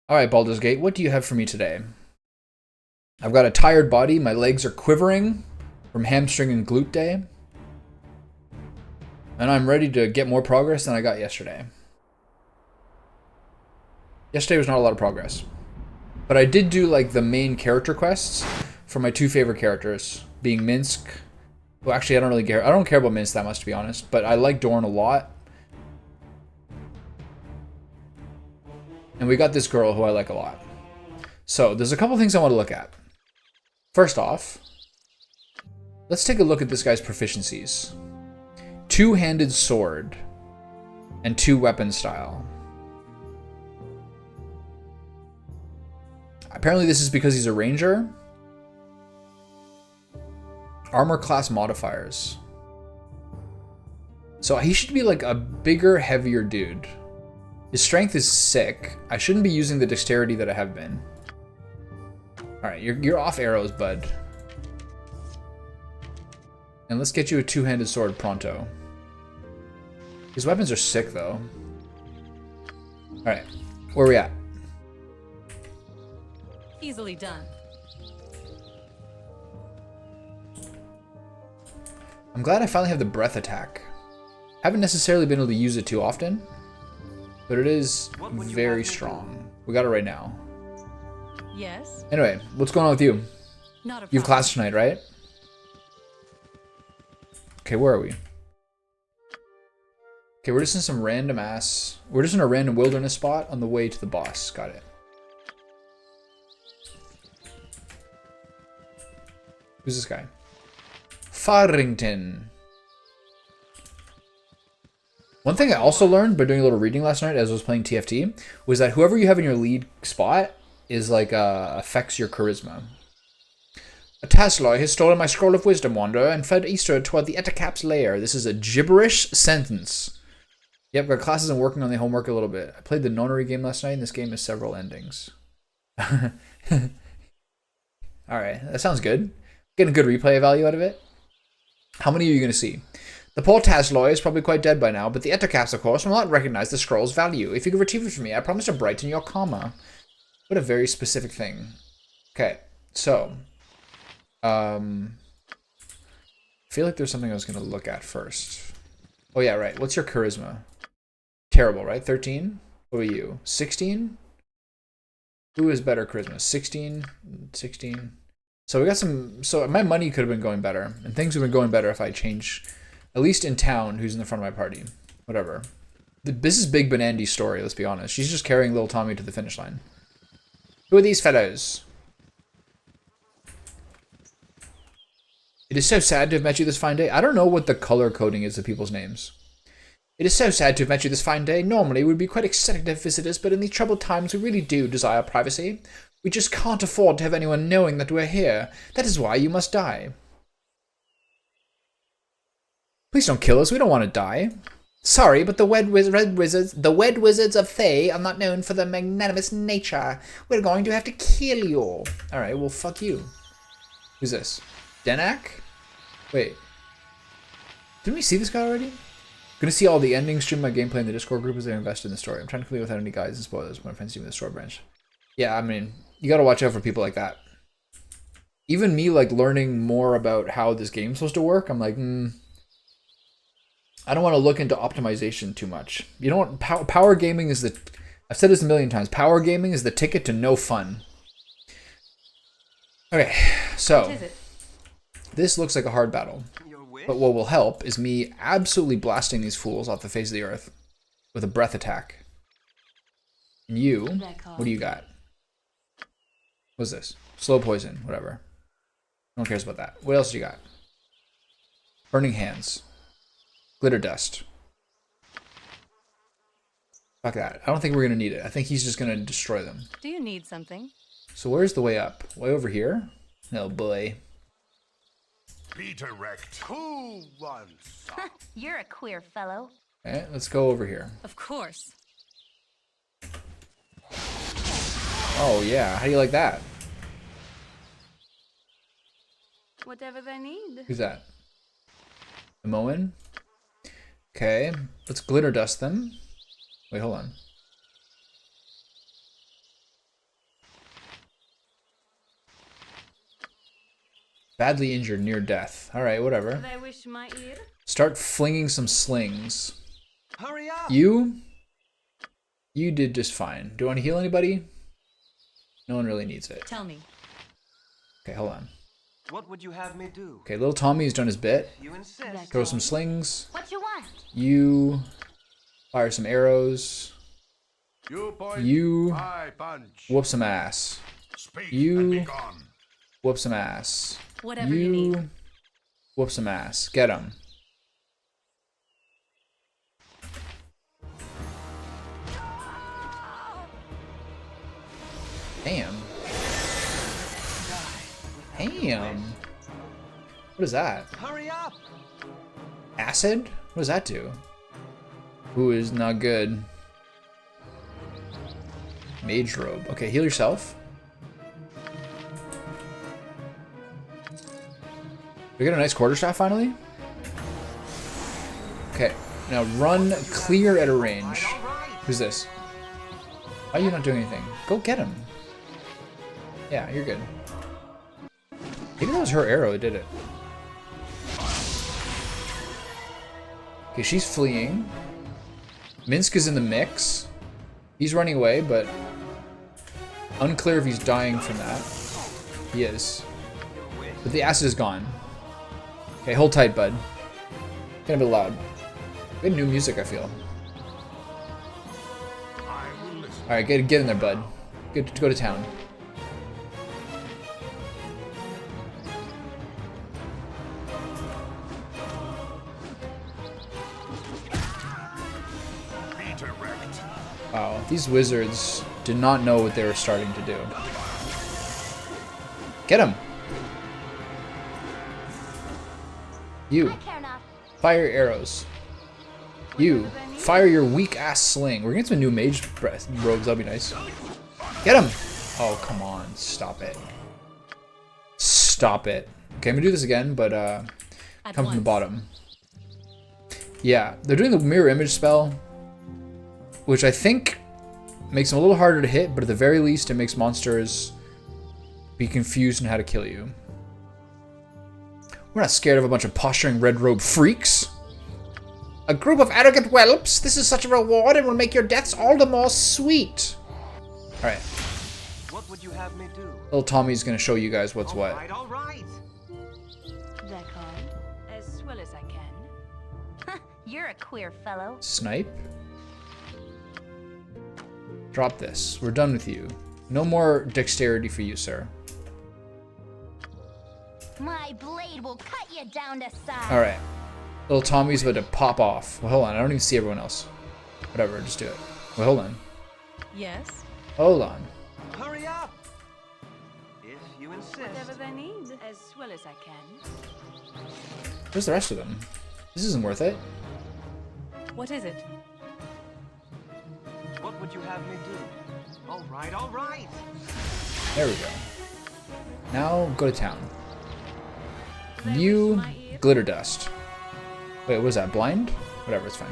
Alright, Baldur's Gate, what do you have for me today? I've got a tired body, my legs are quivering from hamstring and glute day. And I'm ready to get more progress than I got yesterday. Yesterday was not a lot of progress. But I did do like the main character quests for my two favorite characters, being Minsc. Well, actually, I don't really care. I don't care about Minsc that much, to be honest. But I like Dorn a lot. And we got this girl who I like a lot. So there's a couple things I want to look at. First off, let's take a look at this guy's proficiencies. Two-handed sword and two weapon style. Apparently this is because he's a ranger. Armor class modifiers. So he should be like a bigger, heavier dude. His strength is sick. I shouldn't be using the dexterity that I have been. Alright, you're off arrows, bud. And let's get you a two-handed sword pronto. His weapons are sick, though. Alright, where are we at? Easily done. I'm glad I finally have the breath attack. Haven't necessarily been able to use it too often, but it is very strong. We got it right now. Yes. Anyway, what's going on with you? Not a You have class tonight, right? Okay, where are we? Okay, we're just in some random ass... We're just in a random wilderness spot on the way to the boss. Got it. Who's this guy? Farrington. One thing I also learned by doing a little reading last night as I was playing TFT was that whoever you have in your lead spot is like affects your charisma. A Tasloy has stolen my scroll of wisdom, Wanderer, and fled eastward toward the Ettercap's lair. This is a gibberish sentence. Yep, got classes and working on the homework a little bit. I played the nonary game last night, and this game has several endings. Alright, that sounds good. Getting a good replay value out of it. How many are you going to see? The poor Tasloy is probably quite dead by now, but the Ettercaps, of course, will not recognize the scroll's value. If you could retrieve it for me, I promise to brighten your karma. What a very specific thing. Okay, so... I feel like there's something I was going to look at first. Oh yeah, right. What's your charisma? Terrible, right? 13? What are you? 16? Who is better charisma? 16? 16? So we got some... So my money could have been going better. And things would have been going better if I change... At least in town, who's in the front of my party. Whatever. This is Big Benandy's story, let's be honest. She's just carrying little Tommy to the finish line. Who are these fellows? It is so sad to have met you this fine day. I don't know what the color coding is of people's names. It is so sad to have met you this fine day. Normally, it would be quite ecstatic to have visitors, but in these troubled times, we really do desire privacy. We just can't afford to have anyone knowing that we're here. That is why you must die. Please don't kill us. We don't want to die. Sorry, but the Red Wizards of Thay are not known for their magnanimous nature. We're going to have to kill you all. All right, well, fuck you. Who's this? Denak? Wait. Didn't we see this guy already? Gonna see all the endings, stream my gameplay in the Discord group as I invest in the story. I'm trying to complete without any guides and spoilers when my friends see me in the store branch. Yeah, I mean, you gotta watch out for people like that. Even me, like, learning more about how this game's supposed to work, I'm like, I don't want to look into optimization too much. You know what? Power gaming is the... I've said this a million times. Power gaming is the ticket to no fun. Okay, so... This looks like a hard battle. But what will help is me absolutely blasting these fools off the face of the earth with a breath attack. And you, what do you got? What's this? Slow poison, whatever. No one cares about that. What else do you got? Burning hands. Glitter dust. Fuck that. I don't think we're going to need it. I think he's just going to destroy them. Do you need something? So where's the way up? Way over here? Oh boy. Be direct. Who wants? You're a queer fellow. Okay, let's go over here. Of course. Oh yeah, how do you like that? Whatever they need. Who's that? Moen? Okay, let's glitter dust them. Wait, hold on. Badly injured, near death. Alright, whatever. They wish my ear. Start flinging some slings. Hurry up! You did just fine. Do you want to heal anybody? No one really needs it. Tell me. Okay, hold on. What would you have me do? Okay, little Tommy's done his bit. You insist. Throw some slings. What you want? You fire some arrows. You point, You I punch. whoop some ass. Speak You- and be gone. Whoop some ass. Whatever you need. Whoop some ass. Get him. Damn. Damn. What is that? Hurry up! Acid? What does that do? Ooh, is not good. Mage robe. Okay, heal yourself. We got a nice quarterstaff finally. Okay, now run clear at a range. Who's this? Why are you not doing anything? Go get him. Yeah, you're good. Maybe that was her arrow that did it. Okay, she's fleeing. Minsc is in the mix. He's running away, but unclear if he's dying from that. He is. But the acid is gone. Okay, hold tight, bud. Kind of a bit loud. Good new music, I feel. I will listen. Alright, get in there, bud. Good to go to town. Peter wrecked. Wow, these wizards did not know what they were starting to do. Get him! You, Care not. fire arrows. You, fire your weak-ass sling. We're gonna get some new mage robes, that'll be nice. Get him! Oh, come on, stop it. Stop it. Okay, I'm gonna do this again, but come from the bottom. Yeah, they're doing the mirror image spell, which I think makes them a little harder to hit, but at the very least it makes monsters be confused in how to kill you. We're not scared of a bunch of posturing red robe freaks. A group of arrogant whelps. This is such a reward and will make your deaths all the more sweet. Alright, What would you have me do? little Tommy's gonna show you guys what's what. All right. That kind. As well as I can. You're a queer fellow. Snipe. Drop this. We're done with you. No more dexterity for you, sir. My blade will cut you down to size. Alright. Little Tommy's about to pop off. Well, hold on. I don't even see everyone else. Whatever, just do it. Well, hold on. Yes. Hold on. Hurry up! If you insist. Whatever they need. As well as I can. Where's the rest of them? This isn't worth it. What is it? What would you have me do? All right, all right. There we go. Now, go to town. You, glitter dust. Wait, what was that? Blind? Whatever, it's fine.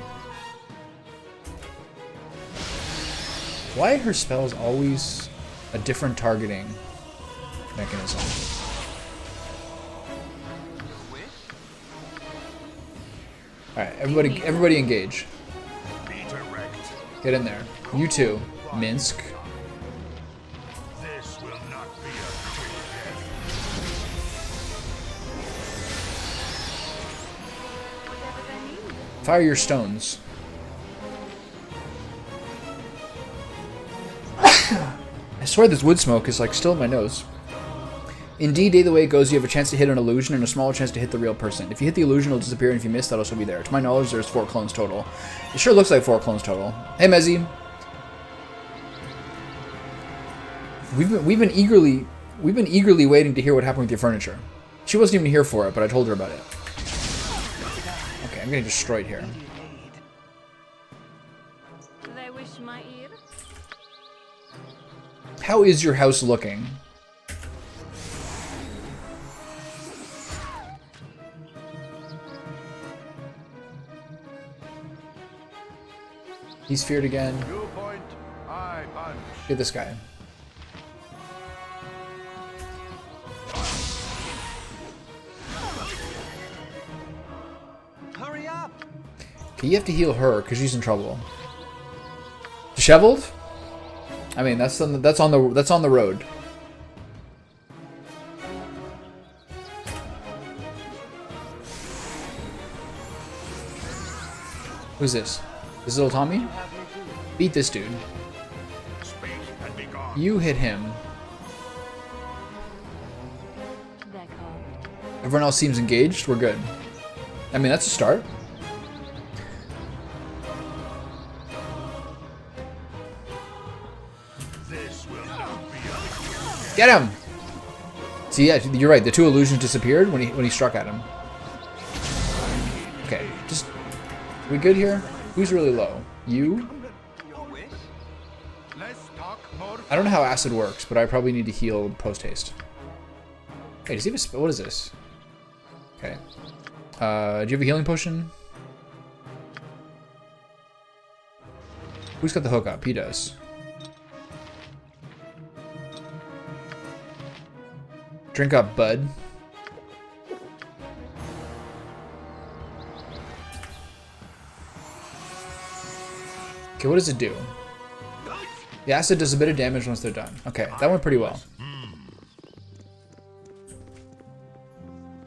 Why are her spells always a different targeting mechanism? Alright, everybody engage. Peter wrecked. Get in there. You two, Minsc. This will not be a quick death. Whatever they need. Fire your stones. I swear this wood smoke is like still in my nose. Indeed, day the way it goes, you have a chance to hit an illusion and a smaller chance to hit the real person. If you hit the illusion, it'll disappear, and if you miss, that'll also be there. To my knowledge, there's 4 clones total. It sure looks like 4 clones total. Hey, Mezzy. We've been eagerly waiting to hear what happened with your furniture. She wasn't even here for it, but I told her about it. Okay, I'm getting destroyed here. They wish my ear. How is your house looking? He's feared again. You point, I punch. Get this guy. you have to heal her because she's in trouble. Disheveled? I mean, that's on the road. Who's this? This is old Tommy? Beat this dude. Speak and be gone. You hit him. That card. Everyone else seems engaged. We're good. I mean, that's a start. This will not be a Get him! See, yeah, you're right. The two illusions disappeared when he struck at him. Okay, just... we good here? Who's really low? You? Your wish? Let's talk more. I don't know how acid works, but I probably need to heal post-haste. Hey, does he have a... what is this? Okay. Do you have a healing potion? Who's got the hook up? He does. Drink up, bud. Okay, what does it do? The acid does a bit of damage once they're done. Okay, that went pretty well.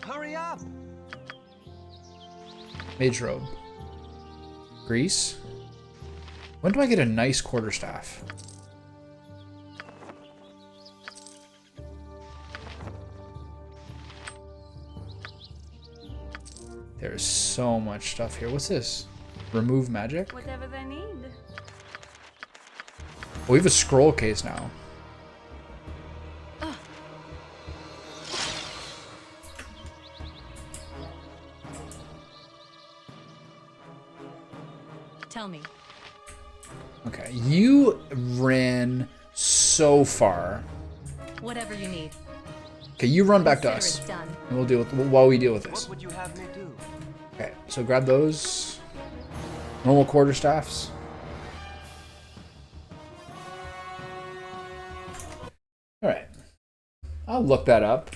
Hurry up! Mage robe. Grease. When do I get a nice quarterstaff? There's so much stuff here. What's this? Remove magic? Whatever they need. Oh, we have a scroll case now. Tell me. Okay, you ran so far. Whatever you need. Okay, you run back to Consider us, it done. and we'll deal with while we deal with What this. would you have me do? Okay, so grab those normal quarterstaffs. All right, I'll look that up.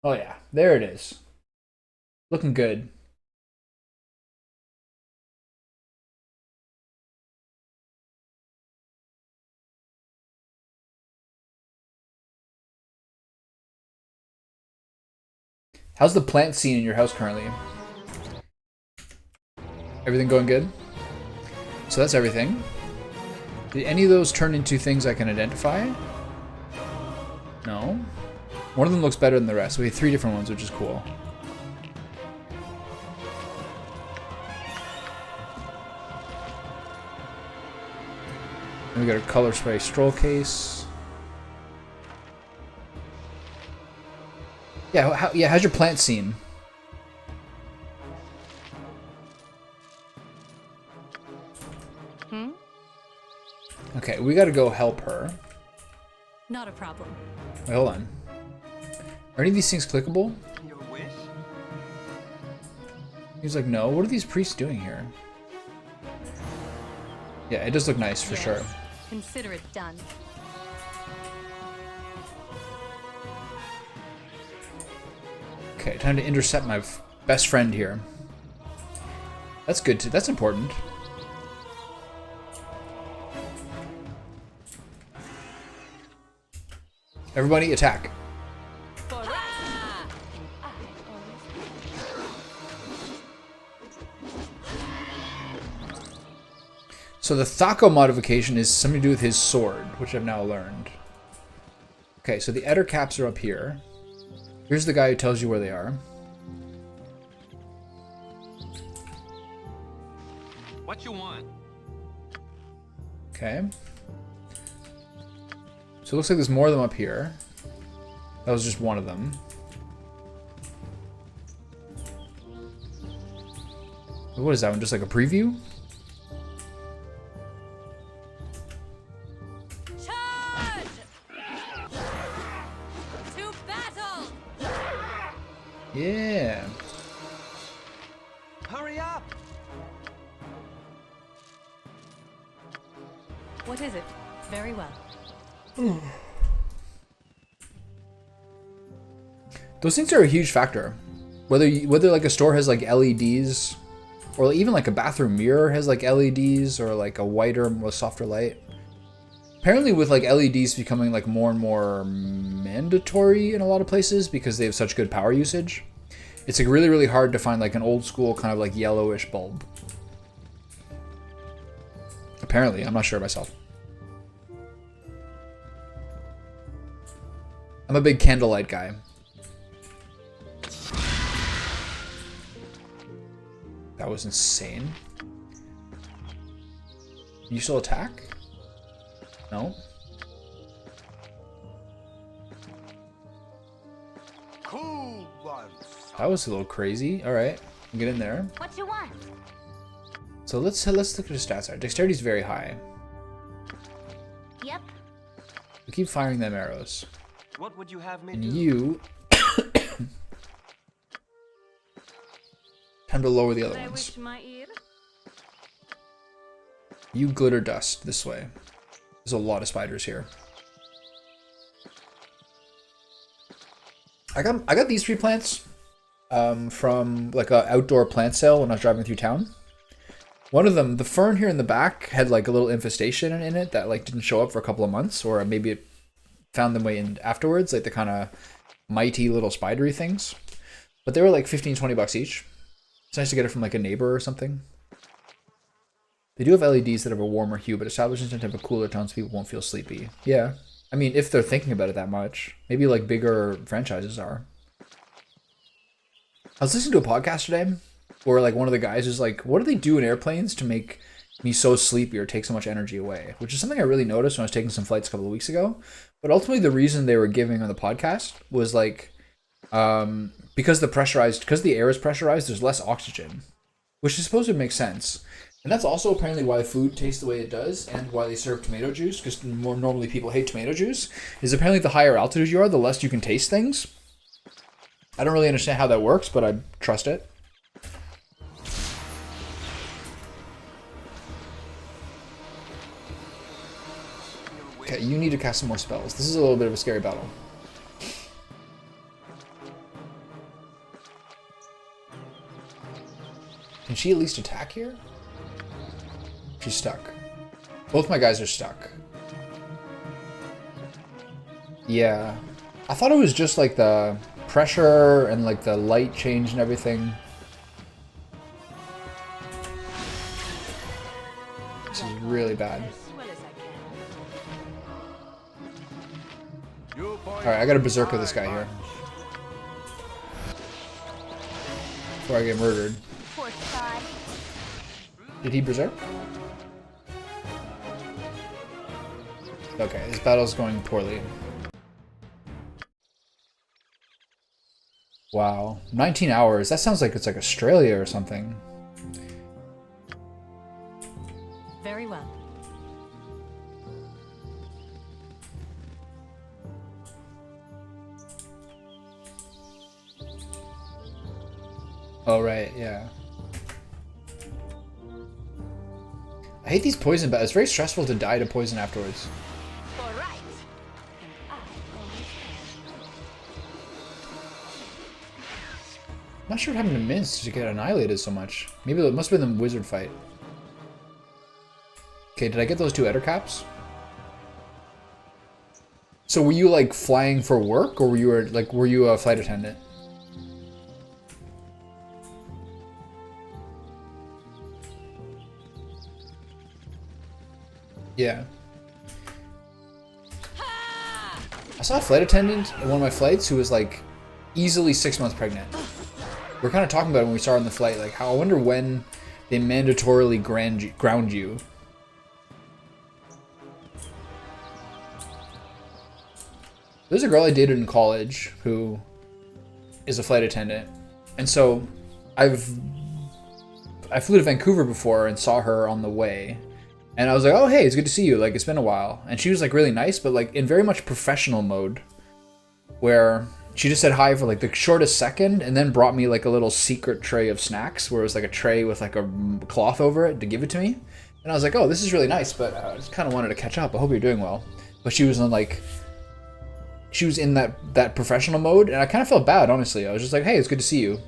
Oh yeah, there it is. Looking good. How's the plant scene in your house currently? Everything going good? So that's everything. Did any of those turn into things I can identify? No. One of them looks better than the rest. We have 3 different ones, which is cool. And we got a color spray stroll case. Yeah, how's your plant scene? Okay, we gotta go help her. Not a problem. Wait, hold on. Are any of these things clickable? Your wish? He's like, no. What are these priests doing here? Yeah, it does look nice for Yes. sure. Consider it done. Okay, time to intercept my best friend here. That's good too. That's important. Everybody attack. So the Thaco modification is something to do with his sword, which I've now learned. Okay, so the Eder caps are up here. Here's the guy who tells you where they are. What you want? Okay. So it looks like there's more of them up here. That was just one of them. What is that one? Just like a preview? Charge! To battle! Yeah. Hurry up! What is it? Very well. Those things are a huge factor. Whether like a store has like LEDs, or even like a bathroom mirror has like LEDs, or like a whiter, more softer light. Apparently with like LEDs becoming like more and more mandatory in a lot of places because they have such good power usage, it's like really, really hard to find like an old school kind of like yellowish bulb. Apparently, I'm not sure myself. I'm a big candlelight guy. That was insane. You still attack? No? Cool ones. That was a little crazy. Alright, get in there. What you want? So let's look at his stats. Dexterity is very high. Yep. We keep firing them arrows. What would you have me And do? you... Time to lower the other I ones. wish my ear. You glitter dust this way. There's a lot of spiders here. I got these 3 plants from like a outdoor plant sale when I was driving through town. One of them, the fern here in the back, had like a little infestation in it that like didn't show up for a couple of months, or maybe it found them way in afterwards, like the kind of mighty little spidery things. But they were like 15-20 bucks each. It's nice to get it from like a neighbor or something. They do have LEDs that have a warmer hue, but establishments tend to have a cooler tone so people won't feel sleepy. Yeah. I mean, if they're thinking about it that much. Maybe like bigger franchises are. I was listening to a podcast today where like one of the guys was like, what do they do in airplanes to make me so sleepy or take so much energy away? Which is something I really noticed when I was taking some flights a couple of weeks ago. But ultimately the reason they were giving on the podcast was like, because the air is pressurized, there's less oxygen, which is supposed to make sense. And that's also apparently why food tastes the way it does, and why they serve tomato juice, because more normally people hate tomato juice, is apparently the higher altitude you are, the less you can taste things. I don't really understand how that works, but I trust it. Okay, you need to cast some more spells. This is a little bit of a scary battle. Can she at least attack here? She's stuck. Both my guys are stuck. Yeah. I thought it was just like the pressure and like the light change and everything. This is really bad. As well as I can. Alright, I gotta berserker this guy here. Before I get murdered. Poor sod. Did he berserk? Okay, this battle's going poorly. Wow. 19 hours. That sounds like it's like Australia or something. Very well. Oh, right, yeah. I hate these poison battles. It's very stressful to die to poison afterwards. All right. I'm not sure what happened to Minsc to get annihilated so much. Maybe it must have been the wizard fight. Okay, did I get those 2 Eder caps? So were you like flying for work, or were you a flight attendant? Yeah. I saw a flight attendant in one of my flights who was like easily 6 months pregnant. We are kind of talking about it when we started on the flight, like how I wonder when they mandatorily ground you. There's a girl I dated in college who is a flight attendant, and so I flew to Vancouver before and saw her on the way. And I was like, oh, hey, it's good to see you. Like, it's been a while. And she was, like, really nice, but, like, in very much professional mode. Where she just said hi for, like, the shortest second and then brought me, like, a little secret tray of snacks where it was, like, a tray with, like, a cloth over it to give it to me. And I was like, oh, this is really nice, but I just kind of wanted to catch up. I hope you're doing well. But she was on, like, she was in that professional mode, and I kind of felt bad, honestly. I was just like, hey, it's good to see you.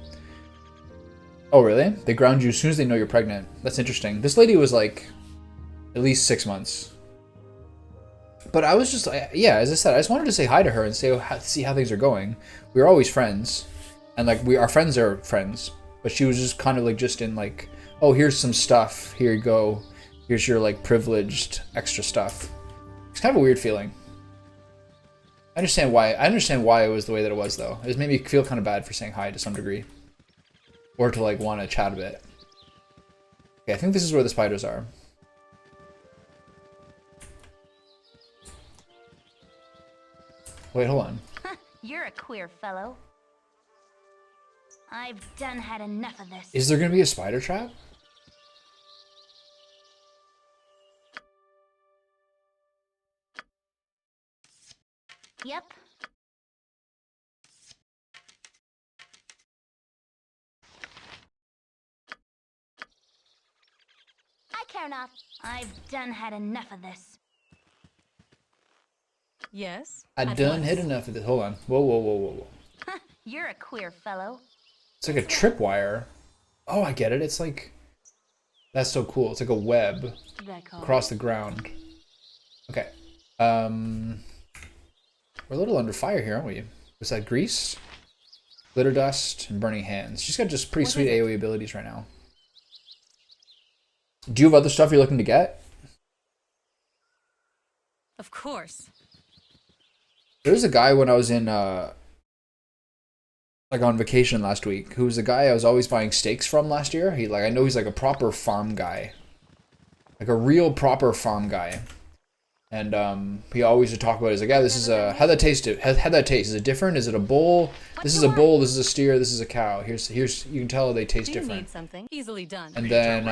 Oh, really? They ground you as soon as they know you're pregnant. That's interesting. This lady was like at least 6 months. But I was just, yeah, as I said, I just wanted to say hi to her and see how things are going. We were always friends, and like our friends are friends. But she was just kind of like just in like, oh, here's some stuff. Here you go. Here's your like privileged extra stuff. It's kind of a weird feeling. I understand why it was the way that it was, though. It just made me feel kind of bad for saying hi to some degree, or to like want to chat a bit. Okay, I think this is where the spiders are. Wait, hold on. You're a queer fellow. I've done had enough of this. Is there gonna be a spider trap? Yep. I care not. I've done had enough of this. Yes. I at done once. hit enough of this. Hold on. Whoa, whoa, whoa, whoa, whoa. You're a queer fellow. It's like a tripwire. Oh, I get it. It's like, that's so cool. It's like a web across the ground. Okay. We're a little under fire here, aren't we? Was that grease? Glitter dust and burning hands. She's got just pretty sweet AoE abilities right now. Do you have other stuff you're looking to get? Of course. There was a guy when I was in like on vacation last week, who was the guy I was always buying steaks from last year. I know he's like a proper farm guy. Like a real proper farm guy. And he always would talk about it. He's like, yeah, this is a, how'd that taste? How'd that taste? Is it different? Is it a bull? This is a bull, this is a steer, this is a cow. Here's you can tell they taste Do you different. need something? Easily done. And then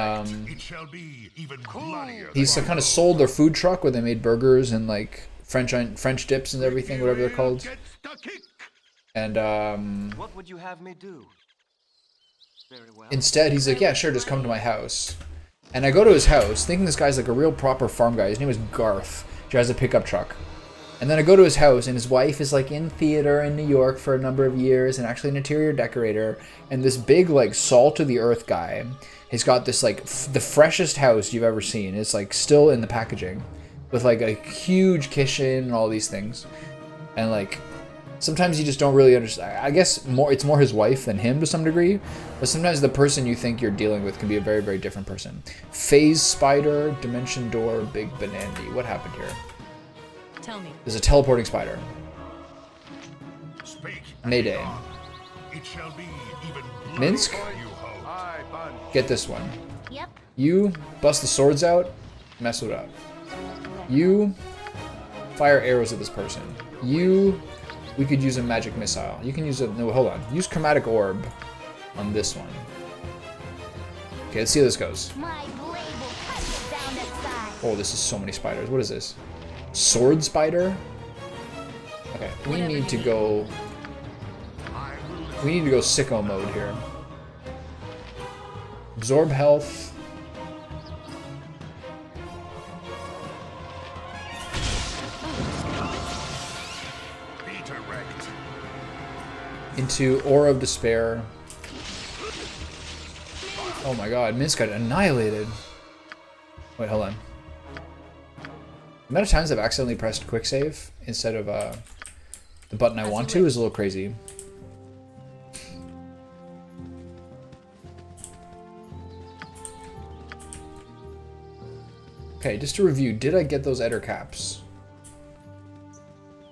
It shall be even bloodier. he's kind of sold their food truck where they made burgers and like French dips and everything, whatever they're called. Gets the kick. And What would you have me do? Very well. instead he's like, yeah, sure, just come to my house. And I go to his house thinking this guy's like a real proper farm guy. His name is Garth. He drives a pickup truck. And then I go to his house, and his wife is like in theater in New York for a number of years, and actually an interior decorator. And this big like salt of the earth guy has got this like the freshest house you've ever seen. It's like still in the packaging, with like a huge kitchen and all these things. And like sometimes you just don't really understand. I guess it's more his wife than him to some degree. But sometimes the person you think you're dealing with can be a very, very different person. Phase spider, dimension door, big banandy. What happened here? Tell me. There's a teleporting spider. Speak. Mayday. It shall be even Minsc? bloodier, you host. Aye, bunch. Get this one. Yep. You bust the swords out, mess it up. You fire arrows at this person. We could use a magic missile. You can use a, no, hold on. Use chromatic orb on this one. Okay, let's see how this goes. My blade will cut you down to size. Oh, this is so many spiders. What is this? Sword spider? Okay, we need to go sicko mode here. Absorb health. Be direct. Into Aura of Despair. Oh my god, Minsc got annihilated. Wait, hold on. The amount of times I've accidentally pressed quick save instead of the button I want to is a little crazy. Okay, just to review, did I get those Eder caps?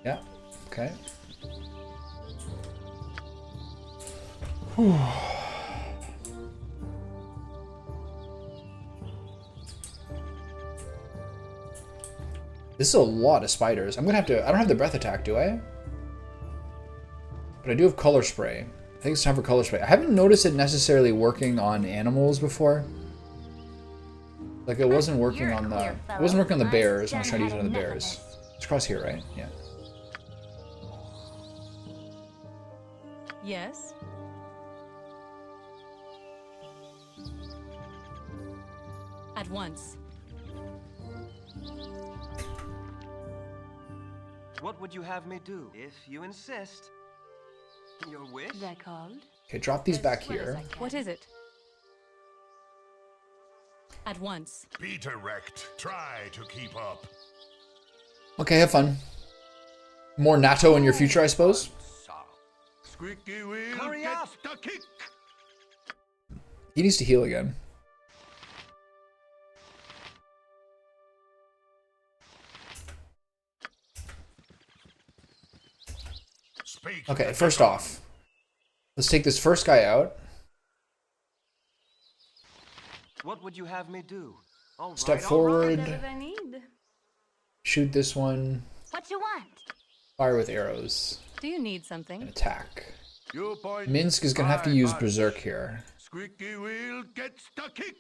Yeah, okay. Whew. This is a lot of spiders. I'm gonna have to, I don't have the breath attack, do I? But I do have color spray. I think it's time for color spray. I haven't noticed it necessarily working on animals before. Like it wasn't working on the, it wasn't working on the bears. I was trying to use it on the bears. It's across here, right? Yeah. Yes. At once. What would you have me do? If you insist. Your wish? They're called. Okay, drop these As back well as here. I can. What is it? At once. Be direct. Try to keep up. Okay, have fun. More natto in your future, I suppose. Squeaky wheel Hurry gets up. the kick. He needs to heal again. Speak. Okay, first off, let's take this first guy out. What would you have me do? All right, Step all right. forward. Whatever I need. Shoot this one. What you want? Fire with arrows. Do you need And something? attack. You point. Minsc is gonna have to I use punch. Berserk here. Squeaky wheel gets the kick.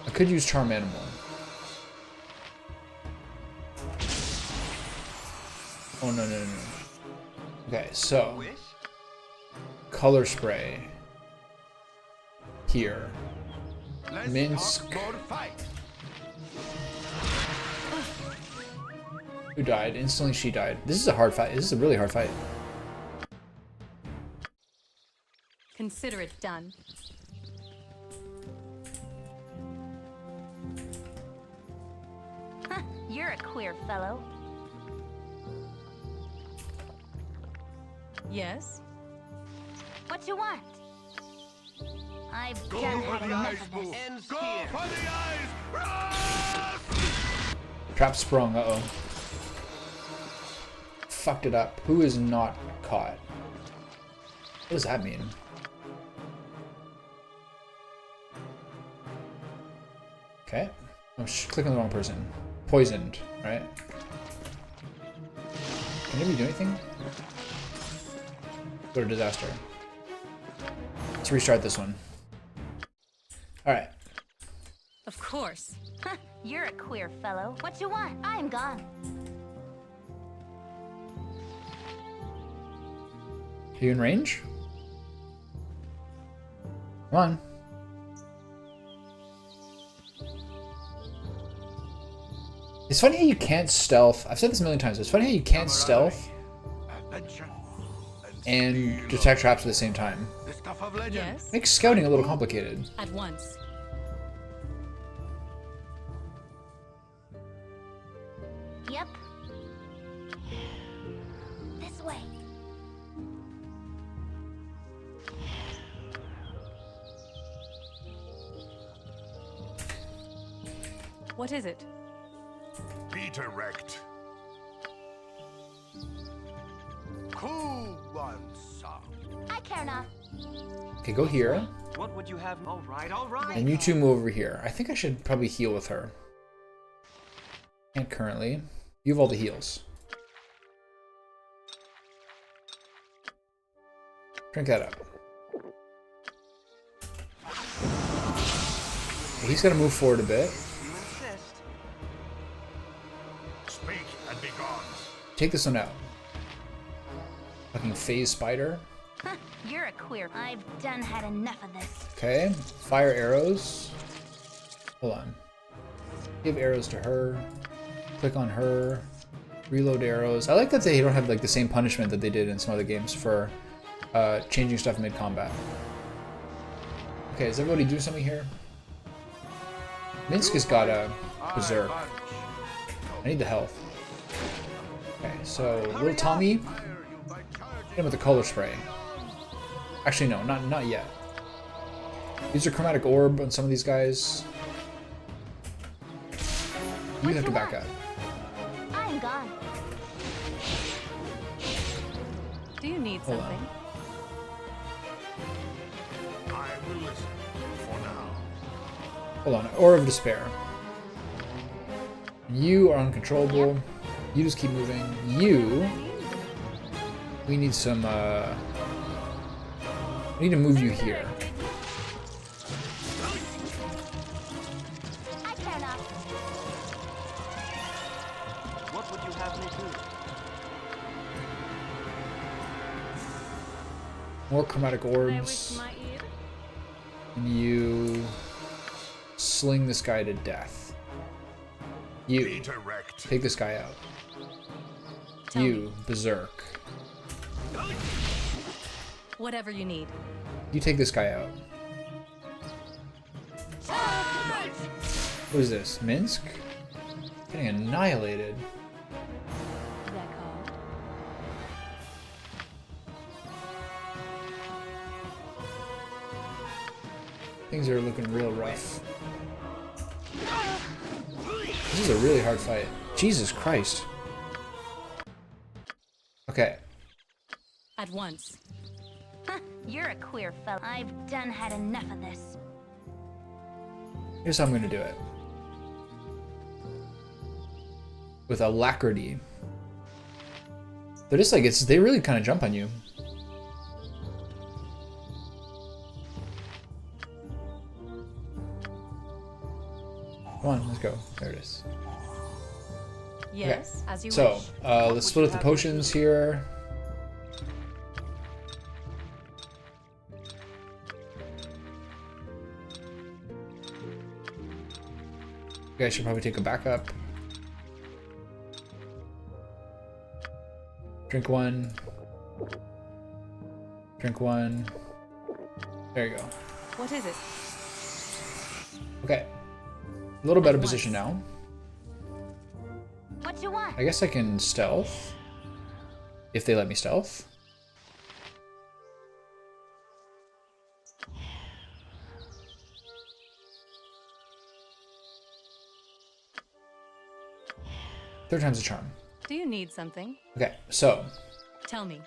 I could use Charm Animal. Oh, no, no, no, no. Okay, so Wish? color spray here. Let's Minsc. talk more fight. Who died? Instantly she died. This is a hard fight. This is a really hard fight. Consider it done. Huh, you're a queer fellow. Yes? What you want? I've Go done for had the enough eyes, of boo. this. Ends Go here. for the eyes. Trap sprung. Uh-oh. Fucked it up. Who is not caught? What does that mean? Okay. Oh, click on the wrong person. Poisoned, right? Can anybody do anything? Go to disaster. Let's restart this one. Alright. Of course. Huh, you're a queer fellow. What you want? I'm gone. Are you in range? Come on. It's funny how you can't stealth. I've said this a million times. It's funny how you can't stealth Adventure and steel. detect traps at the same time. The stuff of legend. Yes? Makes scouting a little complicated. At once. Yep. This way. What is it? Be direct. Who wants some? I care not. Okay, go here. What would you have? All right, all right. And you two move over here. I think I should probably heal with her. Can't currently. You have all the heals. Drink that up. He's got to move forward a bit. You insist. Speak and be gone. Take this one out. Fucking phase spider. Huh, you're a queer. I've done had enough of this. Okay. Fire arrows. Hold on. Give arrows to her. Click on her. Reload arrows. I like that they don't have like the same punishment that they did in some other games for changing stuff mid-combat. Okay, is everybody doing something here? Minsc has got a berserk. I need the health. Okay, so little Tommy, hit him with the color spray. Actually, no, not yet. Use your chromatic orb on some of these guys. You have to back up. I'm gone. Do you need Hold on. something? I will listen for now. Hold on, Aura of Despair. You are uncontrollable. You just keep moving. You. We need some. We need to move you here. I care not. What would you have me do? More chromatic I wish orbs. my ear. And you sling this guy to death. You. Be direct. Take this guy out. Tell You, me. berserk. Whatever you need. You take this guy out. Who is this? Minsc? Getting annihilated. That called. Things are looking real rough. This is a really hard fight. Jesus Christ. Okay. At once. You're a queer fella. I've done had enough of this. Here's how I'm gonna do it. With alacrity. They're just like, they really kind of jump on you. Come on, let's go. There it is. Yes, as you So, wish. let's split up the potions here. You guys should probably take a backup. Drink one. Drink one. There you go. What is it? Okay. A little better position now. What you want? I guess I can stealth. If they let me stealth. Third time's a charm. Do you need something? Okay, so Tell me.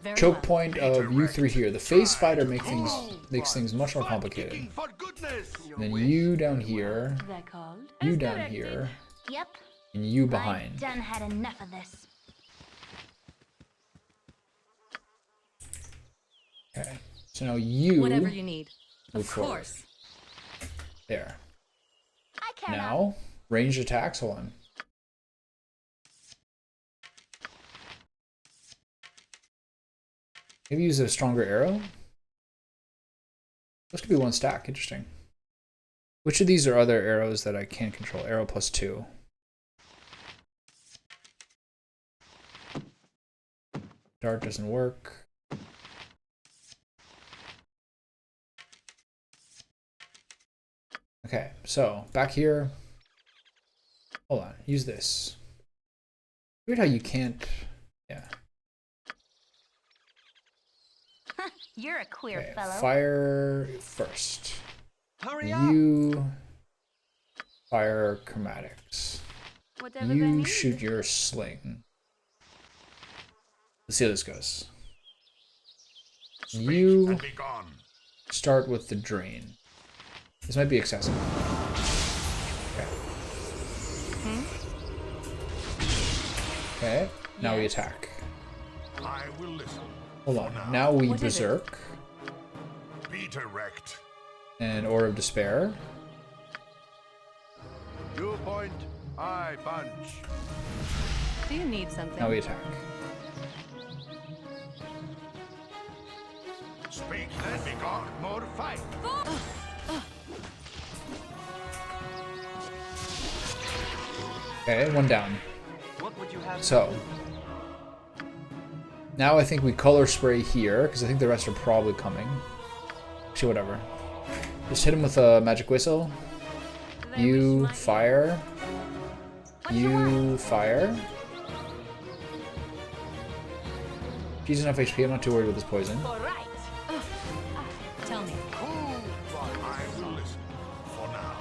Very choke well. point of you three here. The phase spider makes things much more complicated. For goodness. And then you down here, That called. you down here, Yep. and you I've behind. done had enough of this. Okay, so now you Whatever you need. move Of forward. course. There. I care not. Now ranged attacks. Hold on. Maybe use a stronger arrow. This could be one stack. Interesting. Which of these are other arrows that I can control? Arrow +2. Dart doesn't work. Okay, so back here. Hold on, use this. Weird how you can't. Yeah. You're a queer Okay, fellow. fire first. Hurry up! You fire chromatics. Whatever they You need. shoot your sling. Let's see how this goes. Speak You and be gone. start with the drain. This might be excessive. Okay. Okay, now we Yes. attack. I will listen. Hold on. Now we What is it? berserk Be direct. and Aura of Despair. You point, I punch. Do you need something? Now we attack. Speak and be gone. More fight. Okay, one down. What would you have? So now I think we color spray here because I think the rest are probably coming. Actually, whatever. Just hit him with a magic whistle. You fire. You fire. He's enough HP. I'm not too worried with this poison. All right. Tell me. I will listen. For now.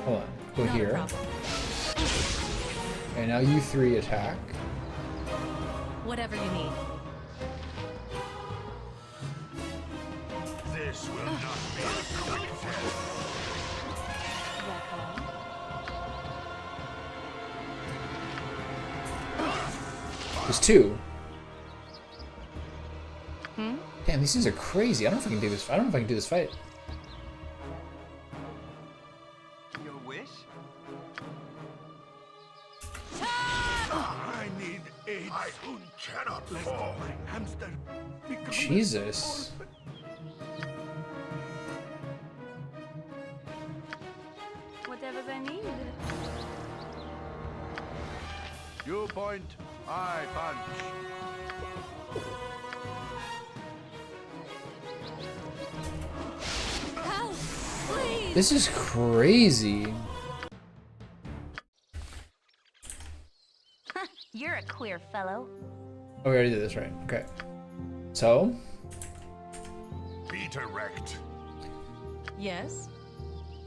Hold on. Go Not a here. problem. Okay, now you three attack. Whatever you need. This will not be a quick death. That called. There's two. Damn, these things are crazy. I don't know if I can do this. I don't know if I can do this fight. Your wish? I need aid. I cannot fall. My hamster become Jesus. Whatever they need. You point, I punch. Help! Please! This is crazy. You're a queer fellow. Oh, we already did this, right? Okay. So, Beat erect. Yes?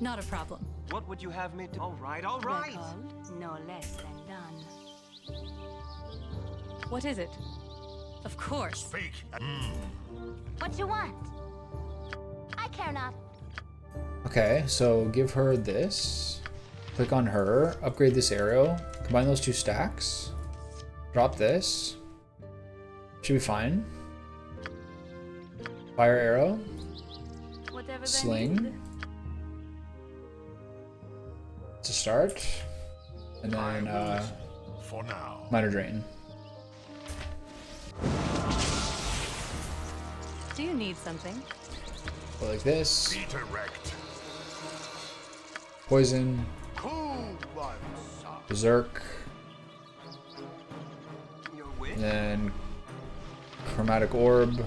Not a problem. What would you have me do? All right, all They're right. called no less than done. What is it? Of course. Speak. What you want? I care not. okay, so give her this. Click on her. Upgrade this arrow. Combine those two stacks. Drop this. Should be fine. Fire arrow. Whatever they Sling. need. To start. And then For now. minor drain. Do you need something? Go like this. Beat erect. Poison. Who wants some? Berserk. Your wish? And then chromatic orb.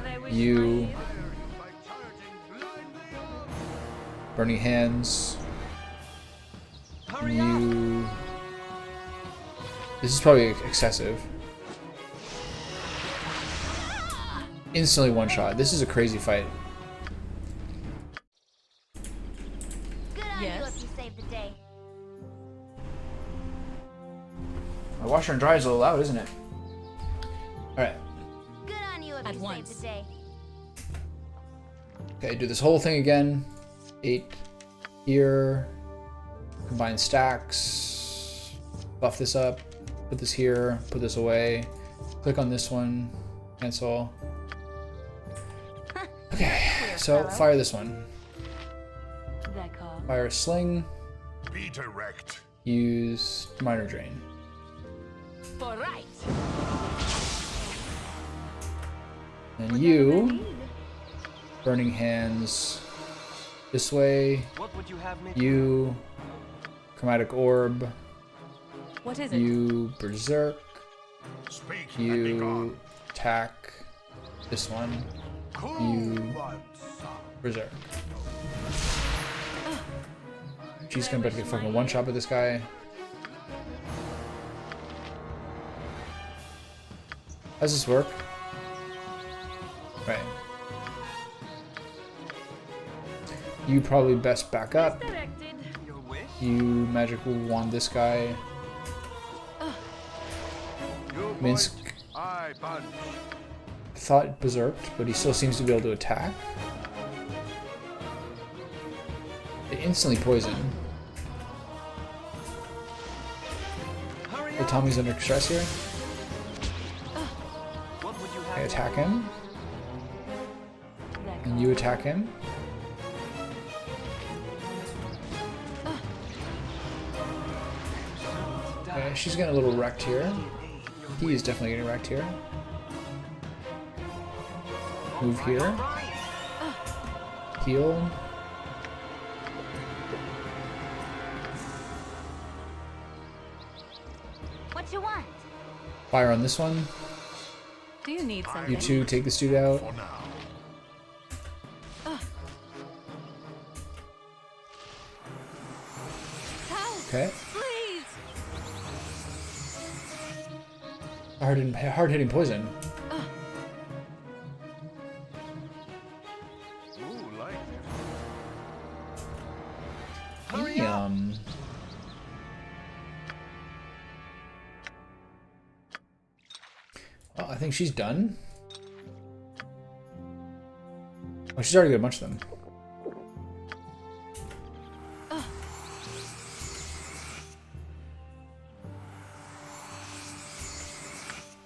They wish You. my- By charging blindly on. Burning hands. Hurry up! You. This is probably excessive. Instantly one shot. This is a crazy fight. Good on you Yes? if you saved the day. My washer and dryer is a little loud, isn't it? Alright. Good on you if At you once. saved the day. Okay, do this whole thing again. 8 here. Combine stacks. Buff this up. Put this here. Put this away. Click on this one. Cancel. Okay, so fire this one. They're called. Fire a sling. Beat erect. Use minor drain. For right. And you, burning hands this way. What would you have me do? You, chromatic orb. What is it? You, berserk. Speak and be You, gone. attack this one. Who you- wants some? Berserk. She's gonna get fucking one shot with this guy. How's this work? Right. You probably best back up. Directed. Your wish? You magical wand this guy. You Minsc point, I punch. thought berserked, but he still seems to be able to attack. They instantly poison. Hurry The up! Tommy's under stress here. What would you have I me attack do? him, They're and you attack him. Okay, she's getting a little wrecked here. He is definitely getting wrecked here. Move here. Right. Heal. What you want? Fire on this one. Do you need something? You two take this dude out. For now. Help! Okay. Please! Hard hitting poison. Ooh, like Hurry up! Well, I think she's done. Oh, she's already got a bunch of them.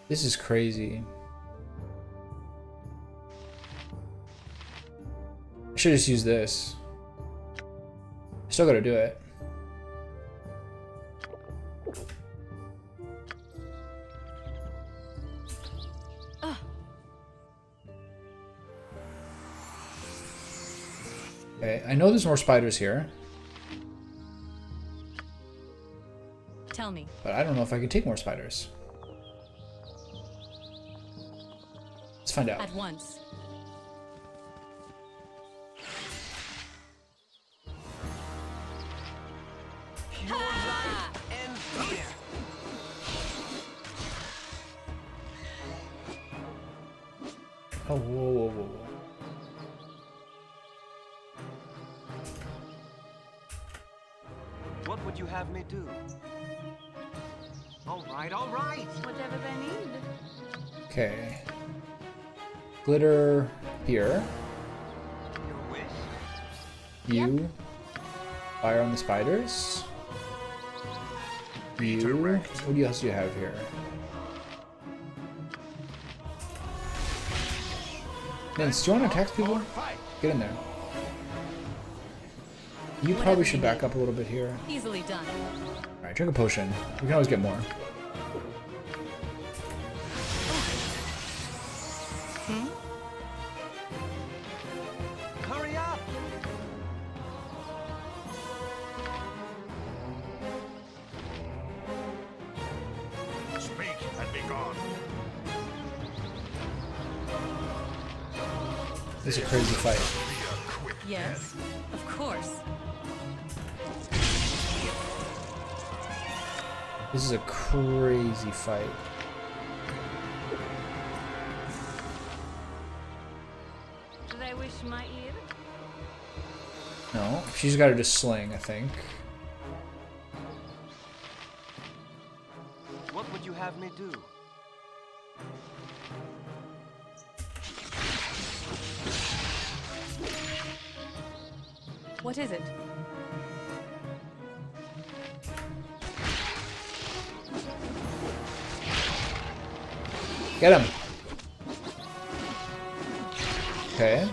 This is crazy. I should just use this. Still gotta do it. Okay, I know there's more spiders here, Tell me. but I don't know if I can take more spiders. Let's find out. At once. Oh, whoa, whoa, whoa, whoa. What would you have me do? All right, all right. Whatever they need. Okay. Glitter here. Your wish? You. Fire on the spiders. You. What else do you have here? Minsc, do you want to attack people? Get in there. You probably should back up a little bit here. Easily done. Alright, drink a potion. We can always get more. Hurry up! Speak and be gone. This is a crazy fight. Be a quick Yes, of course. This is a crazy fight. Do they wish my ear? No, she's got to just sling, I think. What would you have me do? What is it? Get him. Okay.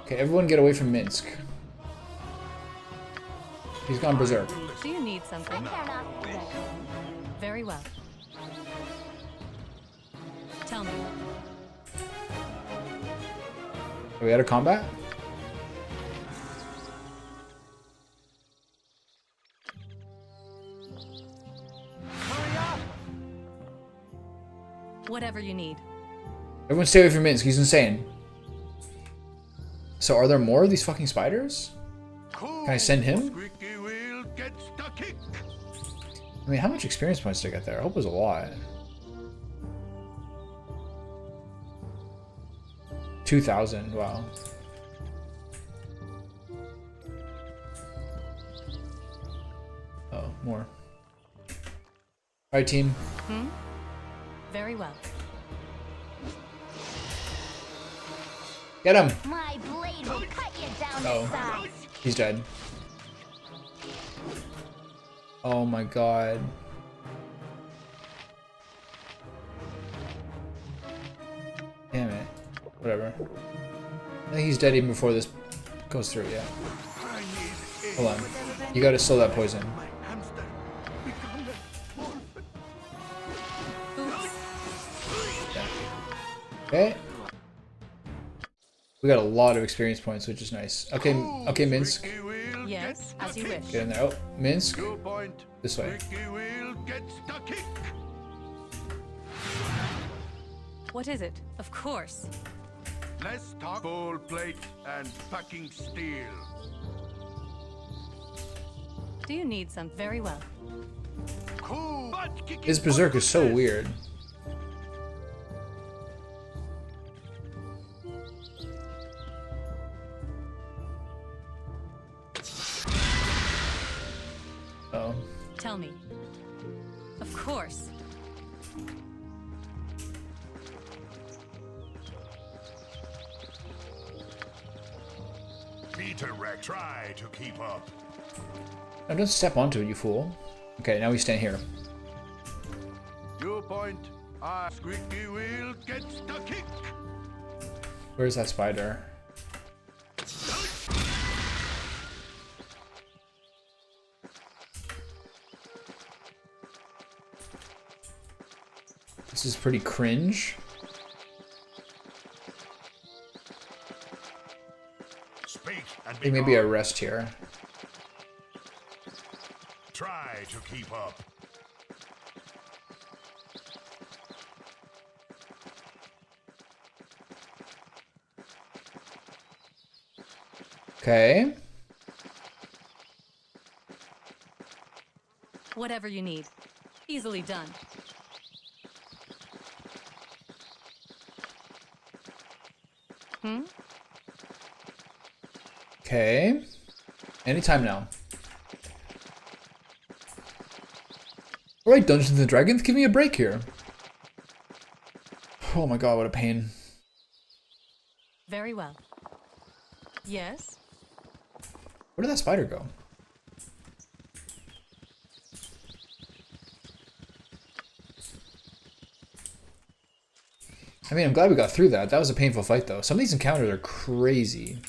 Okay, everyone get away from Minsc. He's gone berserk. Do you need something? Fair enough. Very well. Tell me. Are we out of combat? Hurry up! Whatever you need. Everyone stay away from Minsc, he's insane. So are there more of these fucking spiders? Can I send him? Squeaky wheel gets the kick. I mean, how much experience points did I get there? I hope it was a lot. 2,000, wow. Oh, more. Alright, team. Very well. Get him! My blade will cut you down Oh. to size. He's dead. Oh my god. Damn it. Whatever. I think he's dead even before this goes through, yeah. I need Hold on. You gotta slow that poison. my hamster. Become an orphan. Okay. We got a lot of experience points, which is nice. Okay, okay, Minsc. Squeaky wheel Yes, gets as the you kick. wish. Get in there. Oh, Minsc. 2 point. This way. Squeaky wheel gets the kick. What is it? Of course. Let's talk full plate and packing steel. Do you need some? Very well. Cool. Butt kicking His berserk is so butt. weird. Oh. Tell me. Of course. Peter Rex, try to keep up. No, don't step onto it, you fool. Okay, now we stand here. 2 point. Squeaky wheel gets the kick. Where's that spider? This is pretty cringe. Speak and I be think maybe I gone. rest here. Try to keep up. Okay. Whatever you need. Easily done. Hmm? Okay. Anytime now. Alright, Dungeons and Dragons, give me a break here. Oh my god, what a pain. Very well. Yes? Where did that spider go? I mean, I'm glad we got through that. That was a painful fight, though. Some of these encounters are crazy.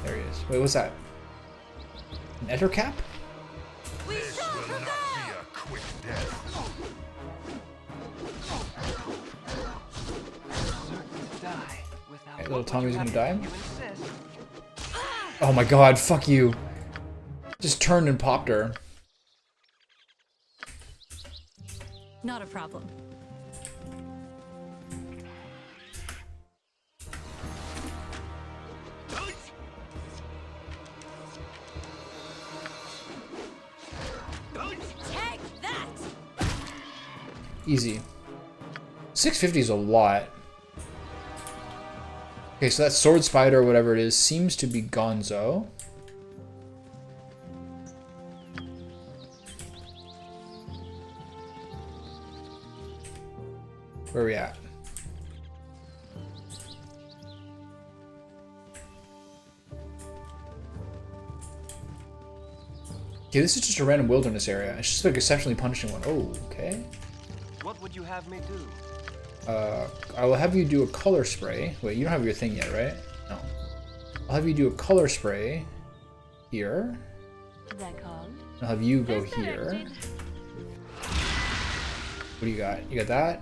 There he is. Wait, what's that? An ettercap? This will not be a quick death. Okay, little Tommy's gonna die. Oh my god, fuck you. Just turned and popped her. Not a problem. Take that! Easy. 650 is a lot. Okay, so that sword spider or whatever it is seems to be Gonzo. Where are we at? Okay, this is just a random wilderness area. It's just like exceptionally punishing one. Oh, okay. What would you have me do? I will have you do a color spray. Wait, you don't have your thing yet, right? No. I'll have you do a color spray here. They're called. I'll have you go As here. directed. What do you got? You got that?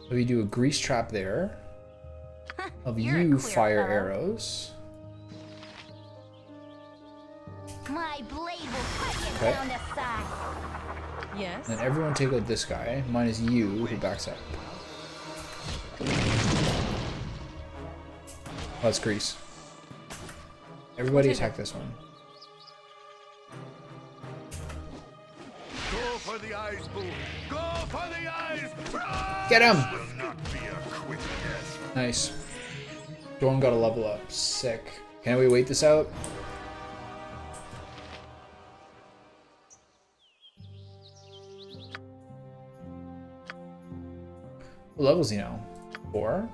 I'll have you do a grease trap there. I'll have You're a you queer fire fellow. arrows. My blade will cut you Okay. down to size. Yes? And then everyone take out this guy. Mine is you who backs up. Oh, that's grease. Everybody attack this one. Go for the eyes, Boo. Go for the eyes. Run! Get him! Will not be a quick death. Nice. Dorn got a level up. Sick. Can we wait this out? What level is he now? 4?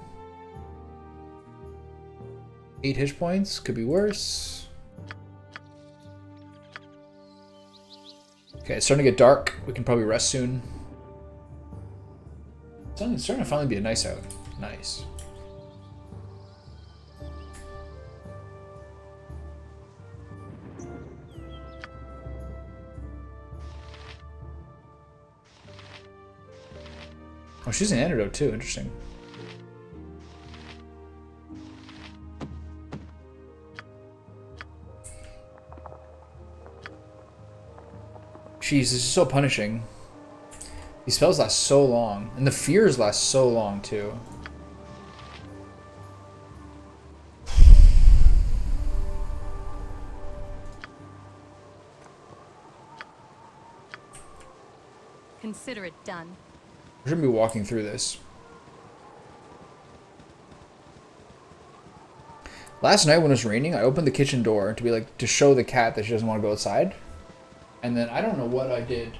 8 hit points. Could be worse. Okay, it's starting to get dark. We can probably rest soon. It's starting to finally be a nice out. Nice. Oh, she's an antidote too. Interesting. Jeez, this is so punishing. These spells last so long, and the fears last so long too. Consider it done. We're gonna be walking through this. Last night when it was raining, I opened the kitchen door to be like to show the cat that she doesn't want to go outside. And then I don't know what I did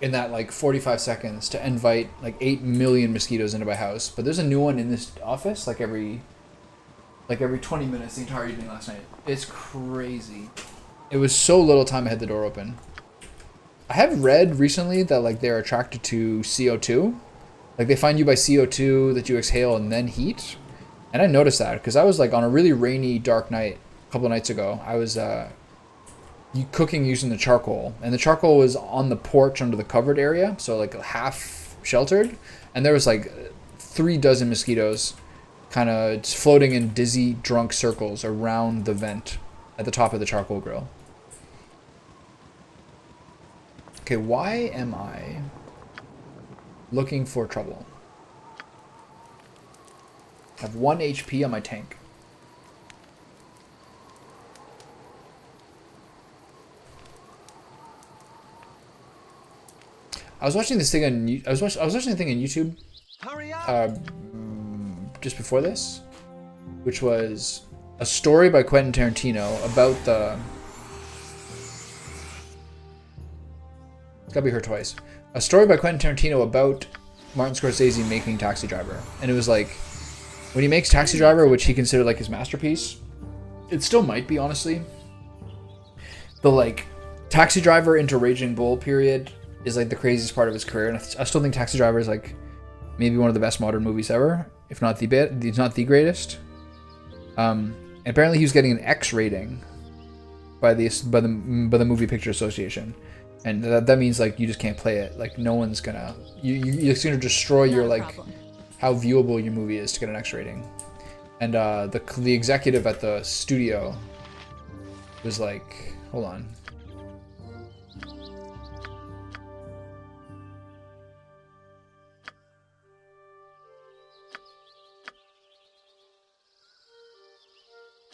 in that like 45 seconds to invite like 8 million mosquitoes into my house. But there's a new one in this office like every 20 minutes the entire evening last night. It's crazy. It was so little time I had the door open. I have read recently that like they're attracted to CO2. Like they find you by CO2 that you exhale and then heat. And I noticed that because I was like on a really rainy, dark night a couple of nights ago. I was cooking using the charcoal, and the charcoal was on the porch under the covered area, so like half sheltered, and there was like 3 dozen mosquitoes kind of floating in dizzy, drunk circles around the vent at the top of the charcoal grill. Okay, why am I looking for trouble? I have 1 HP on my tank. I was watching this thing on I was watching a thing on YouTube Hurry up! just before this, which was a story by Quentin Tarantino about the. It's gotta be her twice. A story by Quentin Tarantino about Martin Scorsese making Taxi Driver, and it was like when he makes Taxi Driver, which he considered like his masterpiece. It still might be, honestly. The like Taxi Driver into Raging Bull period is like the craziest part of his career, and I still think Taxi Driver is like maybe one of the best modern movies ever, if not the greatest. Apparently he was getting an X rating by the Movie Picture Association, and that means like you just can't play it. Like no one's gonna you're gonna destroy your like how viewable your movie is to get an X rating. And the executive at the studio was like, hold on.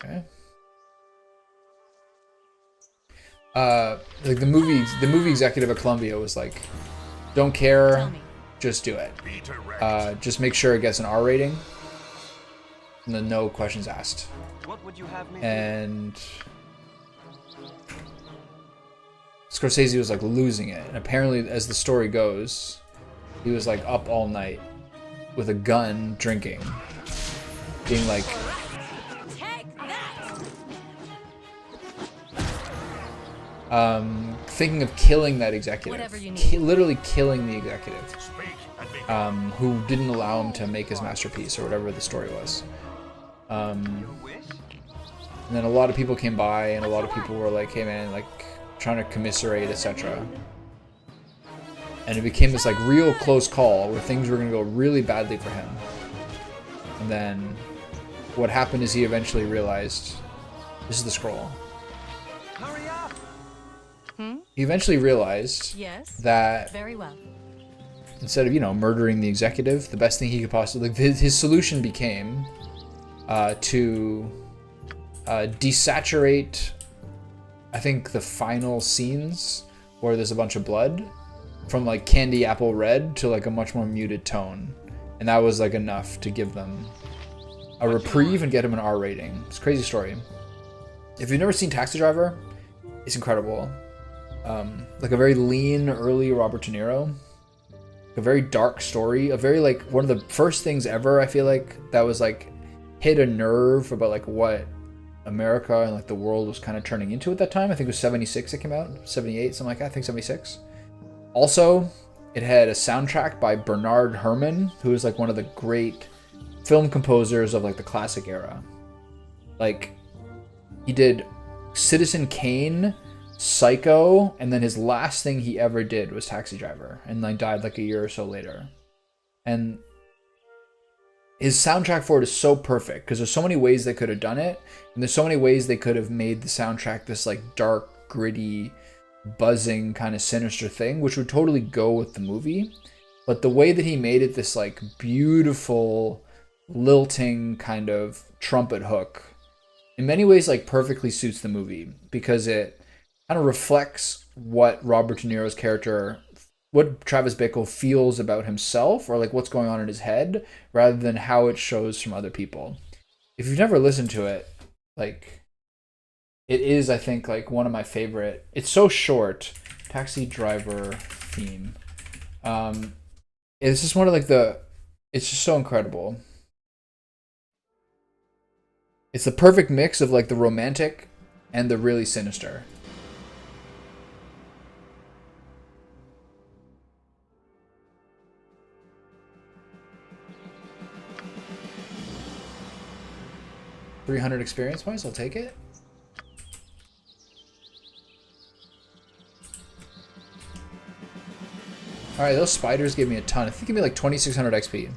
Okay. Like the movie executive at Columbia was like, don't care, just do it. Just make sure it gets an R rating. And then no questions asked. What would you have me And Scorsese was like losing it. And apparently, as the story goes, he was like up all night with a gun, drinking, being like, thinking of killing that executive, literally killing the executive, who didn't allow him to make his masterpiece or whatever the story was. And then a lot of people came by, and a lot of people were like, "Hey man," like trying to commiserate, etc. And it became this like real close call where things were gonna go really badly for him. And then what happened is he eventually realized, this is the scroll. Hurry up! He eventually realized that Very well. instead of, murdering the executive, the best thing he could possibly, his solution became to desaturate, I think, the final scenes where there's a bunch of blood from like candy apple red to like a much more muted tone. And that was like enough to give them a reprieve and get him an R rating. It's a crazy story. If you've never seen Taxi Driver, it's incredible. Like a very lean early Robert De Niro, a very dark story, a very like one of the first things ever I feel like that was like hit a nerve about like what America and like the world was kind of turning into at that time. I think it was 76 it came out, 78, something like that. I think 76. Also, it had a soundtrack by Bernard Herrmann, who is like one of the great film composers of like the classic era. Like he did Citizen Kane, Psycho, and then his last thing he ever did was Taxi Driver, and like died like a year or so later. And his soundtrack for it is so perfect because there's so many ways they could have done it, and there's so many ways they could have made the soundtrack this like dark, gritty, buzzing kind of sinister thing, which would totally go with the movie. But the way that he made it this like beautiful, lilting kind of trumpet hook, in many ways like perfectly suits the movie because it kind of reflects what Robert De Niro's character, what Travis Bickle feels about himself, or like what's going on in his head, rather than how it shows from other people. If you've never listened to it, like it is, I think, like one of my favorite. It's so short. Taxi Driver theme. It's just one of like it's just so incredible. It's the perfect mix of like the romantic and the really sinister. $300 experience points, I'll take it. Alright, those spiders gave me a ton. I think it gave me like 2600 XP.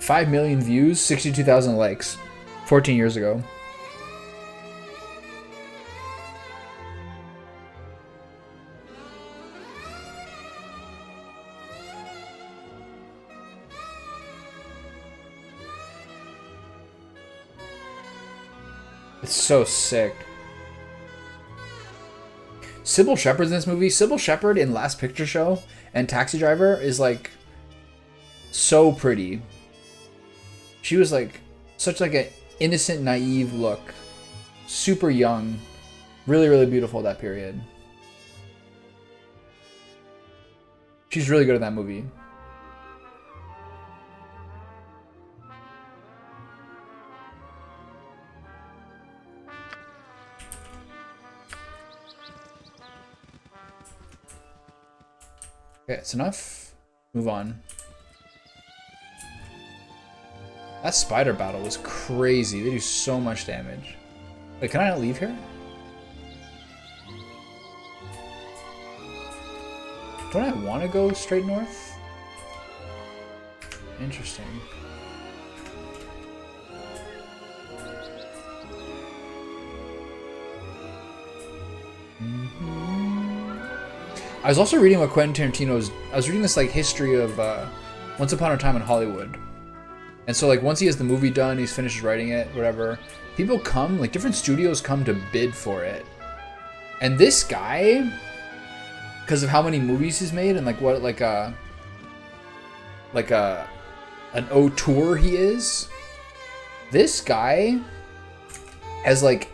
5 million views, 62,000 likes. 14 years ago. It's so sick. Sybil Shepherd's in this movie. Sybil Shepherd in Last Picture Show and Taxi Driver is like so pretty. She was like such like an innocent, naive look. Super young. Really, really beautiful that period. She's really good at that movie. Okay, it's enough. Move on. That spider battle was crazy. They do so much damage. Wait, can I not leave here? Don't I want to go straight north? Interesting. I was also reading what Quentin Tarantino's... I was reading this like history of Once Upon a Time in Hollywood. And so like once he has the movie done, he's finished writing it, whatever, people come, like different studios come to bid for it. And this guy, because of how many movies he's made and like what an auteur he is, this guy has like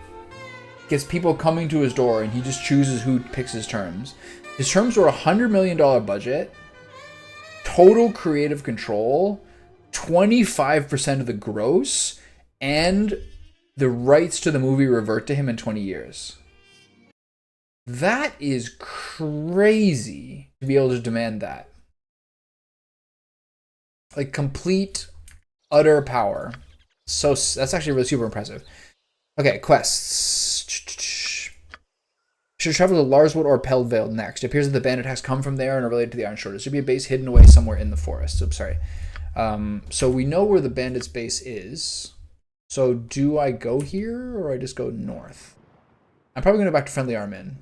gets people coming to his door and he just chooses who picks his terms. His terms were $100 million budget, total creative control, 25% of the gross, and the rights to the movie revert to him in 20 years. That is crazy to be able to demand that. Like complete, utter power. So that's actually really super impressive. Okay, quests. Should travel to Larswood or Pelvale next. It appears that the bandit attacks come from there and are related to the Iron Sword. There should be a base hidden away somewhere in the forest. Oops, sorry. So we know where the bandit's base is. So do I go here or I just go north? I'm probably going to go back to Friendly Arm Inn.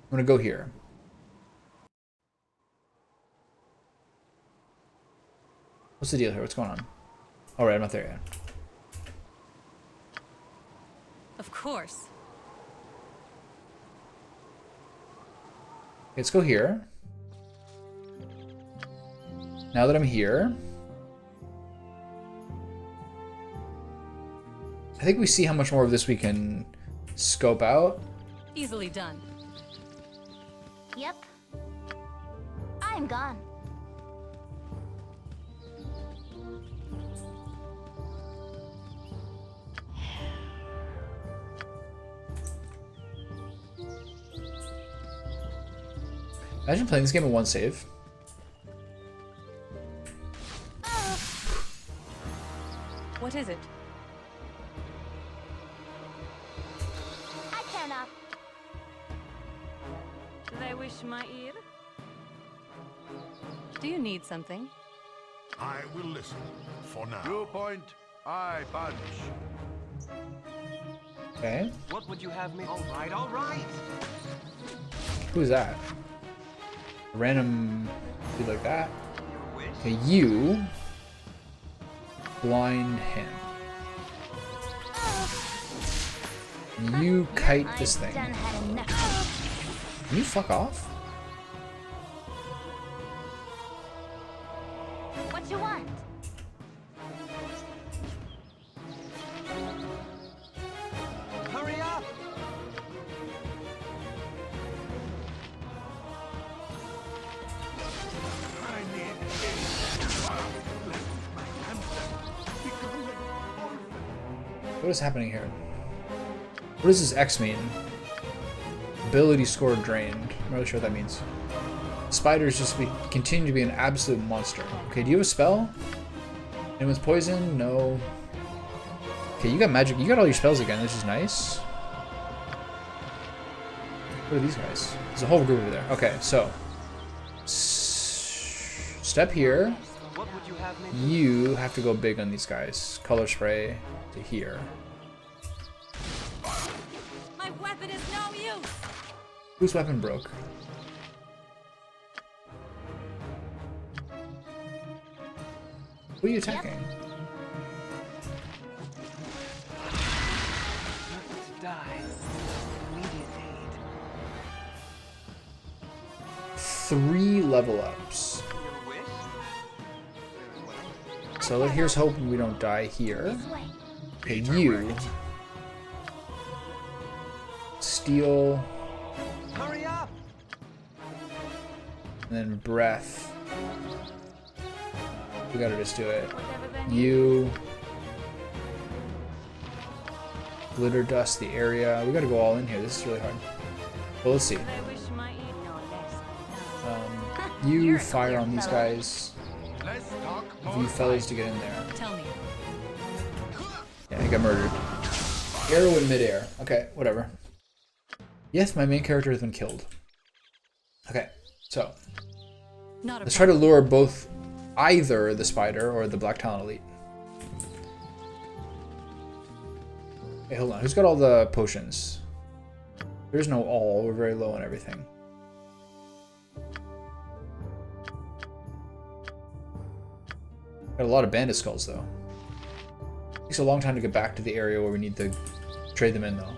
I'm going to go here. What's the deal here? What's going on? All right, I'm not there yet. Of course. Let's go here. Now that I'm here, I think we see how much more of this we can scope out. Easily done. Yep. I'm gone. Imagine playing this game in one save. What is it? I cannot. They wish my ear? Do you need something? I will listen for now. You point, I punch. Okay. What would you have me? All right, all right. Who's that? A random dude like that. Your wish? Okay, you blind him. And you kite this I've thing. done had enough. Can you fuck off? What you want? Hurry up! I need aid. Let my hamster become an orphan. What is happening here? What does this X mean? Ability score drained. I'm not really sure what that means. Spiders continue to be an absolute monster. Okay, do you have a spell? Anyone's poison? No. Okay, you got magic. You got all your spells again, which is nice. What are these guys? There's a whole group over there. Okay, so step here. What would you have me do? You have to go big on these guys. Color spray to here. My weapon is no use. Whose weapon broke? Who are you attacking? Nothing to die. Immediate aid. 3 level ups. Your wish? Very well. So here's hoping we don't die here. This way. Okay, you steal Hurry up! and then breath. We gotta just do it. Whatever they need. You glitter dust the area. We gotta go all in here. This is really hard. Well, let's see. I wish my eat no less. You You're a fire clear on these fellow. guys. Let's talk For more you fellas to get in there. Tell me. Yeah, he got murdered. Arrow in midair. Okay, whatever. Yes, my main character has been killed. Okay, so Not a let's try to lure both either the spider or the Black Talon Elite. Hey, hold on. Who's got all the potions? There's no all. We're very low on everything. Got a lot of bandit skulls, though. Takes a long time to get back to the area where we need to trade them in, though.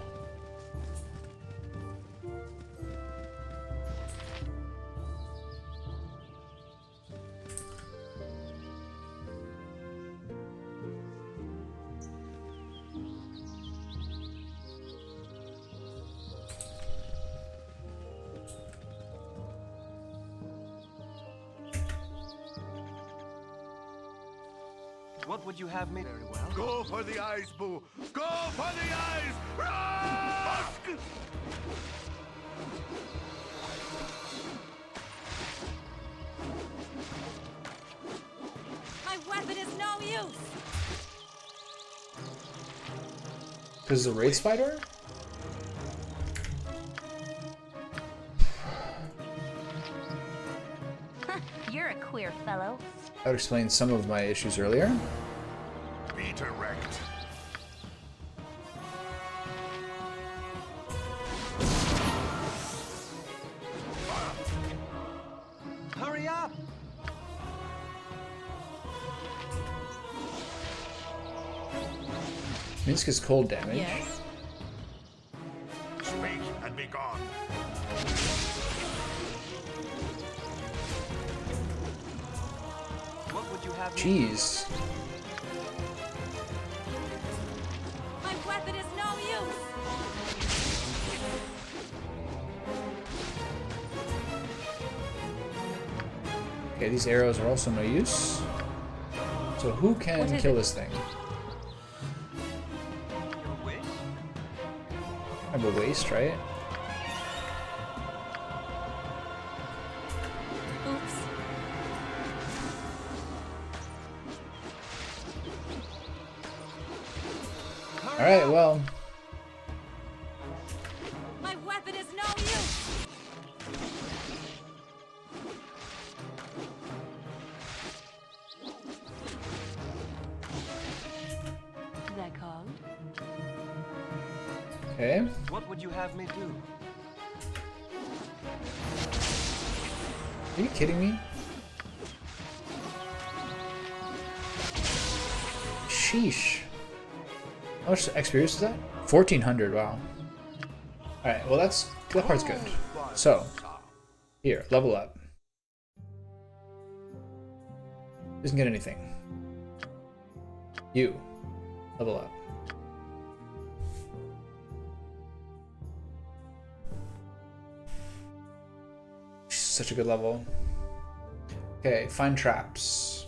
What would you have me? Very well. Go for the eyes, Boo! Go for the eyes! Rusk! My weapon is no use. Because the Wraith Spider? You're a queer fellow. That would explain some of my issues earlier. Be direct. Hurry up! Minsc is cold damage. Yes. Speak and be gone. What would you have me? Jeez. My weapon is no use. Okay, these arrows are also no use. So who can What is kill it? this thing? Your wish? I have a waste, right? Oops. Alright, well. My weapon is no use. That called? Okay. What would you have me do? Are you kidding me? Sheesh. How much experience is that? 1400, wow. Alright, well that part's good. So, here, level up. Doesn't get anything. You, level up. Such a good level. Okay, find traps.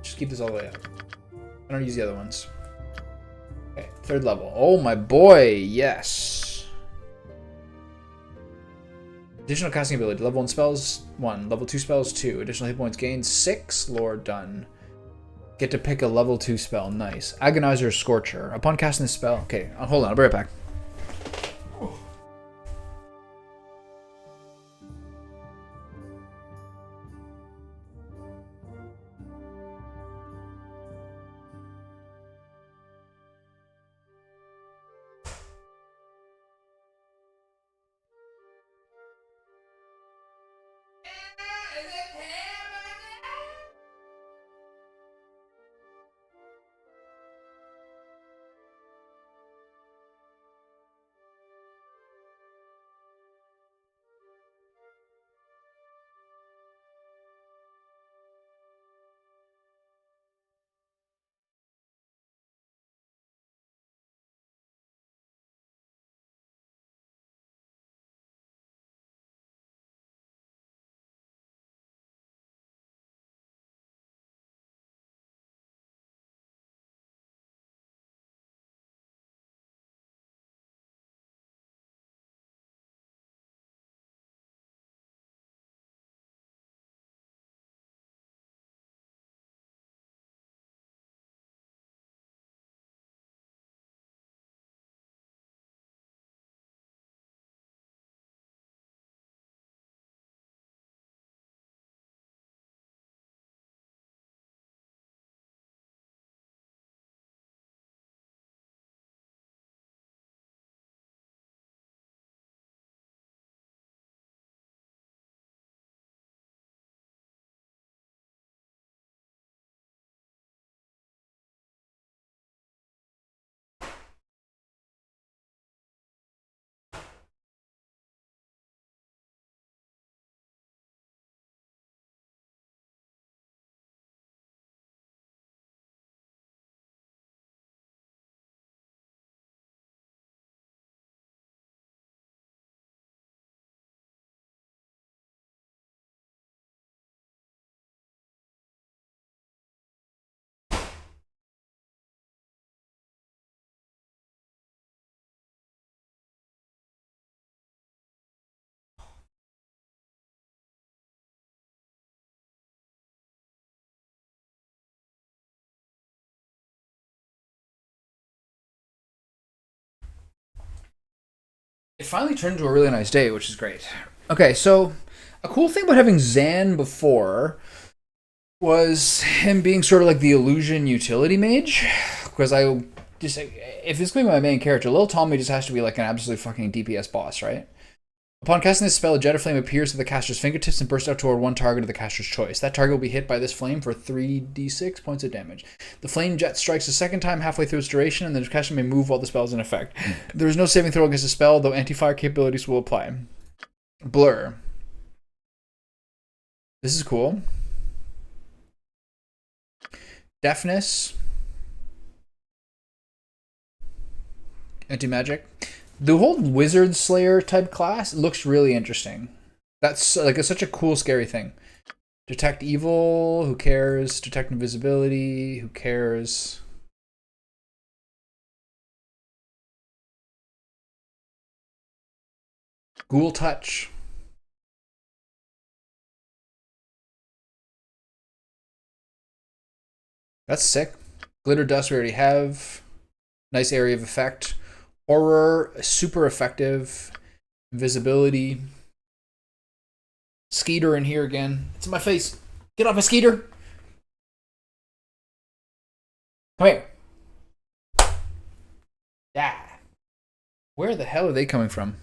Just keep this all the way up. I don't use the other ones. Okay, third level. Oh my boy, yes. Additional casting ability. Level 1 spells 1. Level 2 spells 2. Additional hit points gained 6. Lore done. Get to pick a level 2 spell. Nice. Agonizer Scorcher. Upon casting this spell. Okay, hold on. I'll be right back. It finally turned into a really nice day, which is great. Okay, so a cool thing about having Zan before was him being sort of like the illusion utility mage. Because I just, if this is going to be my main character, Little Tommy just has to be like an absolute fucking DPS boss, right? Upon casting this spell, a jet of flame appears at the caster's fingertips and bursts out toward one target of the caster's choice. That target will be hit by this flame for 3d6 points of damage. The flame jet strikes a second time halfway through its duration, and the caster may move while the spell is in effect. There is no saving throw against the spell, though anti-fire capabilities will apply. Blur. This is cool. Deafness. Anti-magic. The whole Wizard Slayer type class looks really interesting. That's like such a cool, scary thing. Detect evil, who cares? Detect invisibility, who cares? Ghoul touch. That's sick. Glitter dust we already have. Nice area of effect. Horror, super effective. Invisibility. Skeeter in here again. It's in my face. Get off my Skeeter. Come here. Yeah. Where the hell are they coming from?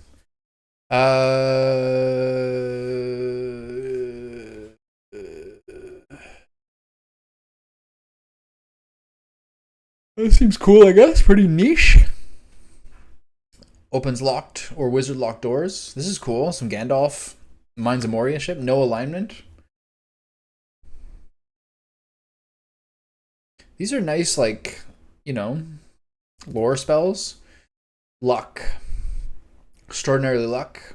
That seems cool, I guess. Pretty niche. Opens locked or wizard locked doors. This is cool. Some Gandalf. Mines of Moria ship. No alignment. These are nice, like, you know, lore spells. Luck. Extraordinarily luck.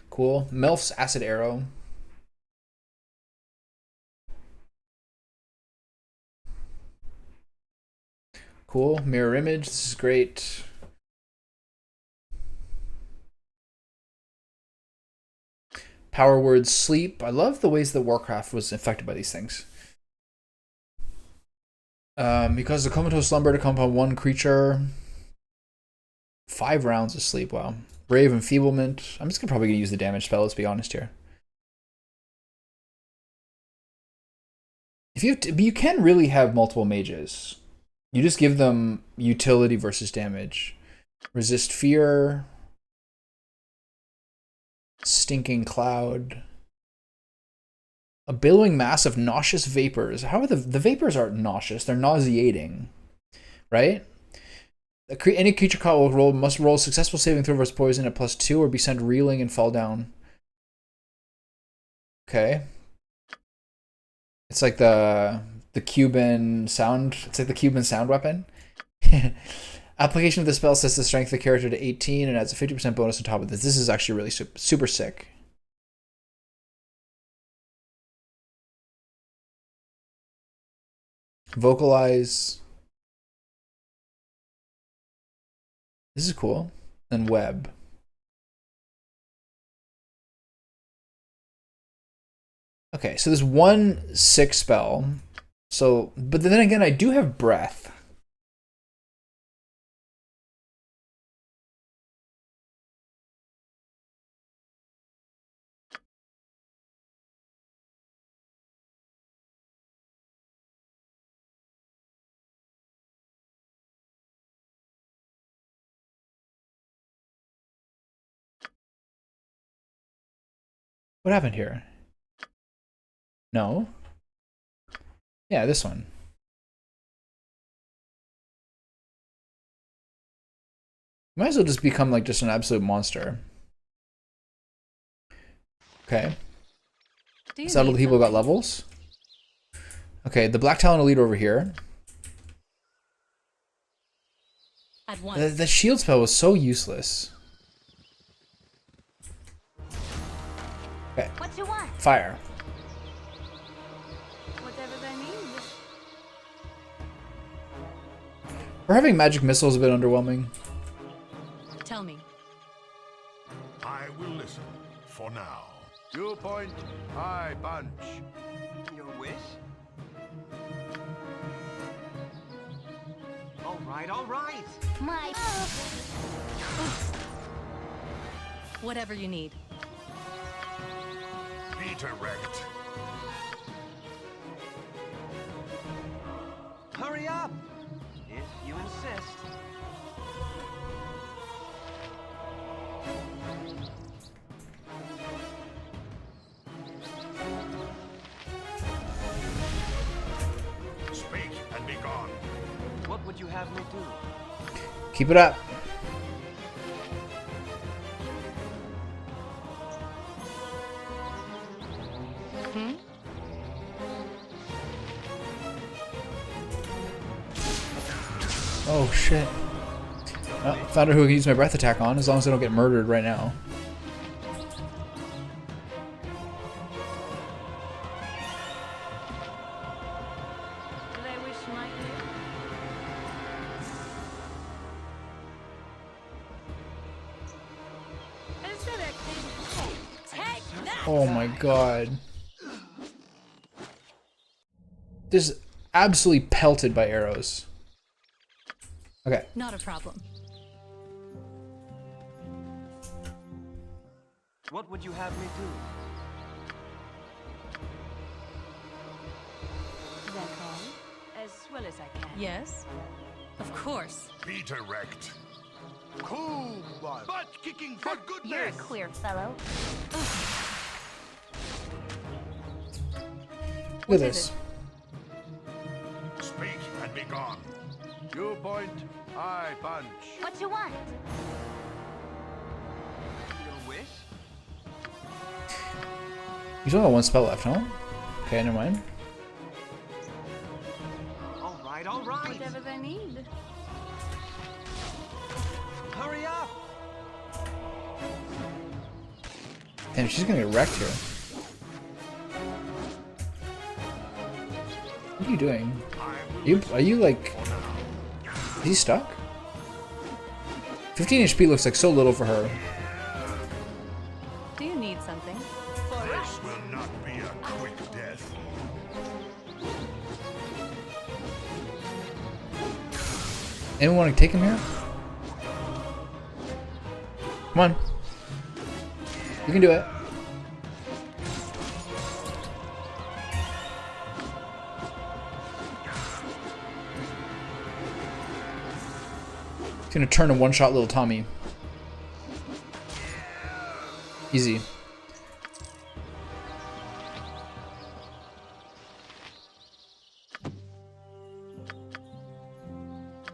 Cool. Melf's Acid Arrow. Cool. Mirror Image. This is great. Power Word Sleep. I love the ways that Warcraft was affected by these things. Because the comatose slumber to come upon one creature. 5 rounds of sleep. Wow. Brave Enfeeblement. I'm just probably going to use the damage spell, let's be honest here. If you have to, but you can really have multiple mages. You just give them utility versus damage. Resist Fear. Stinking Cloud. A billowing mass of nauseous vapors. How are the vapors aren't nauseous? They're nauseating, right? Any creature caught must roll a successful saving throw versus poison at +2 or be sent reeling and fall down. Okay. It's like the Cuban sound. It's like the Cuban sound weapon. Application of the spell sets the strength of the character to 18 and adds a 50% bonus on top of this. This is actually really super sick. Vocalize. This is cool. And web. Okay, so there's one sick spell. So, but then again, I do have breath. What happened here? No. Yeah, this one. Might as well just become like just an absolute monster. Okay. Is that all the people got levels? Okay, the Black Talon Elite over here. At once. The shield spell was so useless. Okay. What you want? Fire. Whatever that means. We're having magic missiles a bit underwhelming. Tell me. I will listen for now. You point, I punch. Your wish? right, all right. My. Whatever you need. Be direct. Hurry up! If you insist. Speak and be gone. What would you have me do? Keep it up. Oh shit. Oh, found out who I can use my breath attack on, as long as I don't get murdered right now. They wish my Take that! Oh my god. Just absolutely pelted by arrows. Okay. Not a problem. What would you have me do? That all? As well as I can. Yes? Of course. Be direct. Cool one. Butt kicking for goodness. You're a queer fellow. Look at this. Speak and be gone. You point, I punch. What you want? Your wish? He's only got one spell left, huh? Okay, never mind. All right, all right. Whatever they need. Hurry up! Damn, she's gonna get wrecked here. What are you doing? Are you like... Is he stuck? 15 HP looks like so little for her. Do you need something? This will not be a quick death. Anyone want to take him here? Come on. You can do it. He's gonna turn and one-shot little Tommy. Easy.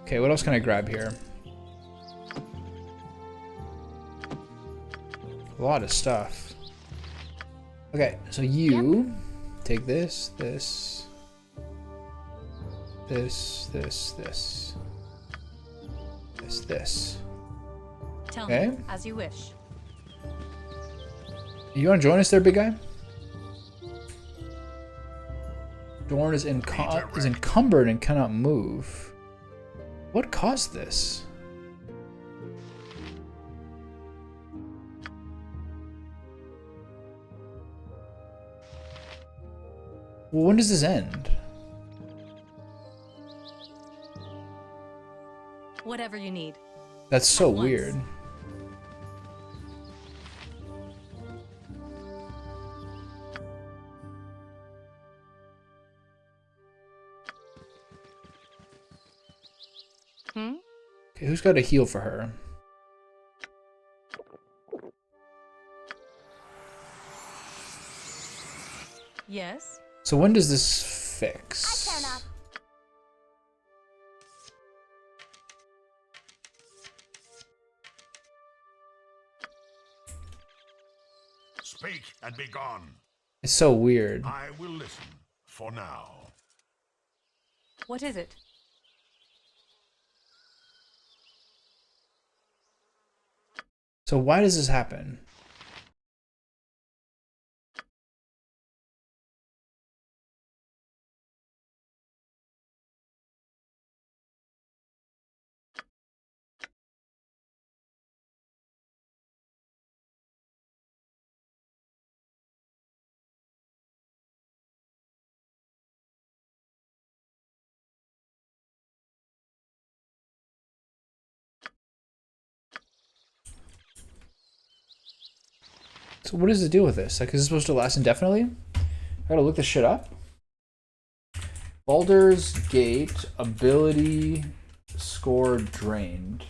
Okay, what else can I grab here? A lot of stuff. Okay, so you take this, this, this, this, this, this. Tell Okay. me, as you wish. You want to join us there, big guy? Dorn is encumbered and cannot move. What caused this? Well, when does this end? Whatever you need. That's so At once. weird. Okay, who's got a heal for her? Yes? So when does this I fix? turn up. Speak and be gone. It's so weird. I will listen for now. What is it? So why does this happen? So what is the deal with this? Like, is this supposed to last indefinitely? I gotta look this shit up. Baldur's Gate ability score drained.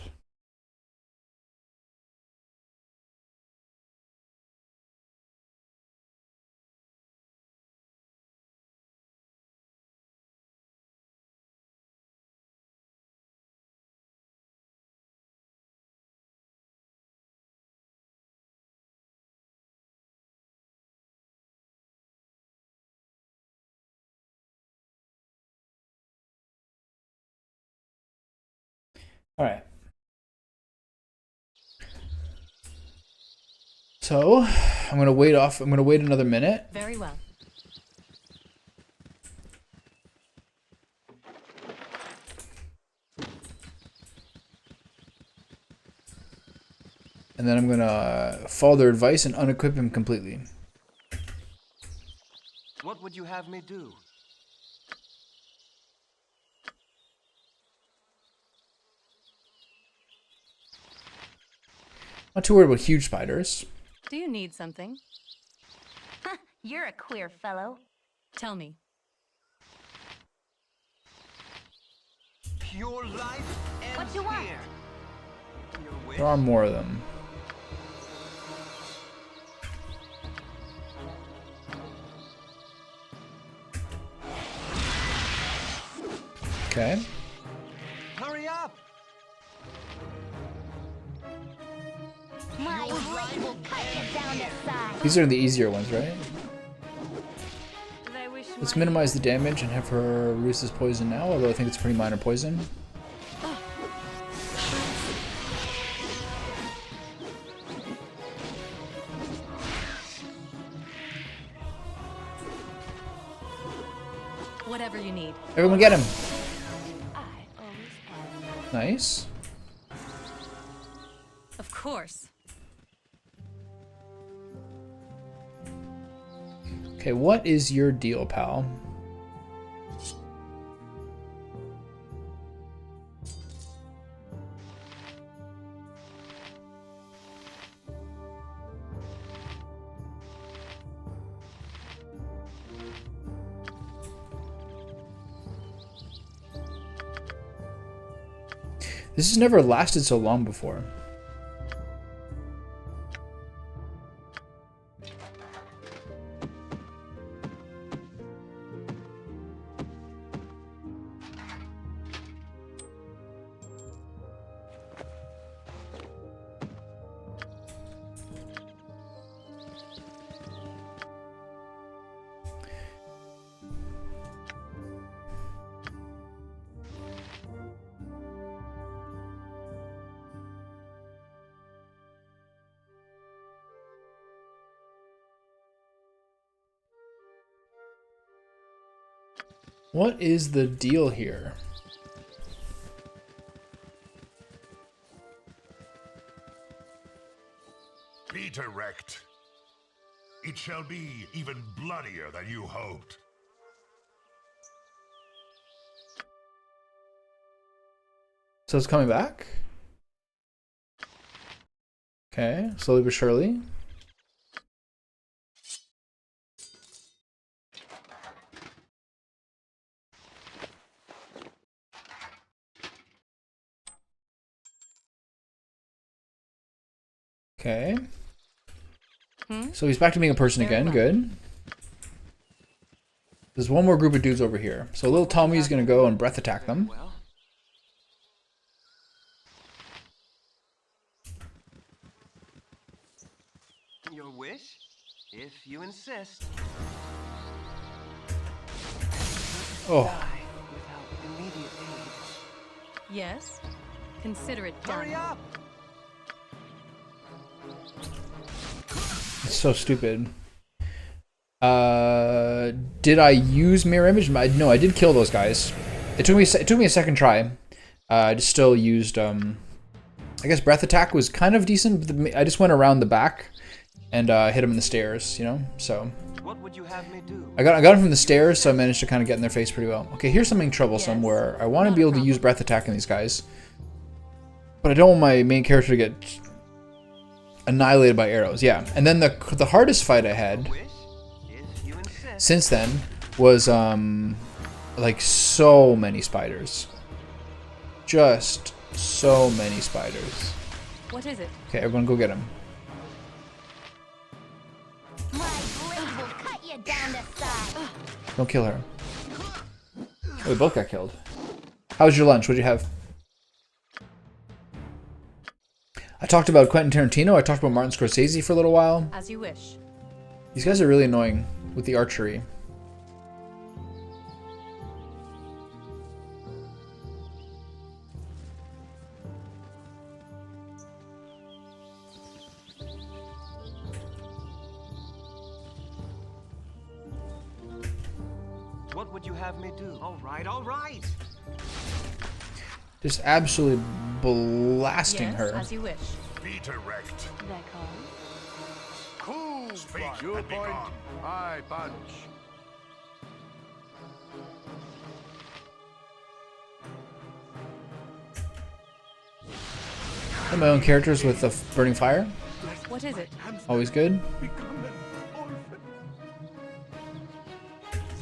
All right. So I'm gonna wait off. I'm gonna wait another minute. Very well. And then I'm gonna follow their advice and unequip him completely. What would you have me do? Not too worried about huge spiders. Do you need something? You're a queer fellow. Tell me. Your life ends What you want? here. Your wish. There are more of them. Okay. Hurry up! My blade will cut you down to size. These are the easier ones, right? They wish Let's my- minimize the damage and have her release this poison now, although I think it's pretty minor poison. Whatever you need. Everyone get him! I always am. Nice. Of course. Okay, what is your deal, pal? This has never lasted so long before. What is the deal here? Be direct. It shall be even bloodier than you hoped. So it's coming back? Okay, slowly but surely. Okay. So he's back to being a person Very again. well. Good. There's one more group of dudes over here. So little Tommy's gonna go and breath attack them. Well, your wish? If you insist. Oh, Die without immediate aid. Yes? Consider it Hurry done. up! it's so stupid. Did I use mirror image? No, I did kill those guys. It took me a second try. I just still used I guess breath attack was kind of decent. But I just went around the back and hit him in the stairs, you know. So What would you have me do? I got him from the stairs, so I managed to kind of get in their face pretty well. Okay, here's something troublesome Yes. where I want to Not be a able to use problem. breath attack on these guys, but I don't want my main character to get. annihilated by arrows. Yeah, and then the hardest fight I had Wish, if you insist. since then was like so many spiders. Just so many spiders. What is it? Okay, everyone go get him. My blade will cut you down to size. Don't kill her. Oh, we both got killed. How was your lunch? What'd you have? I talked about Quentin Tarantino. I talked about Martin Scorsese for a little while. As you wish. These guys are really annoying with the archery. What would you have me do? All right, all right. Just absolutely blasting Yes, her. as you wish. Feet erect. They're called. Cool. Speak You and be point. gone. I punch. And my own characters with the burning fire. What is it? Always good. Become an orphan.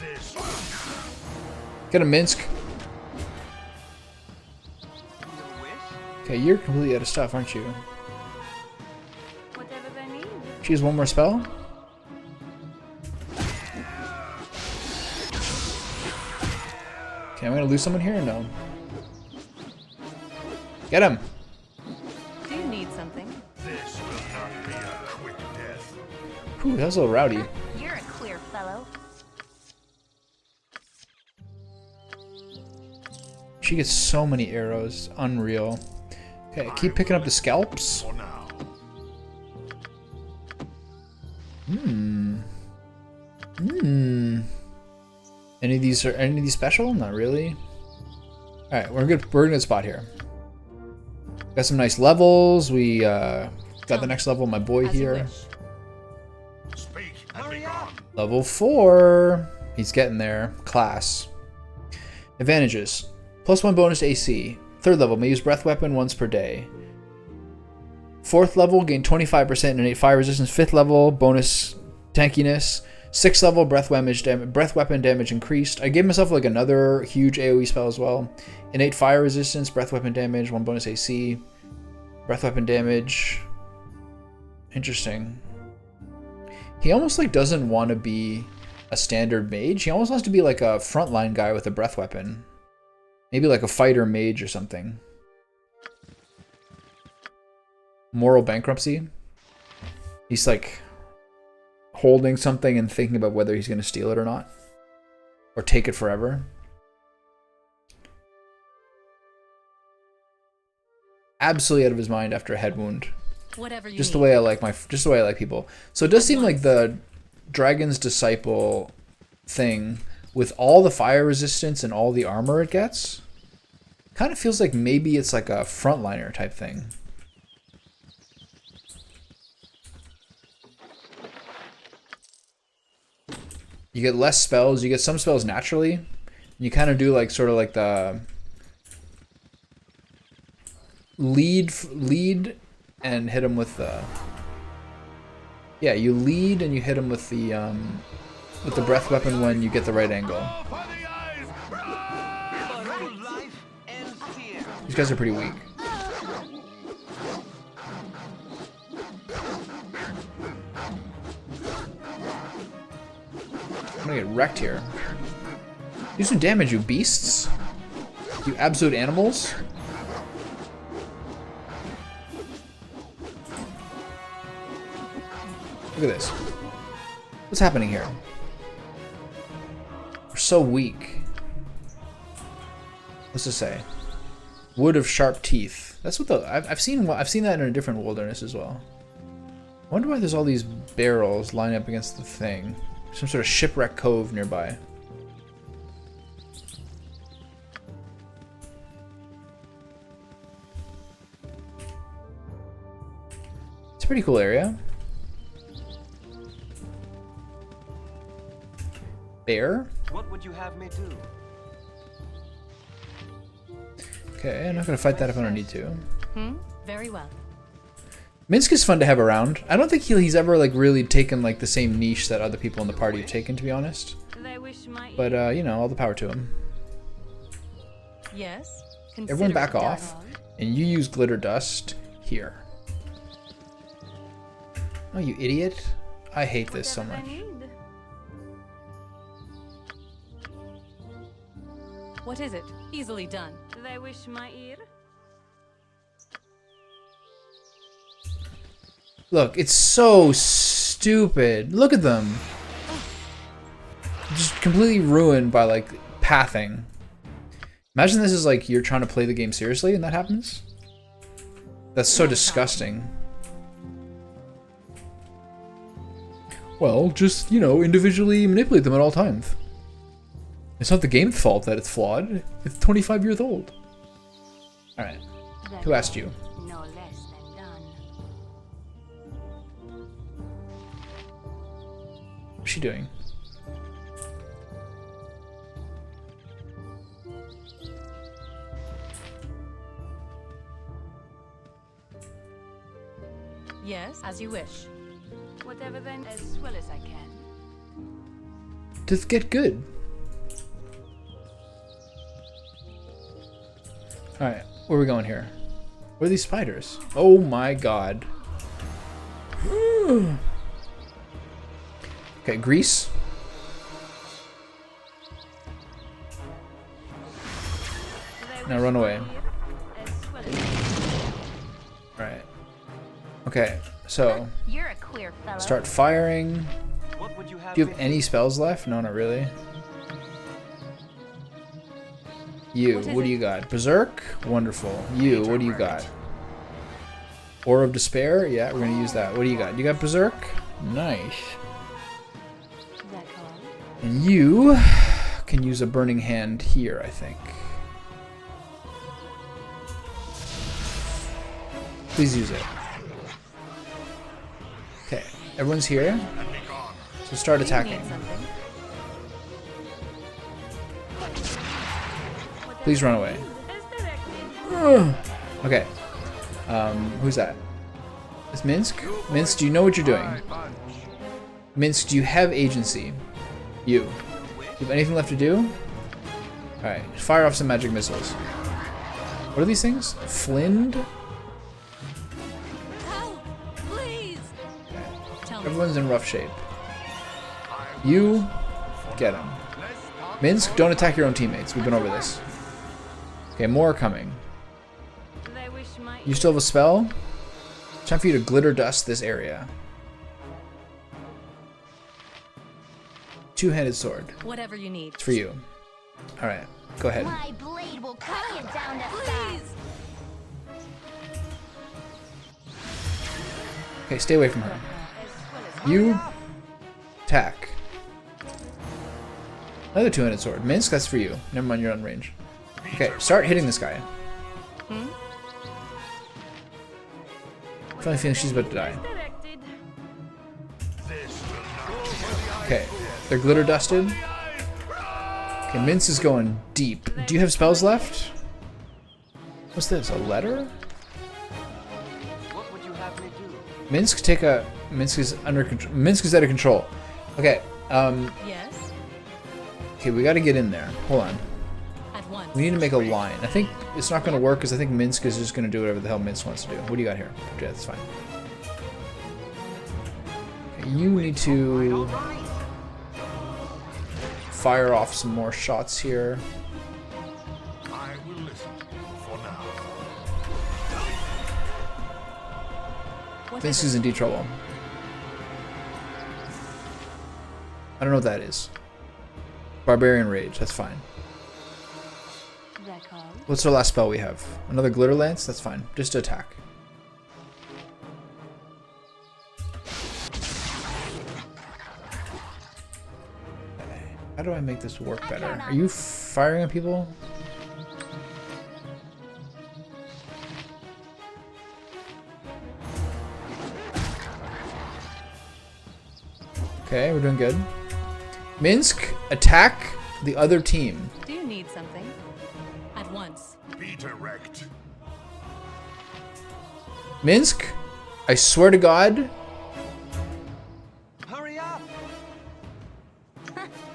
This. Get a Minsc. You wish? Okay, you're completely out of stuff, aren't you? Whatever they need. She has one more spell. Okay, I'm gonna lose someone here or no? Get him! Do you need something? This will not be a quick death. Whew, that was a little rowdy. You're a queer fellow. She gets so many arrows. Unreal. Okay, keep picking up the scalps. For now. Any of these special? Not really. Alright, we're good. We're in a good spot here. Got some nice levels. We got the next level, my boy As you here. wish. Speak and be Hurry gone. up. Level 4. He's getting there. Class. Advantages. +1 bonus to AC. 3rd level, may use breath weapon once per day. 4th level, gain 25% innate fire resistance. 5th level, bonus tankiness. 6th level, breath weapon damage increased. I gave myself like another huge AoE spell as well. Innate fire resistance, breath weapon damage, 1 bonus AC. Breath weapon damage. Interesting. He almost like doesn't want to be a standard mage. He almost wants to be like a frontline guy with a breath weapon. Maybe like a fighter mage or something. Moral bankruptcy. He's like holding something and thinking about whether he's going to steal it or not. Or take it forever. Absolutely out of his mind after a head wound. Whatever you Just need. the way I like people. So it does seem like the Dragon's Disciple thing, with all the fire resistance and all the armor it gets, kind of feels like maybe it's like a frontliner type thing. You get less spells. You get some spells naturally. You kind of do like sort of like the lead and hit him with the. Yeah, you lead and you hit him with the breath weapon when you get the right angle. Go for the eyes. Through life and fear. These guys are pretty weak. I'm gonna get wrecked here. Do some damage, you beasts. You absolute animals. Look at this. What's happening here? We're so weak. What's this say? Wood of sharp teeth. That's what the I've seen that in a different wilderness as well. I wonder why there's all these barrels lined up against the thing. Some sort of shipwreck cove nearby. It's a pretty cool area. Bear? What would you have me do? Okay, I'm not gonna fight that if I don't need to. Very well. Minsc is fun to have around. I don't think he's ever like really taken like the same niche that other people in the party have taken, to be honest. They wish my But you know, all the power to him. Yes. Everyone Consider back it done. off, and you use glitter dust here. Oh, you idiot! I hate this so whatever much. they need. What is it? Easily done. They wish my ear. Look, it's so stupid. Look at them. Just completely ruined by like pathing. Imagine this is like you're trying to play the game seriously and that happens. That's so disgusting. Well, just, you know, individually manipulate them at all times. It's not the game's fault that it's flawed. It's 25 years old. Alright. Who asked you? No less than done. What's she doing? Yes, as you wish. Whatever then, as well as I can. Just get good. Alright, where are we going here? Where are these spiders? Oh my god. Okay, grease. They Now wish run my away. ear, as well as Alright. Okay, so You're a queer fellow. start firing. What would you have Do you me have any spells left? No, not really. You, What is what do it? you got? Berserk? Wonderful. You, what do you got? Aura of Despair? Yeah, we're gonna use that. What do you got? You got Berserk? Nice. that all? And you can use a Burning Hand here, I think. Please use it. Okay, everyone's here. So start Do you attacking. need something? Please run away. As directed. Okay. Who's that? It's Minsc? Minsc, do you know what you're doing? Minsc, do you have agency? You. Do you have anything left to do? Alright, fire off some magic missiles. What are these things? Flind? Help! Please! Tell me. Everyone's in rough shape. You get him. Minsc, don't attack your own teammates. We've been over this. Okay, more are coming. They wish my You still have a spell? It's time for you to glitter dust this area. Two-handed sword. Whatever you need. It's for you. Alright, go ahead. My blade will cut you down to Please! size. Okay, stay away from her. as well as You attack. Another two-handed sword. Minsc, that's for you. Never mind, you're on range. Okay, start hitting this guy. Funny feeling she's about to die. directed. Okay, they're glitter dusted. Okay, Minsc is going deep. Do you have spells left? What's this? A letter? What would you have me do? Minsc, take a. Minsc is under control. Minsc is out of control. Okay. Yes? Okay, we got to get in there. Hold on. At once. We need to make a line. I think it's not going to work because I think Minsc is just going to do whatever the hell Minsc wants to do. What do you got here? Okay, that's fine. Okay, you need to fire off some more shots here. I will listen for now. What Minsc is is it? in deep trouble. I don't know what that is. Barbarian Rage, that's fine. That all? What's our last spell we have? Another Glitter Lance? That's fine. Just to attack. How do I make this work better? Are you firing at people? Okay, we're doing good. Minsc, attack the other team. Do you need something? At once. Be direct. Minsc, I swear to God. Hurry up!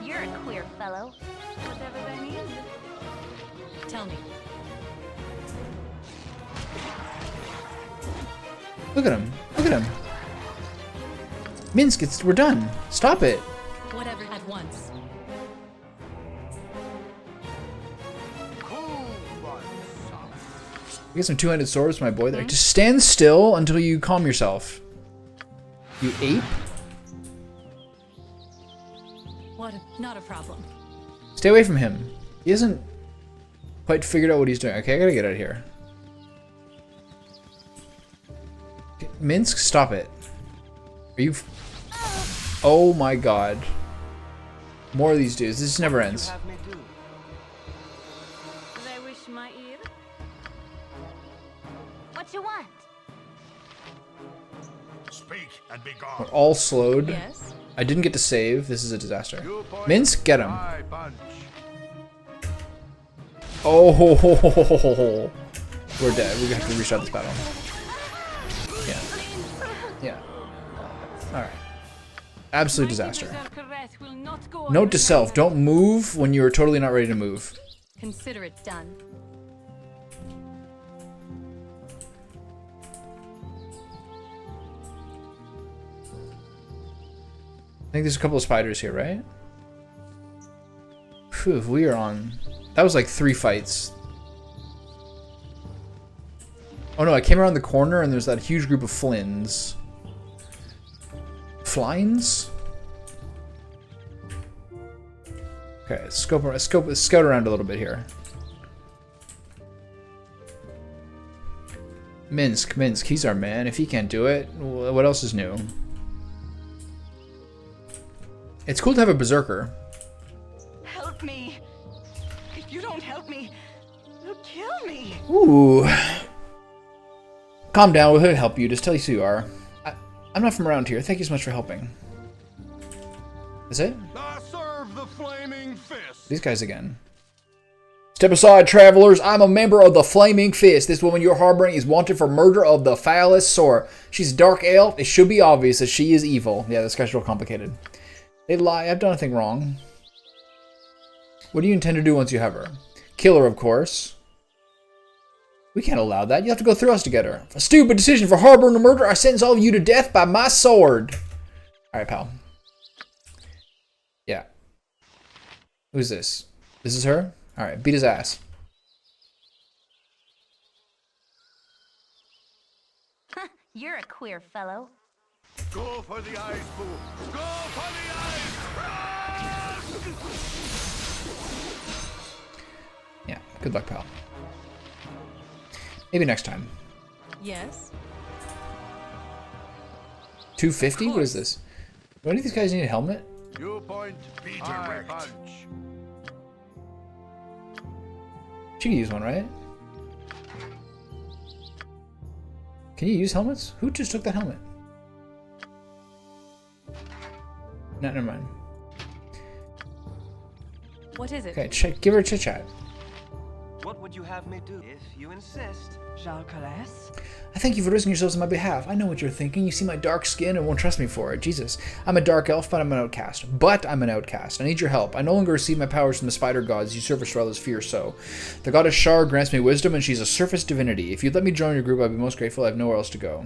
You're a queer fellow. Whatever they need. Tell me. Look at him. Look at him. Minsc, we're done. Stop it. Whatever at once. Cool one, son. I get some two-handed swords for my boy there. Just stand still until you calm yourself. You ape? What? Not a problem. Stay away from him. He hasn't quite figured out what he's doing. Okay, I gotta get out of here. Okay, Minsc, stop it. Are you... Oh my god. More of these dudes. This never You ends. have me do. They wish my ear. What you want? Speak and be We're gone. all slowed. Yes. I didn't get to save. This is a disaster. You point, Minsc, get him. I punch. Oh, ho, ho, ho, ho, ho, ho. We're dead. We have to restart this battle. Yeah. Yeah. Alright. Absolute disaster. Note to self, don't move when you're totally not ready to move. Consider it done. I think there's a couple of spiders here, right? Phew, we are on... That was like 3 fights. Oh no, I came around the corner and there's that huge group of Flins. Flines? Okay, scout around a little bit here. Minsc, he's our man. If he can't do it, what else is new? It's cool to have a berserker. Help me. If you don't help me, you'll kill me. Ooh. Calm down, we'll help you. Just tell you who you are. I'm not from around here. Thank you so much for helping. Is it? I serve the flaming fist. These guys again. Step aside, travelers. I'm a member of the Flaming Fist. This woman you're harboring is wanted for murder of the foulest sort. She's a dark elf. It should be obvious that she is evil. Yeah, this guy's real complicated. They lie. I've done nothing wrong. What do you intend to do once you have her? Kill her, of course. We can't allow that. You have to go through us to get her. A stupid decision for harboring a murder. I sentence all of you to death by my sword. Alright, pal. Yeah. Who's this? This is her? Alright, beat his ass. You're a queer fellow. Go for the eyes, boo. Go for the eyes. Yeah, good luck, pal. Maybe next time. Yes. 250? What is this? Do any of these guys need a helmet? You point, Be I direct. punch. She can use one, right? Can you use helmets? Who just took that helmet? No, never mind. What is it? Okay, give her a chit-chat. What would you have me do? If you insist. Jalcales? I thank you for risking yourselves on my behalf. I know what you're thinking. You see my dark skin and won't trust me for it. Jesus. I'm a dark elf, but I'm an outcast. I need your help. I no longer receive my powers from the spider gods you surface dwellers fear so. The goddess Shar grants me wisdom, and she's a surface divinity. If you'd let me join your group, I'd be most grateful. I have nowhere else to go.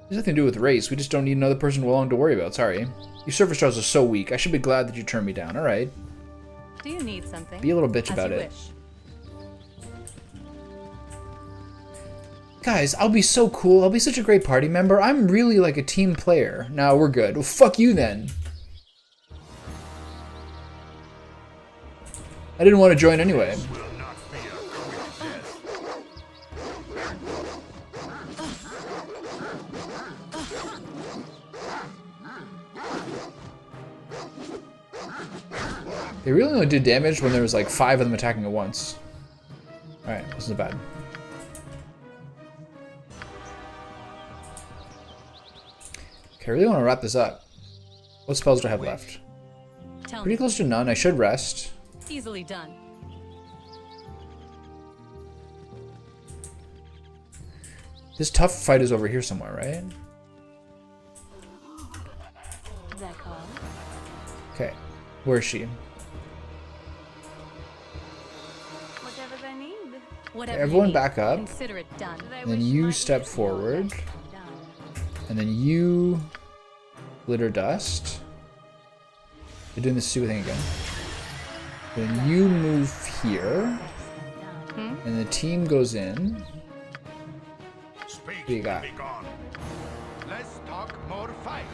There's nothing to do with race. We just don't need another person along to worry about. Sorry. You surface dwellers are so weak. I should be glad that you turned me down. Alright. Do you need something? Be a little bitch As about you it. wish. Guys, I'll be so cool. I'll be such a great party member. I'm really like a team player. Now we're good. Well, fuck you then. I didn't want to join anyway. Will not be a quick death. They really only did damage when there was like 5 of them attacking at once. Alright, this isn't bad. Okay, I really want to wrap this up. What spells do I have left? Tell Pretty me. close to none. I should rest. Easily done. This tough fight is over here somewhere, right? Okay. Where is she? Whatever they need. Whatever Everyone you need, back up. Consider it done. And then you step forward. And then you glitter dust. You're doing the stupid thing again. Then you move here. And the team goes in. Speak What do you got? and be gone. Less talk, more fight.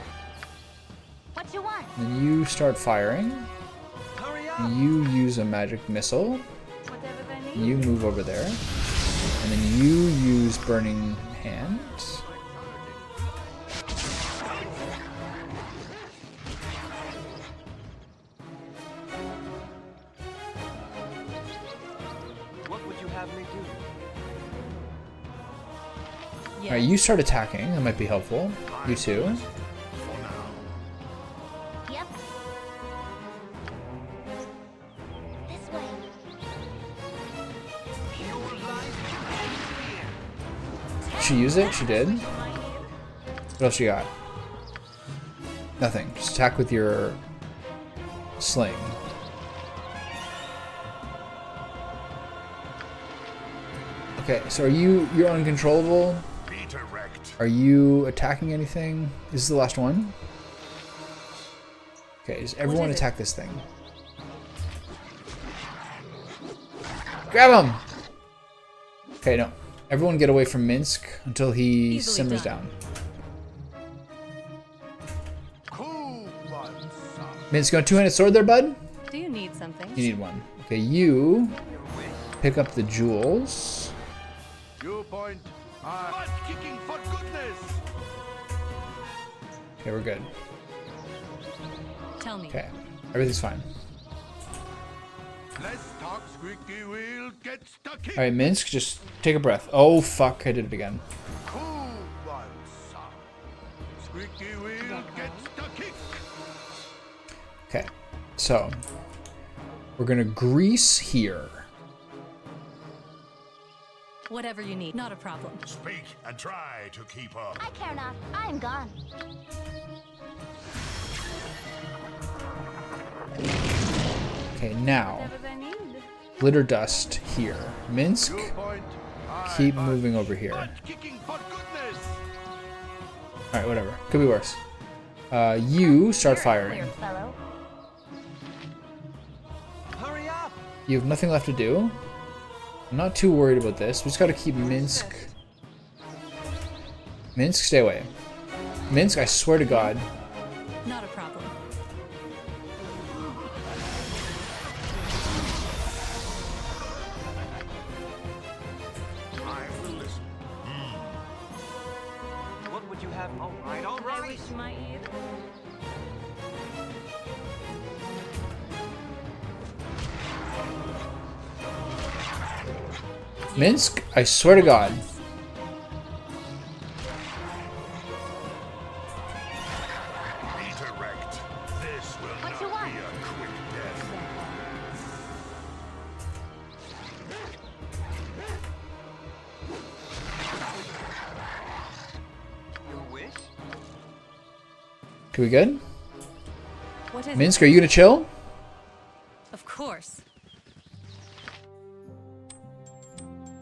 What you want? Then you start firing. Hurry up! And you use a magic missile. Whatever they need. And you move over there. And then you use burning hands. What would you have me do? Yes. Alright, you start attacking. That might be helpful. You too. For now. Yep. This way. Your life ends here. She used it? She did. What else you got? Nothing. Just attack with your sling. Okay, so you're uncontrollable? Be direct. Are you attacking anything? This is the last one? Okay, does everyone is it? attack this thing? Grab him! Okay, no. Everyone get away from Minsc until he Easily simmers done. down. Cool one, son. Minsc, you want a two-handed sword there, bud? Do you need something? You need one. Okay, you pick up the jewels. You point. Butt kicking for goodness. Okay, we're good. Tell me. Okay, everything's fine. Less talk, squeaky wheel gets the kick. Alright, Minsc, just take a breath. Oh, fuck, I did it again. Cool one, son. Squeaky wheel gets the kick. Okay, so we're gonna grease here. Whatever you need. Not a problem. Speak and try to keep up. I care not. I am gone. Okay, now Whatever they need. glitter dust here. You Minsc, point. keep moving over here. Butt kicking for goodness. Alright, whatever. Could be worse. You start You're a firing. queer fellow. Hurry up! You have nothing left to do. I'm not too worried about this. We just gotta keep Minsc. Minsc, stay away. Minsc, I swear to God. Not a problem. I will listen. What would you have? All right, all I right. wish my ear. Minsc, I swear to God. Be direct. This will What not you want? be a quick death. Your wish? Okay, we good? What is Minsc, are you gonna chill? it? Of course.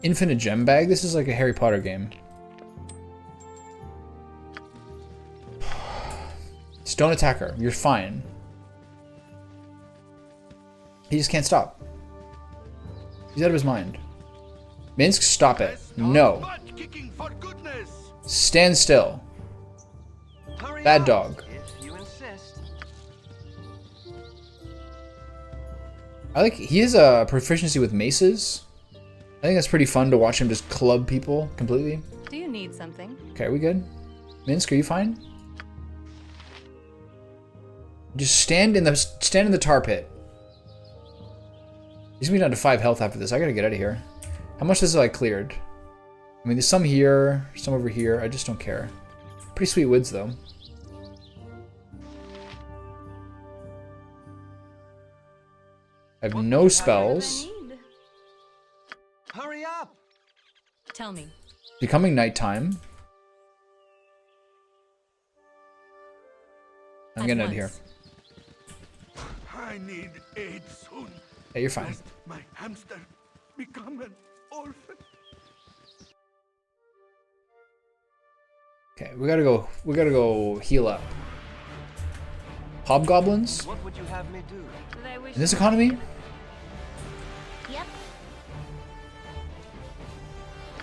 Infinite gem bag? This is like a Harry Potter game. Just don't attack her. You're fine. He just can't stop. He's out of his mind. Minsc, stop it. No. Butt kicking for goodness. Stand still. Hurry Bad up, dog. If you insist. He has a proficiency with maces. I think that's pretty fun to watch him just club people completely. Do you need something? Okay, are we good? Minsc, are you fine? Just stand in the tar pit. He's gonna be down to 5 health after this. I gotta get out of here. How much is like cleared? I mean, there's some here, some over here. I just don't care. Pretty sweet woods though. I have no spells. Hurry up! Tell me. Becoming nighttime. I'm getting out of here. I need aid soon. Hey, you're fine. Lest my hamster become an orphan. Okay, we gotta go heal up. Hobgoblins? What would you have me do? They wish In this economy? Yep.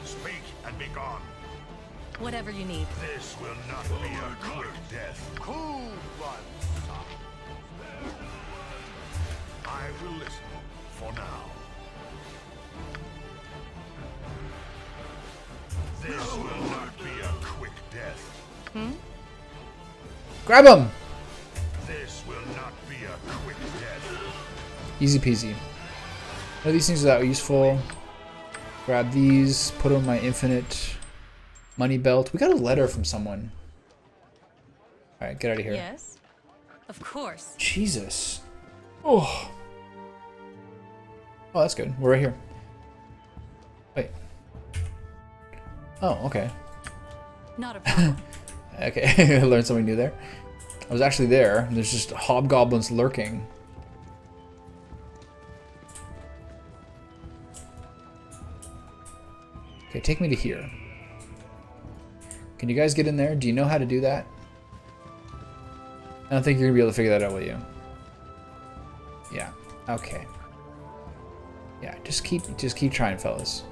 Speak and be gone. Whatever you need. This will not be a quick death. Cool one, son. I will listen for now. This will not be a quick death. Grab him! This will not be a quick death. Easy peasy. None of these things are that useful. Grab these, put on my infinite money belt. We got a letter from someone. Alright, get out of here. Yes. Of course. Jesus. Oh. Oh, that's good. We're right here. Wait. Oh, okay. Not a problem. Okay, I learned something new there. I was actually there. And there's just hobgoblins lurking. Okay, take me to here. Can you guys get in there? Do you know how to do that? I don't think you're gonna be able to figure that out, will you? Yeah. Okay. Yeah. Just keep trying, fellas.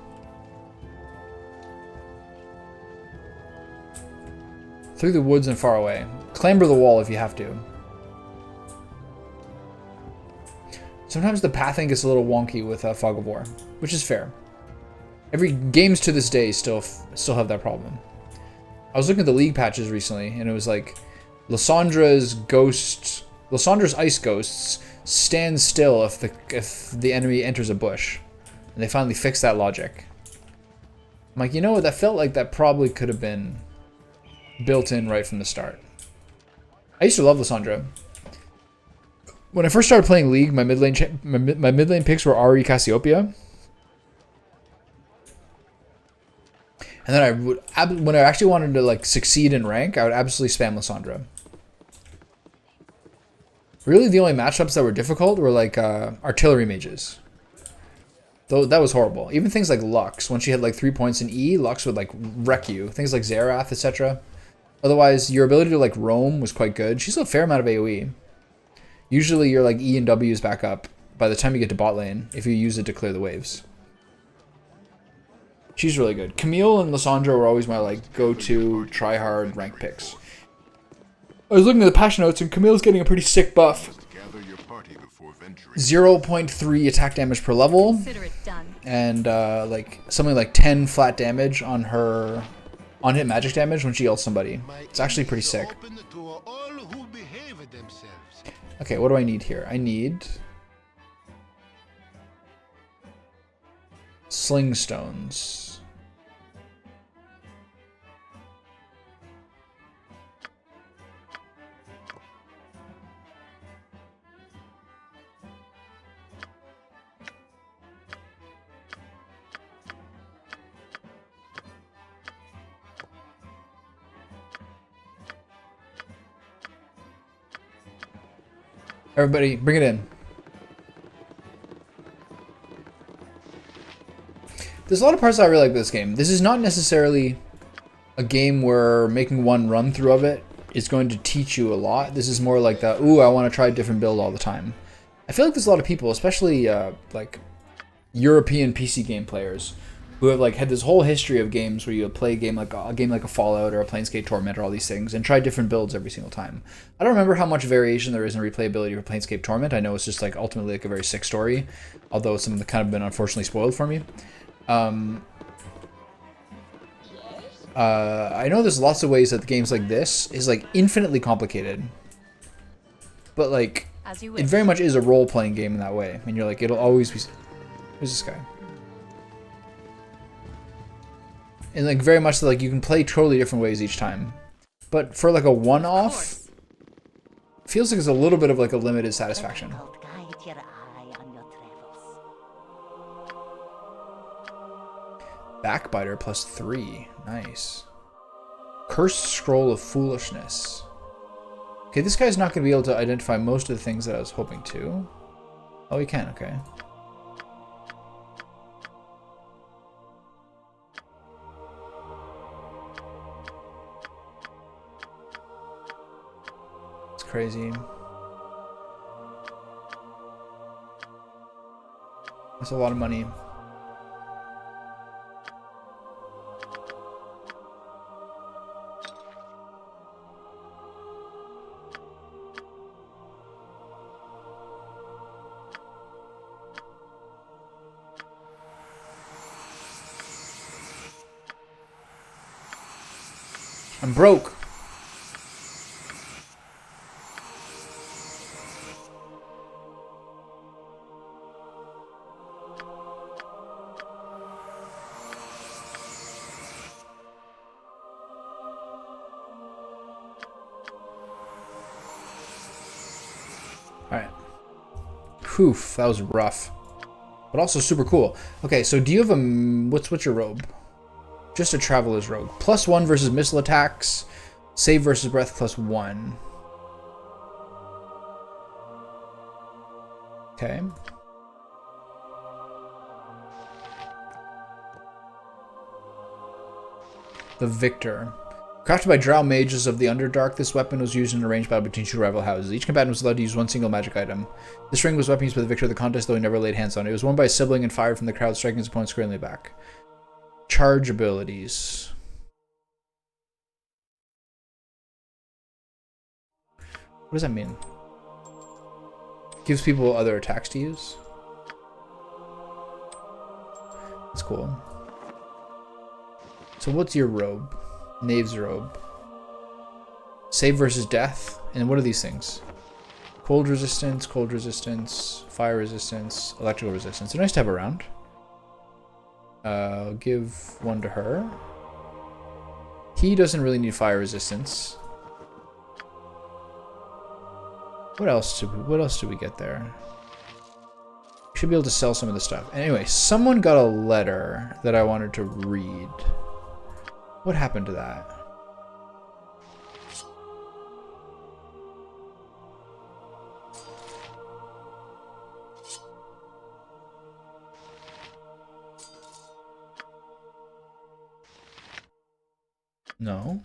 Through the woods and far away. Clamber the wall if you have to. Sometimes the pathing gets a little wonky with Fog of War, which is fair. Every games to this day still have that problem. I was looking at the League patches recently, and it was like Lyssandra's ice ghosts stand still if the enemy enters a bush, and they finally fixed that logic. I'm like, you know what? That felt like that probably could have been built in right from the start. I used to love Lysandra. When I first started playing League, my mid lane picks were Ahri, Cassiopeia. And then I would, when I actually wanted to like succeed in rank, I would absolutely spam Lysandra. Really, the only matchups that were difficult were like artillery mages. Though that was horrible. Even things like Lux, when she had like 3 points in E, Lux would like wreck you. Things like Xerath, etc. Otherwise, your ability to like roam was quite good. She's a fair amount of AoE. Usually, your like E and W's back up by the time you get to bot lane if you use it to clear the waves. She's really good. Camille and Lysandra were always my like go-to try-hard rank picks. I was looking at the patch notes and Camille's getting a pretty sick buff. 0.3 attack damage per level. Consider it done. And like something like 10 flat damage on her on-hit magic damage when she ults somebody. It's actually pretty sick. Okay, what do I need here? I need sling stones. Everybody, bring it in. There's a lot of parts I really like this game. This is not necessarily a game where making one run through of it is going to teach you a lot. This is more like the, ooh, I want to try a different build all the time. I feel like there's a lot of people, especially like European PC game players, who have like had this whole history of games where you play a game like a Fallout or a Planescape Torment or all these things and try different builds every single time. I don't remember how much variation there is in replayability for Planescape Torment. I know it's just like ultimately like a very sick story, although it's something that kind of been unfortunately spoiled for me. I know there's lots of ways that games like this is like infinitely complicated, but like As you it wish. very much is a role-playing game in that way. And you're like, it'll always be. Who's this guy? And like very much like you can play totally different ways each time, but for like a one-off, feels like it's a little bit of like a limited satisfaction. Backbiter +3. Nice. Cursed Scroll of Foolishness. Okay, this guy's not going to be able to identify most of the things that I was hoping to. Oh, he can, okay. It's crazy. That's a lot of money. I'm broke. Alright. Whew, that was rough. But also super cool. Okay, so do you have a... What's your robe? Just a traveler's robe. +1 versus missile attacks. Save versus breath +1. Okay. The Victor. Crafted by Drow mages of the Underdark, this weapon was used in a ranged battle between two rival houses. Each combatant was allowed to use one single magic item. This ring was weapon used by the victor of the contest, though he never laid hands on it. It was worn by a sibling and fired from the crowd, striking his opponent squarely in the back. Charge abilities. What does that mean? Gives people other attacks to use. That's cool. So what's your robe? Knave's robe. Save versus death. And what are these things? Cold resistance, fire resistance, electrical resistance. They're nice to have around. I'll give one to her. He doesn't really need fire resistance. What else do we get there? We should be able to sell some of the stuff. Anyway, someone got a letter that I wanted to read. What happened to that? No.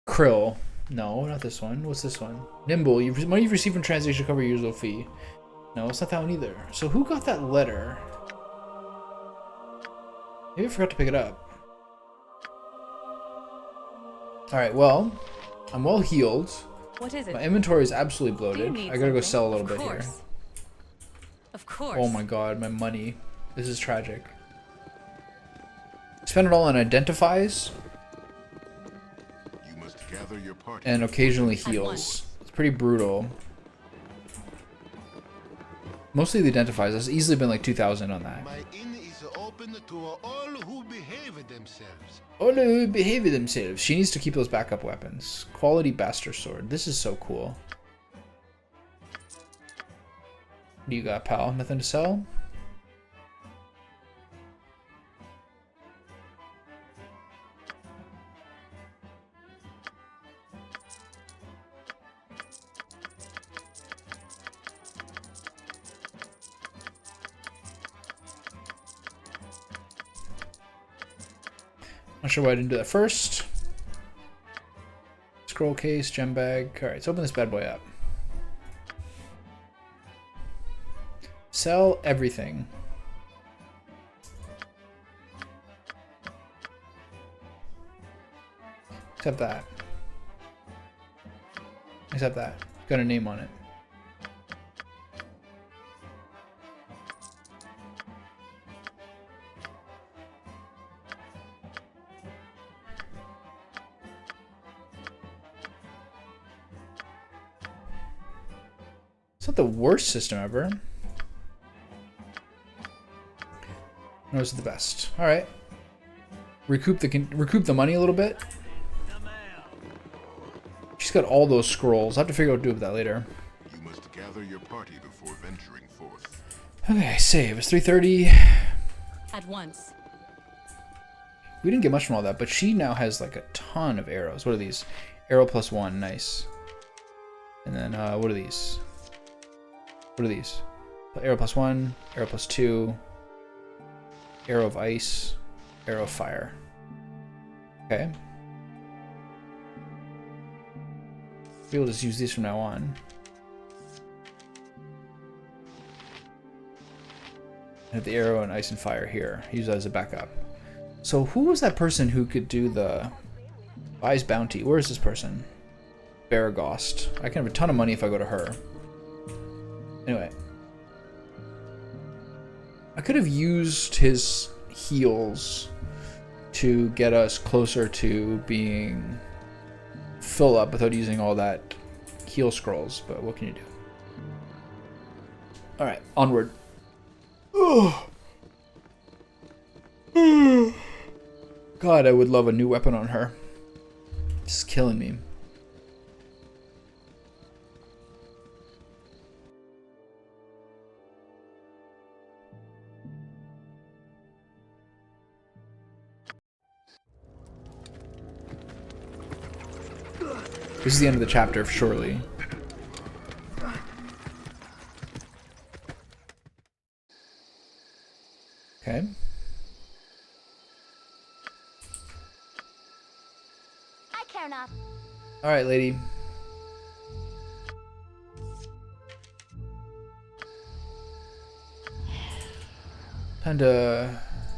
Krill. No, not this one. What's this one? Nimble. Money you've received from translation to cover your usual fee. No, it's not that one either. So who got that letter? Maybe I forgot to pick it up. Alright, well, I'm well healed. What is it? My inventory is absolutely bloated. Do you need I gotta go something? sell a little Of bit here. course. Of course. Oh my god, my money. This is tragic. Spend it all on identifies You must gather your party. and occasionally once. heals. It's pretty brutal. Mostly the identifies. That's easily been like 2,000 on that. My inn is open to all who behave themselves. Oh no, behave themselves. She needs to keep those backup weapons. Quality Bastard Sword. This is so cool. What do you got, pal? Nothing to sell? Not sure why I didn't do that first. Scroll case, gem bag. Alright, let's open this bad boy up. Sell everything. Except that. Except that. Got a name on it. It's not the worst system ever. No, it's the best. All right. Recoup the money a little bit. She's got all those scrolls. I'll have to figure out what to do with that later. You must gather your party before venturing forth. Okay, save. It's 3:30. At once. We didn't get much from all that, but she now has like a ton of arrows. What are these? Arrow +1, nice. And then what are these? What are these? Arrow +1, arrow +2, arrow of ice, arrow of fire. Okay. We'll just use these from now on. I have the arrow and ice and fire here. Use that as a backup. So who was that person who could do the buys bounty? Where is this person? Baragost. I can have a ton of money if I go to her. Anyway. I could have used his heals to get us closer to being full up without using all that heal scrolls, but what can you do? Alright, onward. God, I would love a new weapon on her. This is killing me. This is the end of the chapter, surely. Okay. I care not. All right, lady. Time to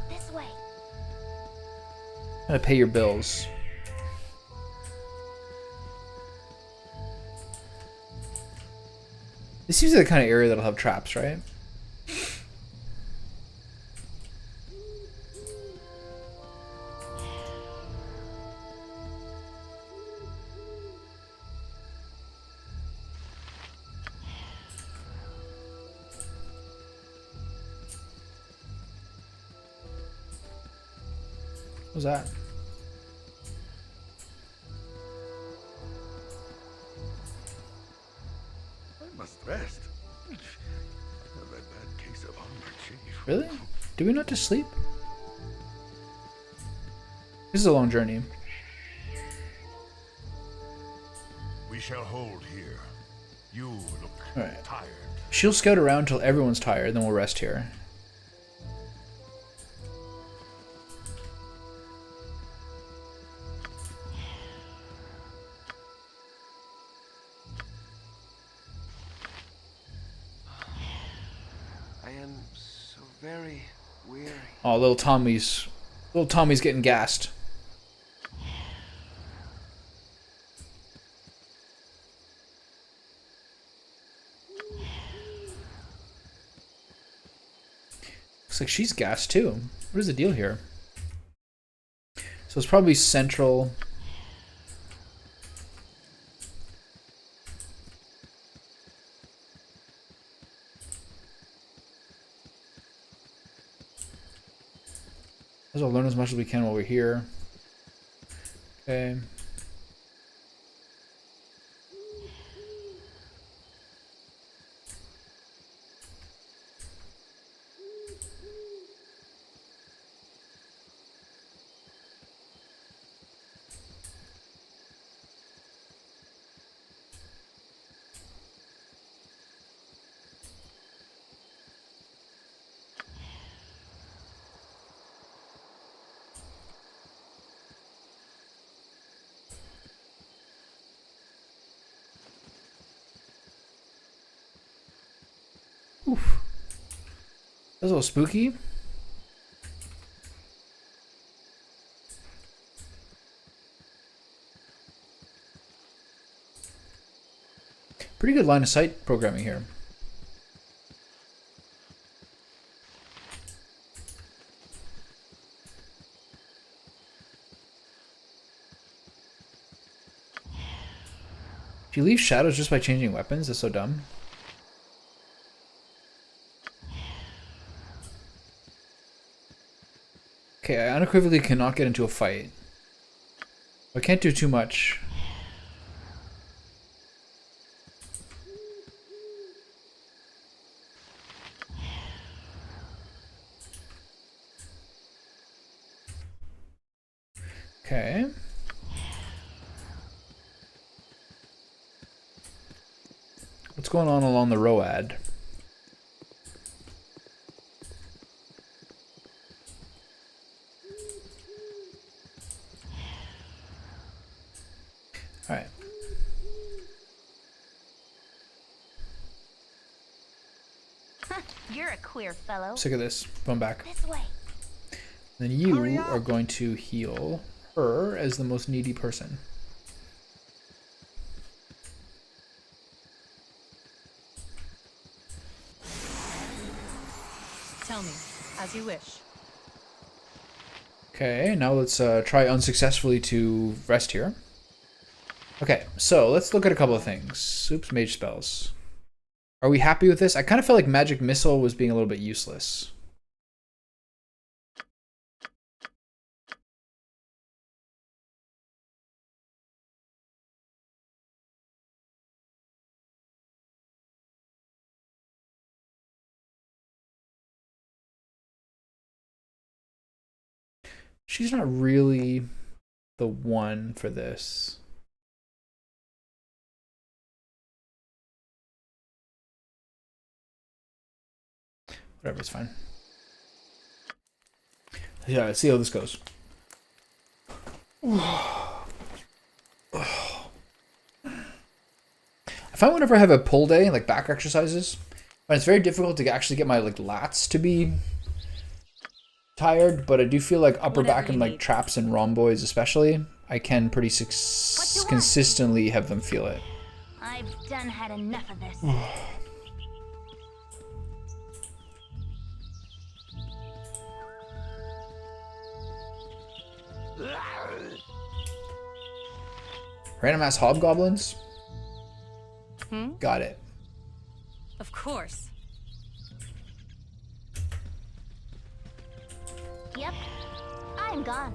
This way. pay your bills. This seems like the kind of area that'll have traps, right? What was that? I must rest. I have a bad case of hunger, Chief. Really? Did we not just sleep? This is a long journey. We shall hold here. You look Alright. tired. She'll scout around until everyone's tired, then we'll rest here. I am so very weary. Oh, little Tommy's getting gassed. Looks like she's gassed too. What is the deal here? So it's probably central. Let's learn as much as we can while we're here. Okay. Oof. That was a little spooky. Pretty good line of sight programming here. Do you leave shadows just by changing weapons? That's so dumb. Okay, I unequivocally cannot get into a fight. I can't do too much. Okay. What's going on along the road? Alright. You're a queer fellow. Sick of this. Going back. This way. Then you are going to heal her as the most needy person. Tell me, as you wish. Okay, now let's try unsuccessfully to rest here. Okay, so let's look at a couple of things. Oops, mage spells. Are we happy with this? I kind of felt like magic missile was being a little bit useless. She's not really the one for this. Whatever, it's fine. Yeah, let's see how this goes. I find whenever I have a pull day, like back exercises, but it's very difficult to actually get my like lats to be tired, but I do feel like upper back and like traps and rhomboids especially, I can pretty consistently have them feel it. I've done had enough of this. Random ass hobgoblins? Hmm? Got it. Of course. Yep. I'm gone.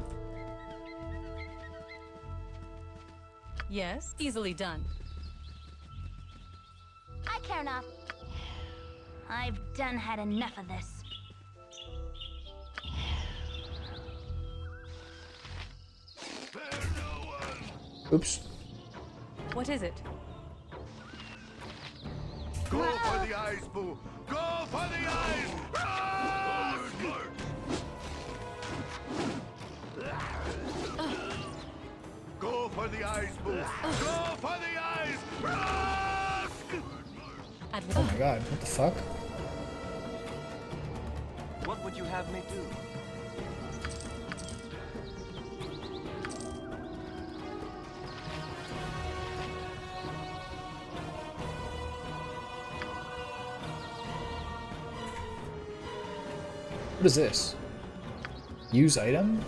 Yes, easily done. I care not. I've done had enough of this. Spare no one. Oops. What is it? Go for the eyes, Boo. Go for the eyes. Go for the eyes, Boo. Go for the eyes. Oh my god, what the fuck? What would you have me do? What is this? Use item?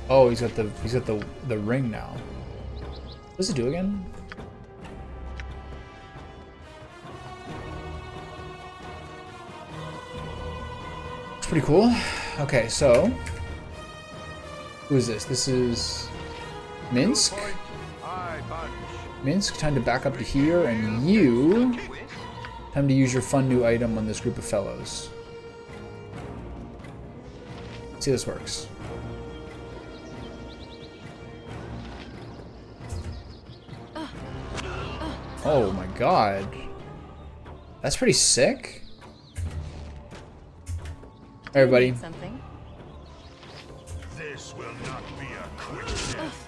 Oh, he's got the ring now. What does it do again? It's pretty cool. Okay, so who is this? This is Minsc. Aye, bunch. Minsc, time to back up to here, and you time to use your fun new item on this group of fellows. See how this works. Oh my god. That's pretty sick. Hey everybody. Need something. This will not be a quick death.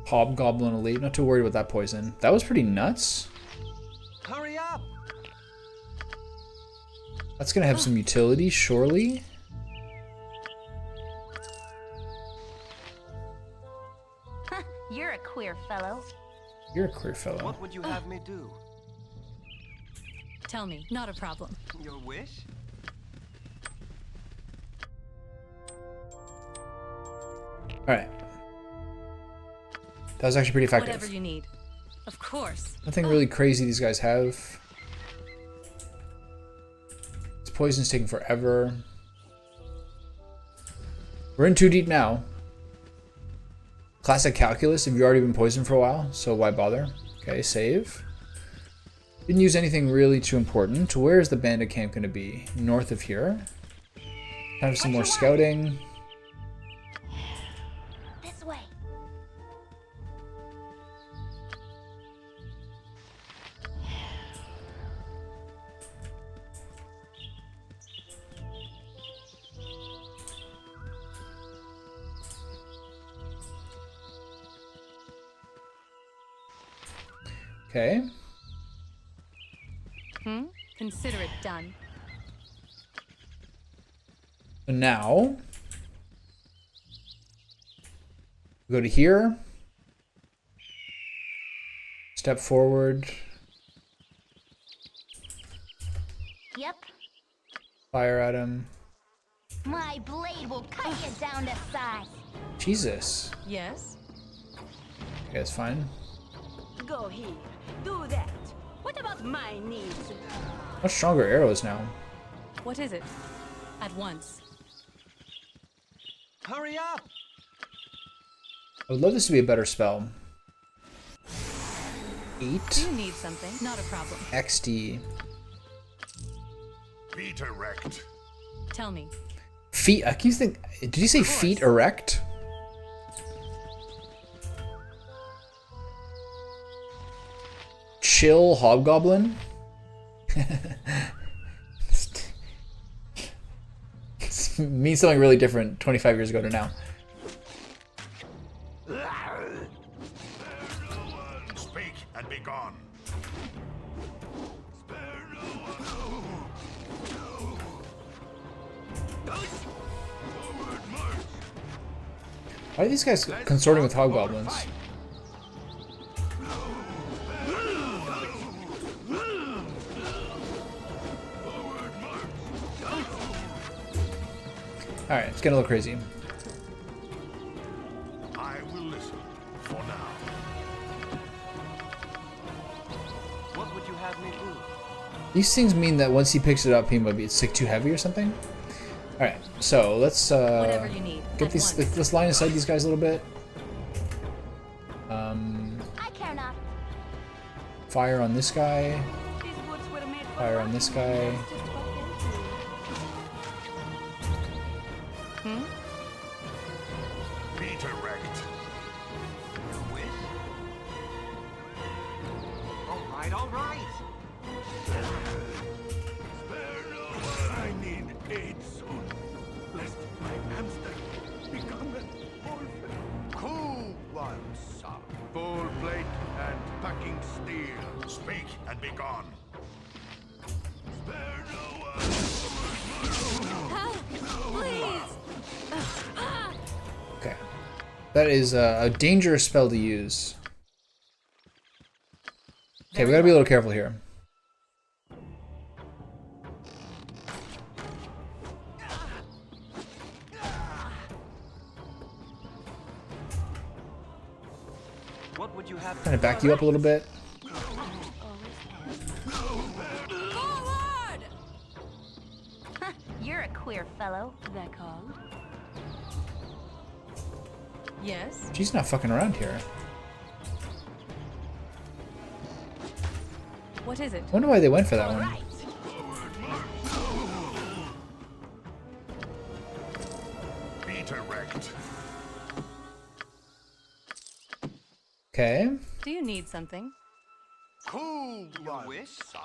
Hobgoblin elite. Not too worried about that poison. That was pretty nuts. Hurry up! That's gonna have some utility, surely. You're a queer fellow. You're a queer fellow. What would you have me do? Tell me, not a problem. Your wish? Alright. That was actually pretty effective. Whatever you need. Of course. Nothing really crazy these guys have. This poison's taking forever. We're in too deep now. Classic calculus, if you've already been poisoned for a while, so why bother? Okay, save. Didn't use anything really too important. Where is the bandit camp going to be? North of here. Time for some more scouting. This way. Okay. Consider it done. So now, go to here. Step forward. Yep. Fire at him. My blade will cut you down to size. Jesus. Yes? Okay, that's fine. Go here. Do that. What about my needs? Much stronger arrows now. What is it? At once. Hurry up! I would love this to be a better spell. Do 8 you need something? Not a problem. XD. Feet erect. Tell me. Feet. I keep thinking. Did you say feet erect? Chill hobgoblin. It means something really different 25 years ago to now. Speak and be gone. Spare no one. Forward march. Why are these guys consorting with hobgoblins? Alright, it's getting a little crazy. I will listen for now. What would you have me do? These things mean that once he picks it up, he might be it's like too heavy or something. Alright, so let's Whatever you need. get At these. once. Let's line aside these guys a little bit. I care not. Fire on this guy. These woods were made for Fire on this guy. That's just what they'll do. Feet erect. Wish? All right. Spare no one. I need aid soon, lest my hamster become an orphan. Cool one, sir. Full plate and packing steel. Speak and be gone. Spare no one. Help! Please! Okay. That is a dangerous spell to use. Okay, we gotta be a little careful here. What would you have? Trying to back you up a little bit. Forward! You're a queer fellow. That called? Yes? She's not fucking around here. What is it? I wonder why they went for that one. Right. Feet erect. Okay. Do you need something? Cool one, wish? sir.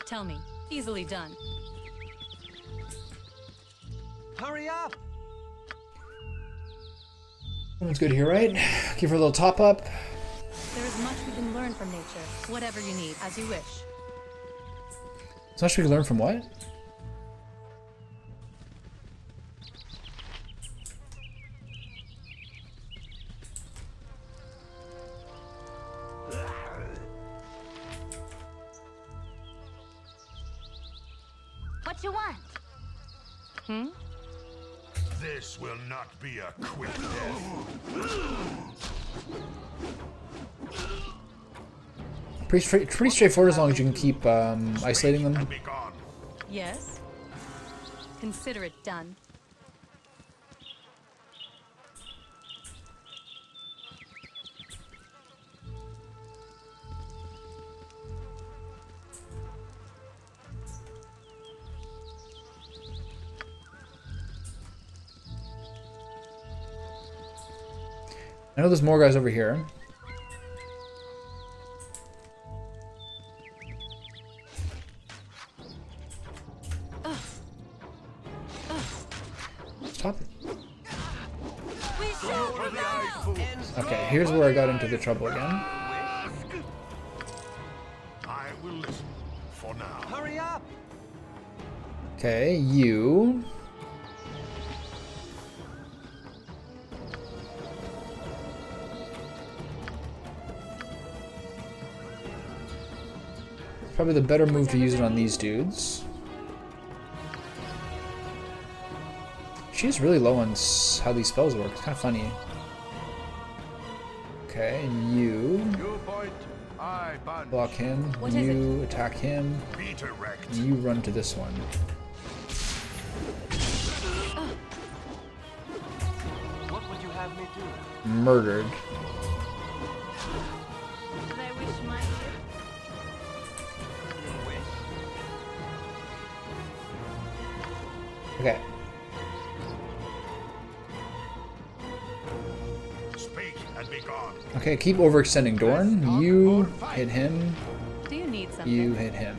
Tell me. Easily done. Hurry up! Everyone's good here, right? Give her a little top up. There is much we can learn from nature. Whatever you need, as you wish. So much we can learn from what? What you want? This will not be a quick death. Pretty straightforward as long as you can keep isolating them. And be gone. Yes? Consider it done. I know there's more guys over here. Stop it. Okay, here's where I got into the trouble again. I will listen for now. Hurry up! Okay, you. Probably the better move to use it on these dudes. She's really low on how these spells work. It's kind of funny. Okay, you You point, I punch. block him. What is You attack him. Redirect. And you run to this one. What would you have me do? Murdered. Did I wish my Your wish? Okay. Speak and be gone. Okay, keep overextending Dorn. You hit him. Do you need something? You hit him.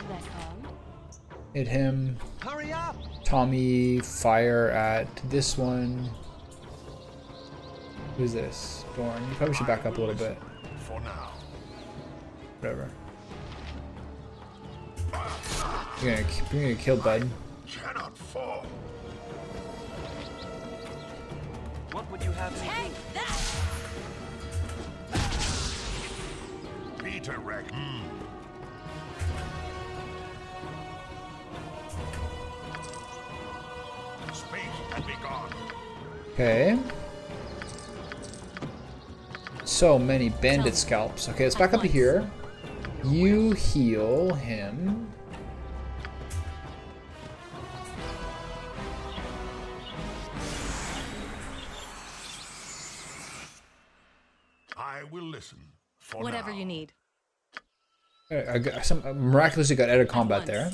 That called? Hit him. Hurry up! Tommy, fire at this one. Who's this? Dorn. You probably should back up a little bit. For now. Whatever. You're gonna kill Bud. Cannot fall. What would you have me do? Redirect. Speak and be gone. Okay. So many bandit scalps. Okay, let's back up to here. You heal him. I will listen for Whatever now. you need. I miraculously got out of combat once. there.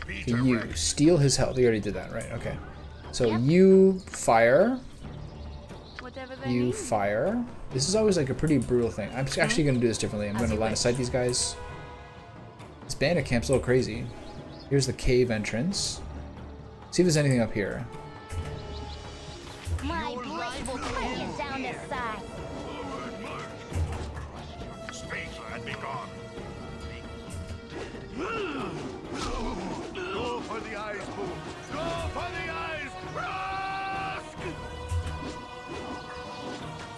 Okay, you steal his health. You already did that, right? Okay. So you fire. whatever they You need? fire. This is always like a pretty brutal thing. I'm actually going to do this differently. I'm As going to you line of wish. sight these guys. This bandit camp's a little crazy. Here's the cave entrance. See if there's anything up here. My blade will cut you down to size. Speak and be gone. Go for the eyes, Boo. Go for the eyes. Rusk!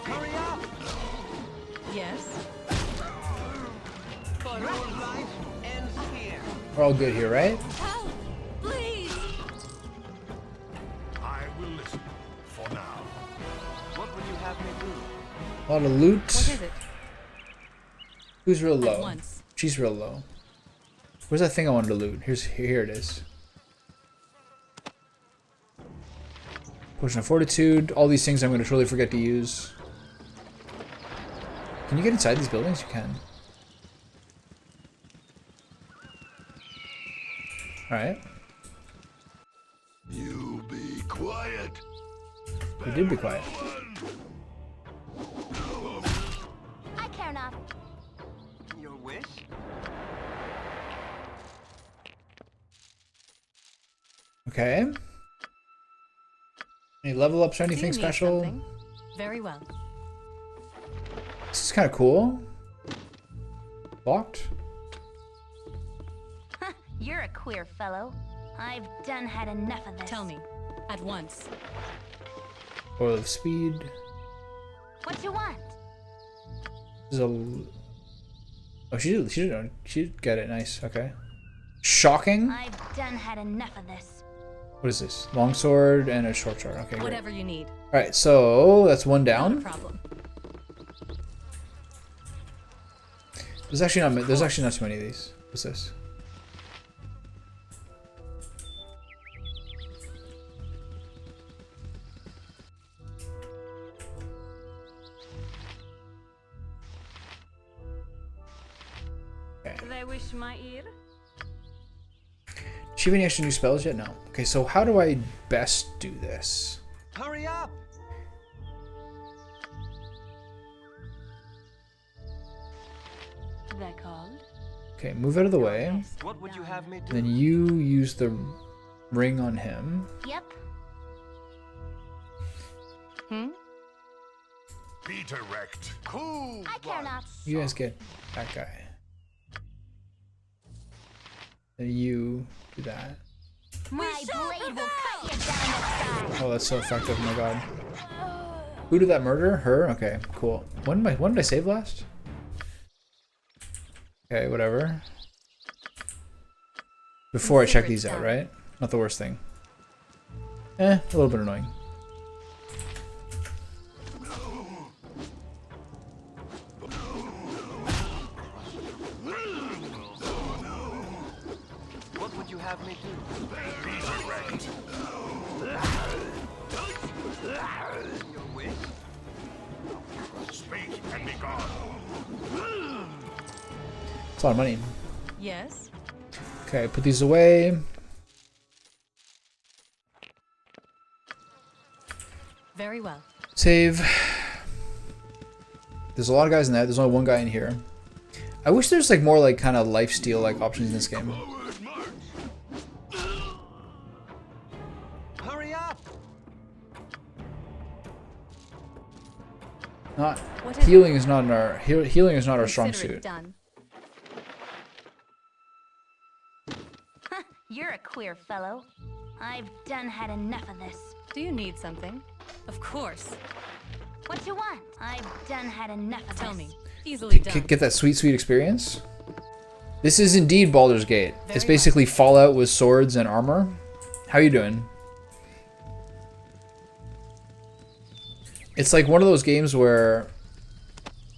Hurry up! Yes. Your life ends here. We're all good here, right? Help! Please! I will listen for now. What would you have me do? A lot of loot. What is it? Who's real At low? once. She's real low. Where's that thing I wanted to loot? Here it is. Potion of Fortitude. All these things I'm going to totally forget to use. Can you get inside these buildings? You can. Alright. You be quiet. We did be quiet. I care not. Your wish? Okay. Any level ups or Do you anything need special? something? Very well. This is kind of cool. Locked. You're a queer fellow. I've done had enough of this. Tell me. At once. Oil of speed. What you want? This is a. Oh, she did get it. Nice. Okay. Shocking. I've done had enough of this. What is this? Longsword and a short sword. Okay. Great. Whatever you need. All right. So that's one Not a down. problem. There's actually not too many of these. What's this? They I wish my ear? Do you have any extra new spells yet? No. Okay, so how do I best do this? Hurry up! That called? Okay, move out of the way. What would you have me do? Then you use the ring on him. Yep. Hmm? Be direct. Cool. I care not. You guys get that guy. Then you do that. My blade will cut you down the side. Oh, that's so effective, oh my god. Who did that murder? Her? Okay, cool. When did I save last? Okay, whatever. Before I check these out, right? Not the worst thing. A little bit annoying. What would you have me do? Be direct. Your wish? Speak and be gone. It's a lot of money. Yes. Okay, put these away. Very well. Save. There's a lot of guys in there. There's only one guy in here. I wish there's like more like kind of lifesteal like options in this game. Forward march. Hurry up! Not What is healing is not in our healing is not our strong Consider it suit. done. You're a queer fellow. I've done had enough of this. Do you need something? Of course. What you want? I've done had enough of Tell this. me. Easily done. Get that sweet experience. This is indeed Baldur's Gate. It's Very basically Fallout with swords and armor. How you doing? It's like one of those games where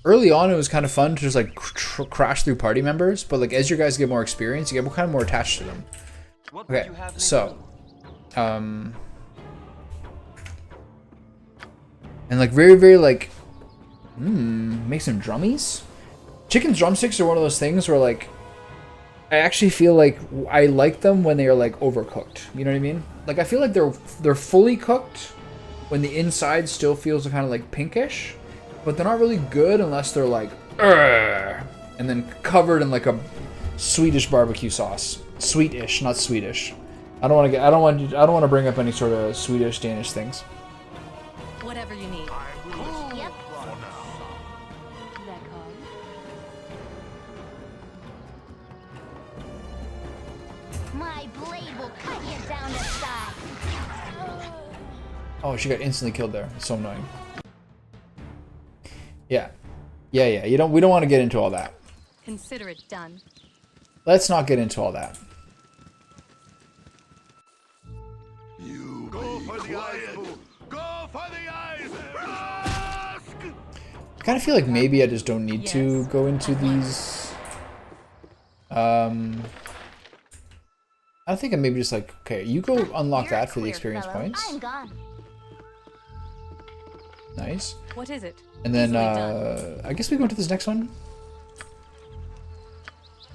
early on it was kind of fun to just like crash through party members, but like as you guys get more experience, you get kind of more attached to them. What would Okay, you have me so do? and like very like make some drummies. Chicken drumsticks are one of those things where like I actually feel like I like them when they are like overcooked. You know what I mean? Like I feel like they're fully cooked when the inside still feels kind of like pinkish, but they're not really good unless they're like "Urgh," and then covered in like a Swedish barbecue sauce. Sweetish, not Swedish. I don't want to bring up any sort of Swedish Danish things. Whatever you need. I will listen Yep. for now. That called? My blade will cut you down the side. Oh, she got instantly killed there. It's so annoying. Yeah. We don't want to get into all that. Consider it done. Let's not get into all that. You go for the eyes, Boo. Go for the eyes. Ask. I kind of feel like maybe I just don't need to go into these. I think I'm maybe just like, okay, you go unlock You're a that for the queer experience fellow. points. I'm gone. Nice. What is it? And then Easily done. I guess we go into this next one.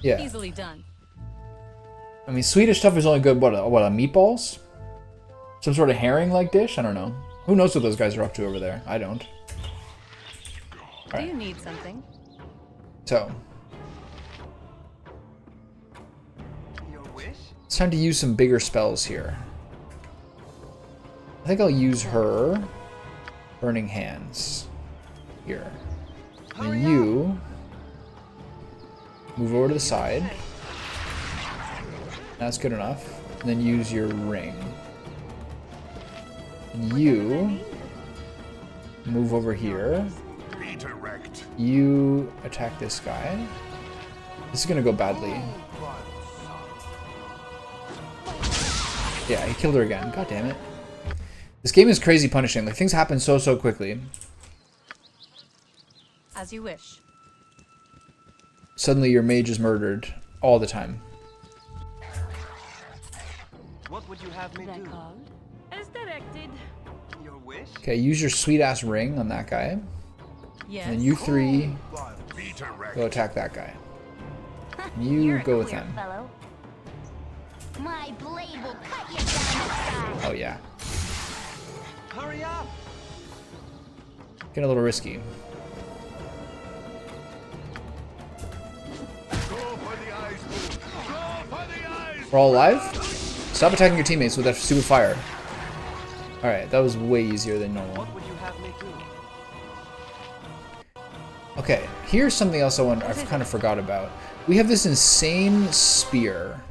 Yeah. Easily done. I mean, Swedish stuff is only good. What? Meatballs? Some sort of herring-like dish? I don't know. Who knows what those guys are up to over there? I don't. Do you need something? So Your wish? it's time to use some bigger spells here. I think I'll use her. Burning Hands. Here. And you move over to the side. That's good enough. And then use your ring. And you move over here. Be direct. You attack this guy. This is gonna go badly. Yeah, he killed her again. God damn it. This game is crazy punishing. Like, things happen so quickly. As you wish. Suddenly your mage is murdered all the time. What would you have me That do? called? As directed. Your wish? Okay, use your sweet ass ring on that guy. Yes. And then you three Be direct. go attack that guy. You You're a go with queer them. fellow. My blade will cut you down the side. Oh yeah. Hurry up! Getting a little risky. Go for the eyes, Boone. Go for the eyes. We're all alive? Stop attacking your teammates with that stupid fire. Alright, that was way easier than normal. What would you have me do? Okay, here's something else I've kind of forgot about. We have this insane spear.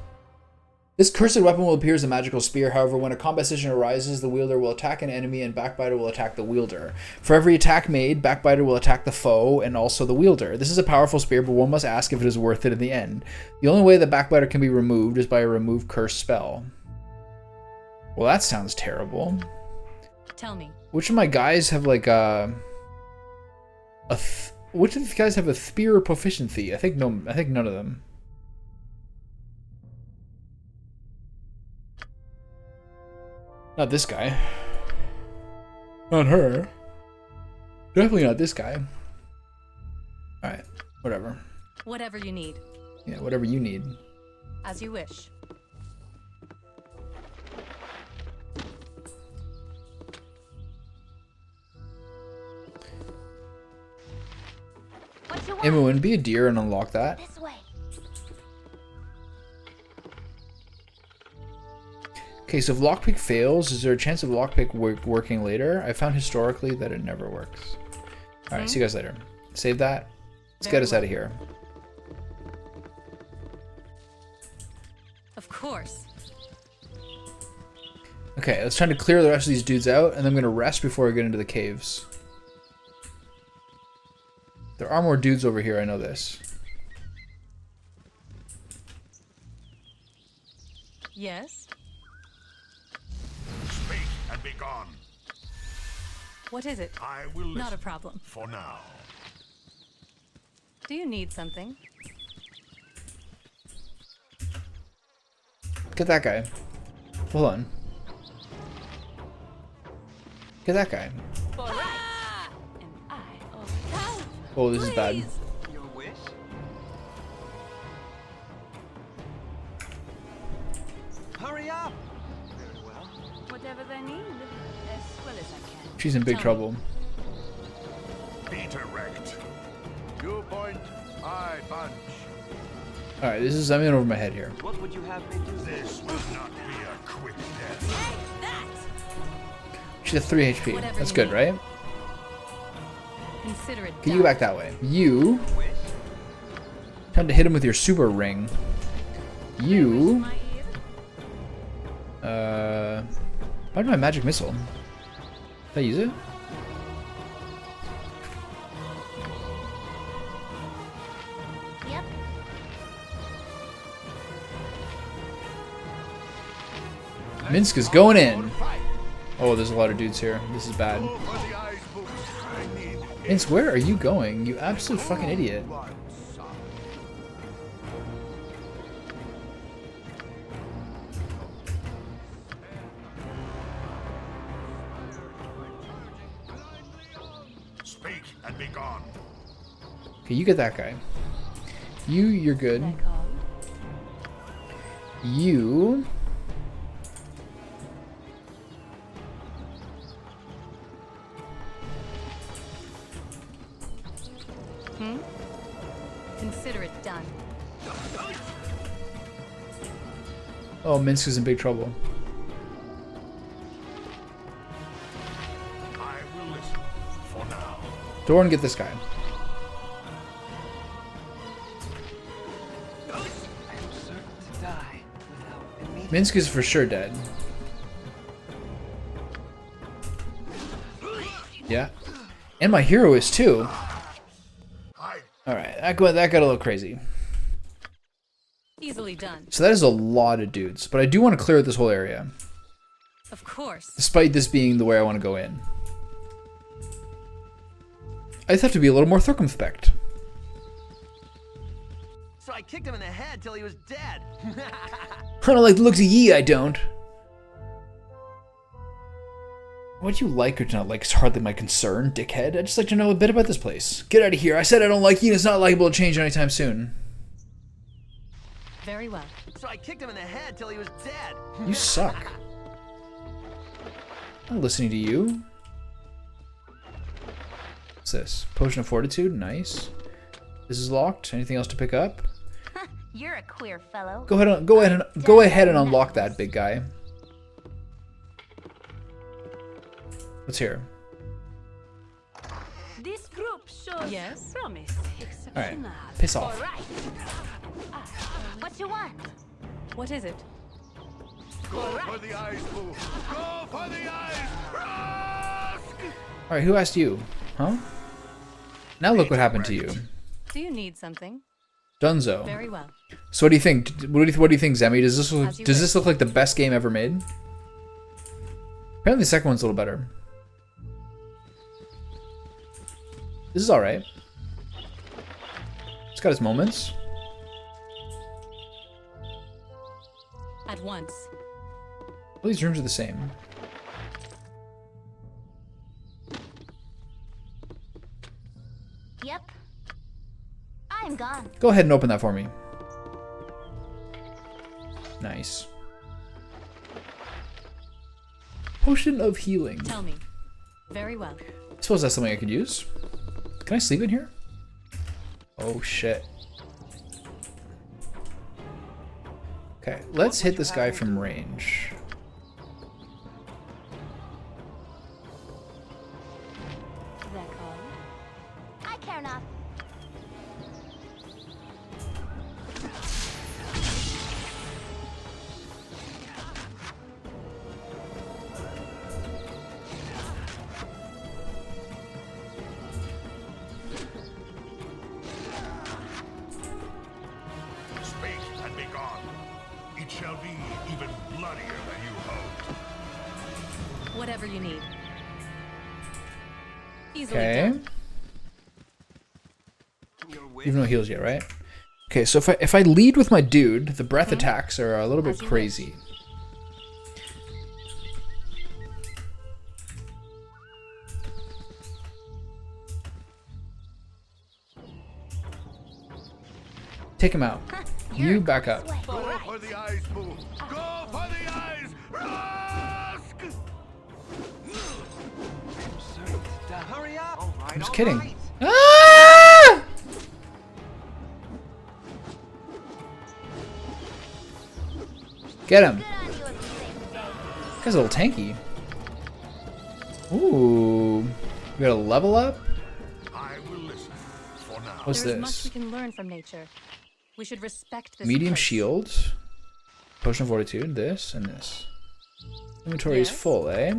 This cursed weapon will appear as a magical spear. However, when a combat situation arises, the wielder will attack an enemy and Backbiter will attack the wielder. For every attack made, Backbiter will attack the foe and also the wielder. This is a powerful spear, but one must ask if it is worth it in the end. The only way that Backbiter can be removed is by a remove curse spell. Well, that sounds terrible. Tell me. Which of my guys have like which of the guys have a spear proficiency? I think none of them. Not this guy. Not her. Definitely not this guy. Alright, whatever. Whatever you need. Yeah, whatever you need. As you wish. What you want? Imoen, be a deer and unlock that. This way. Okay, so if lockpick fails, is there a chance of lockpick working later? I found historically that it never works. Alright, see you guys later. Save that. Let's get us out of here. Of course. Okay, let's try to clear the rest of these dudes out, and then I'm going to rest before I get into the caves. There are more dudes over here, I know this. Yes. Speak and be gone. What is it? I will listen. Not a problem. For now. Do you need something? Get that guy. Hold on. Get that guy. Oh, this is bad. Your wish? Hurry up! Very well. Whatever they need, as well as I can. She's in big trouble. Be direct. You point, I punch. Alright, I'm in over my head here. What would you have me do? This will not be a quick death. She's at 3 HP. Whatever That's you good, need. right? Consider it Okay, you done. go back that way. You. Wish? Time to hit him with your super ring. You. Why did my magic missile? Did I use it? Yep. Minsc is going in. Oh, there's a lot of dudes here. This is bad. Go for the eyes, Boone. I need Minsc, where are you going? You absolute fucking idiot. one son. Speak and be gone. Okay, you get that guy. You're good. You. Consider it done. Oh, Minsc is in big trouble. I will listen for now. Doran, get this guy. I am certain to die without immediate... Minsc is for sure dead. Yeah. And my hero is too. Alright, that got a little crazy. Easily done. So that is a lot of dudes, but I do want to clear this whole area. Of course. Despite this being the way I want to go in. I just have to be a little more circumspect. So I kicked him in the head till he was dead. I don't like the looks of ye, I don't. What you like or do not like is hardly my concern, dickhead. I'd just like to know a bit about this place. Get out of here. I said I don't like you and it's not likable to change anytime soon. Very well. So I kicked him in the head till he was dead. You suck. I'm not listening to you. What's this? Potion of Fortitude? Nice. This is locked. Anything else to pick up? You're a queer fellow. Go ahead and unlock that, big guy. What's here? This group shows Yes? promise. All right, Exceptional. piss off. Right. What you want? What is it? Go for the eyes, Boo. Go for the eyes. Rusk! All right, who asked you? Huh? Now look what happened to you, Do you need something? Dunzo. Very well. So what do you think? What do you think, Zemi? Does As you this wish. look like the best game ever made? Apparently, the second one's a little better. This is all right. It's got its moments. At once. All these rooms are the same. Yep. I'm gone. Go ahead and open that for me. Nice. Potion of healing. Tell me. Very well. I suppose that's something I could use. Can I sleep in here? Oh shit. Okay, let's hit this guy from range. That all? I care not. Speak and be gone. It shall be even bloodier than you hoped. Whatever you need. Easily Okay. done. Your wish. Even no heals yet, right? Okay, so if I lead with my dude, the breath attacks are a little bit As you crazy. Take him out. You back up. Go for the eyes, Boo. Go for the eyes. Rusk! Hurry up. All right, I'm just all kidding. right. Ah! Get him. Good on you if you save the day. Guy's a little tanky. Ooh. We got a level up? I will listen for now. What's There is much we this? can learn from nature. We should respect this Medium approach. shield. Potion of Fortitude. This and this. Inventory is Yes? full, eh?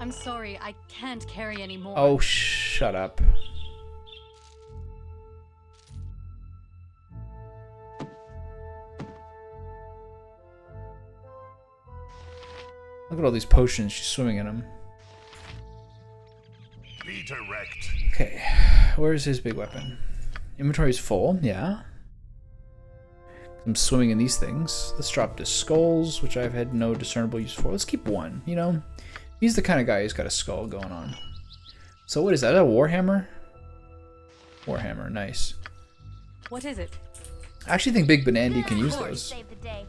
I'm sorry, I can't carry any more. Oh, shut up. Look at all these potions. She's swimming in them. Be direct. Okay. Where's his big weapon? Inventory's full. Yeah. I'm swimming in these things. Let's drop the skulls, which I've had no discernible use for. Let's keep one, you know? He's the kind of guy who's got a skull going on. So what is that? A Warhammer? Warhammer, nice. What is it? I actually think Big Benandy can Of use course, those. save the day.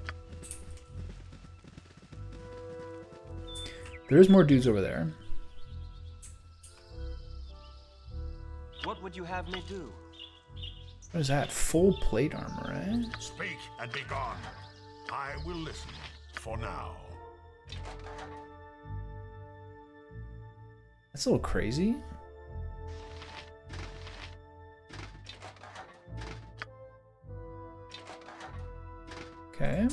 There's more dudes over there. What would you have me do? What is that? Full plate armor, eh? Speak and be gone. I will listen for now. That's a little crazy. Okay.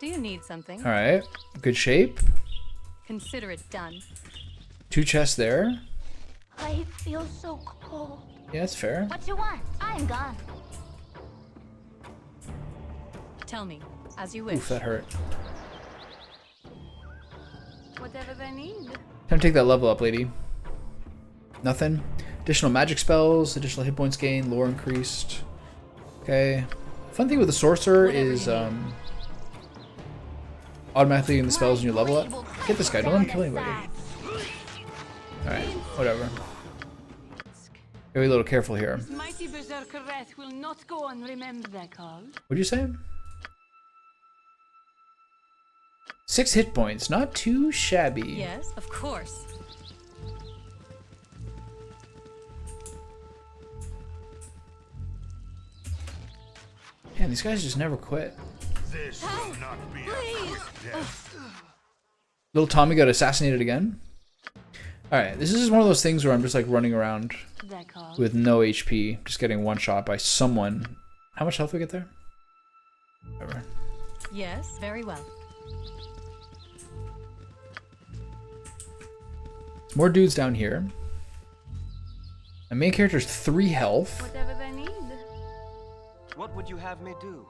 Do you need something? Alright. Good shape. Consider it done. 2 chests there. I feel so cold. Yeah, that's fair. What you want? I am gone. Tell me, as you wish. Oof, that hurt. Whatever they need. Time to take that level up, lady. Nothing. Additional magic spells, additional hit points gained, lore increased. Okay. Fun thing with the sorcerer Whatever is you need. automatically in the spells when you level up. Get this guy, don't let him kill anybody. Alright, whatever. Gotta be a little careful here. Mighty berserker Sir Careth will not go unremembered, call. What'd you say? 6 hit points, not too shabby. Yes, of course. Man, these guys just never quit. This will not be a quick death. Little Tommy got assassinated again. Alright, this is just one of those things where I'm just like running around with no HP, just getting one shot by someone. How much health do we get there? Whatever. Yes, very well. More dudes down here. My main character's 3 health. Whatever they need. What would you have me do?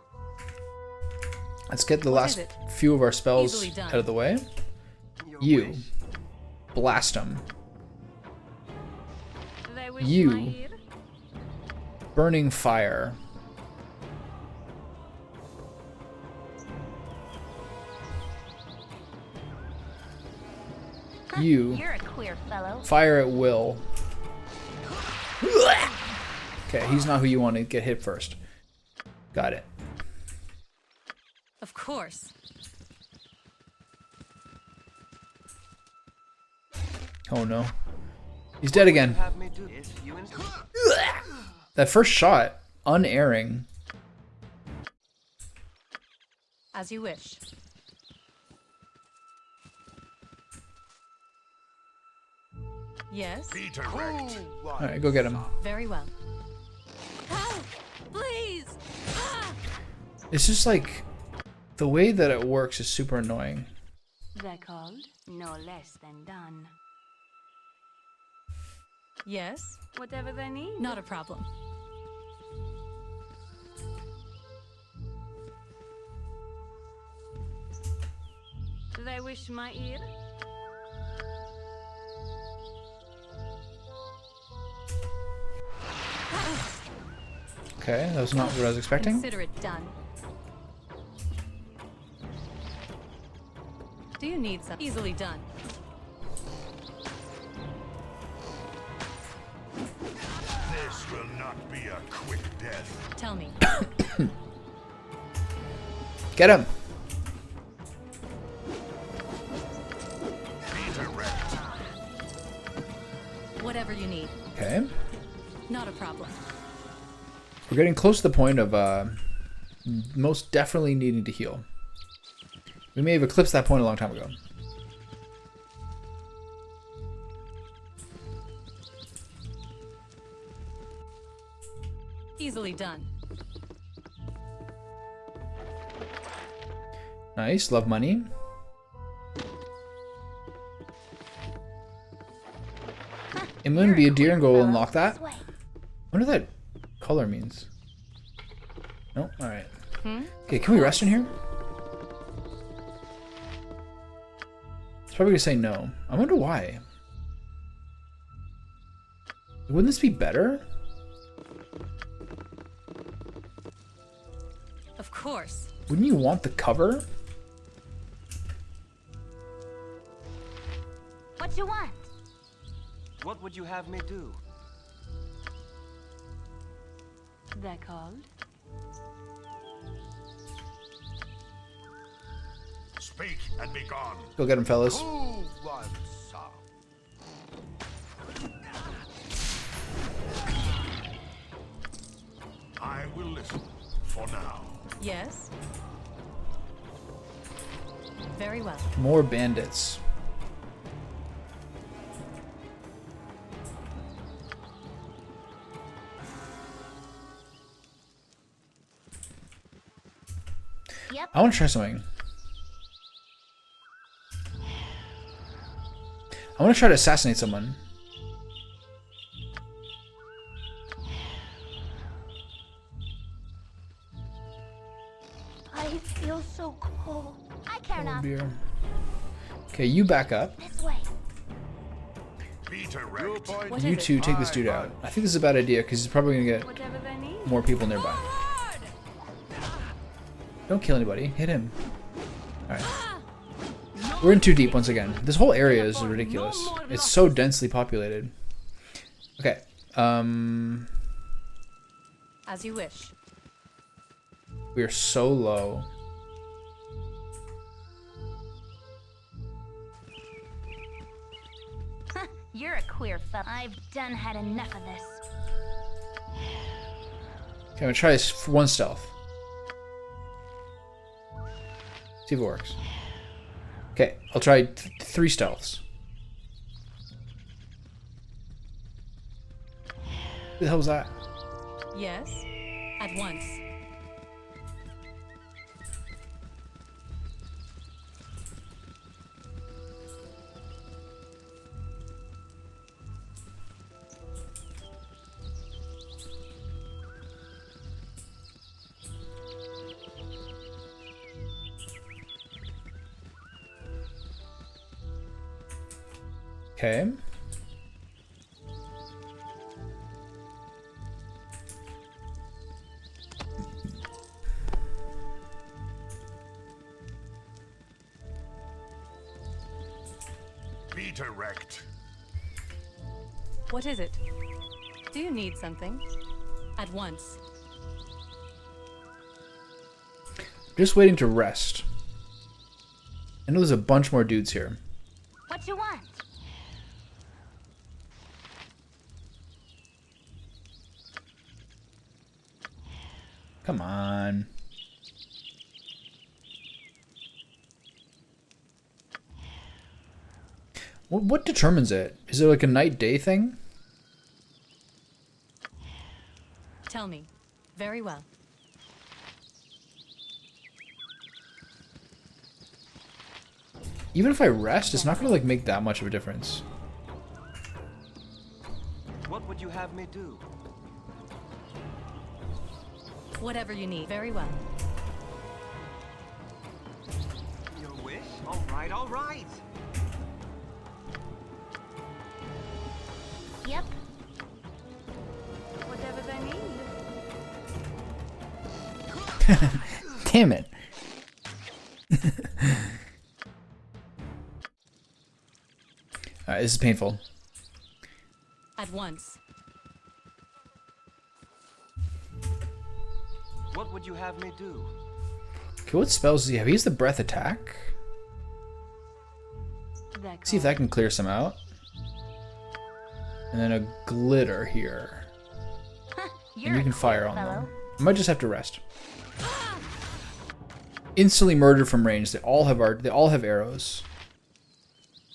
Let's get the What last is it? few of our spells Easily done. out of the way. Your You. wish. Blast them. They wish You. my ear. Burning fire. You. You're a queer fellow. Fire at will. Okay, he's not who you want to get hit first. Got it. Of course. Oh no. He's dead again. Have me do if you insist. That first shot, unerring. As you wish. Yes, Be direct. Alright, go get him. very well. Help! Please! Ah! It's just like, the way that it works is super annoying. They're called no less than done. Yes, Whatever they need. not a problem. They wish my ear. Okay, that was not what I was expecting. Consider it done. Do you need some? Easily done. This will not be a quick death. Tell me. Get him! Be direct. Whatever you need. Okay. Not a problem. We're getting close to the point of most definitely needing to heal. We may have eclipsed that point a long time ago. Easily done. Nice, love money. Immune be a deer and go unlock that. This way. I wonder what that color means. No? Alright. Hmm? Okay, can we rest in here? It's probably gonna say no. I wonder why. Wouldn't this be better? Of course. Wouldn't you want the cover? What you want? What would you have me do? They're called. Speak and be gone. Go get him, fellas. Who wants some? I will listen for now. Yes. Very well. More bandits. Yep. I want to try something. I want to try to assassinate someone. I feel so cold. I care Oh, not. dear. Okay, you back up. This way. Be direct. What You is two it? take this dude out. I think this is a bad idea because he's probably going to get Whatever they need. more people nearby. Don't kill anybody. Hit him. Alright. We're in too deep once again. This whole area is ridiculous. It's so densely populated. Okay. As you wish. We are so low. You're a queer fella. I've done had enough of this. Okay, I'm gonna try this for one stealth. See if it works. Okay, I'll try 3 stealths. What the hell was that? Yes. At once. Okay. Peter wrecked. What is it? Do you need something? At once. Just waiting to rest. I know there's a bunch more dudes here. What you want? Come on. What determines it? Is it like a night-day thing? Tell me. Very well. Even if I rest, it's not gonna like make that much of a difference. What would you have me do? Whatever you need. Very well. Your wish? All right, all right. Yep. Whatever they need. Damn it. Alright, this is painful. At once. What would you have me do? Okay, what spells does he have? He has the breath attack. See if that can clear some out. And then a glitter here. And you can fire on them. I might just have to rest. Instantly murdered from range. They all have arrows.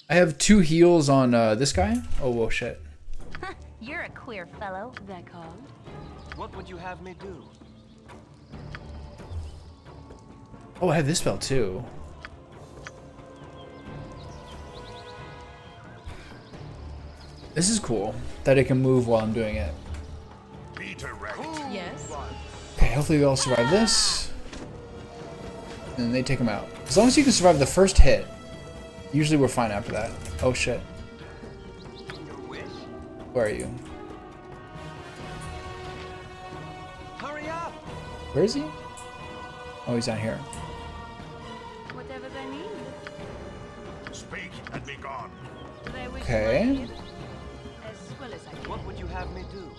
I have 2 heals on this guy. Oh, whoa, shit. You're a queer fellow. That called? What would you have me do? Oh, I have this spell too. This is cool that it can move while I'm doing it. Peter wrecked. Yes. Okay, hopefully we all survive this. And then they take him out. As long as you can survive the first hit, usually we're fine after that. Oh shit. Your wish? Where are you? Hurry up! Where is he? Oh, he's down here. Whatever they need. Speak and be gone. They wish Okay. to like it as well as I can. What would you have me do?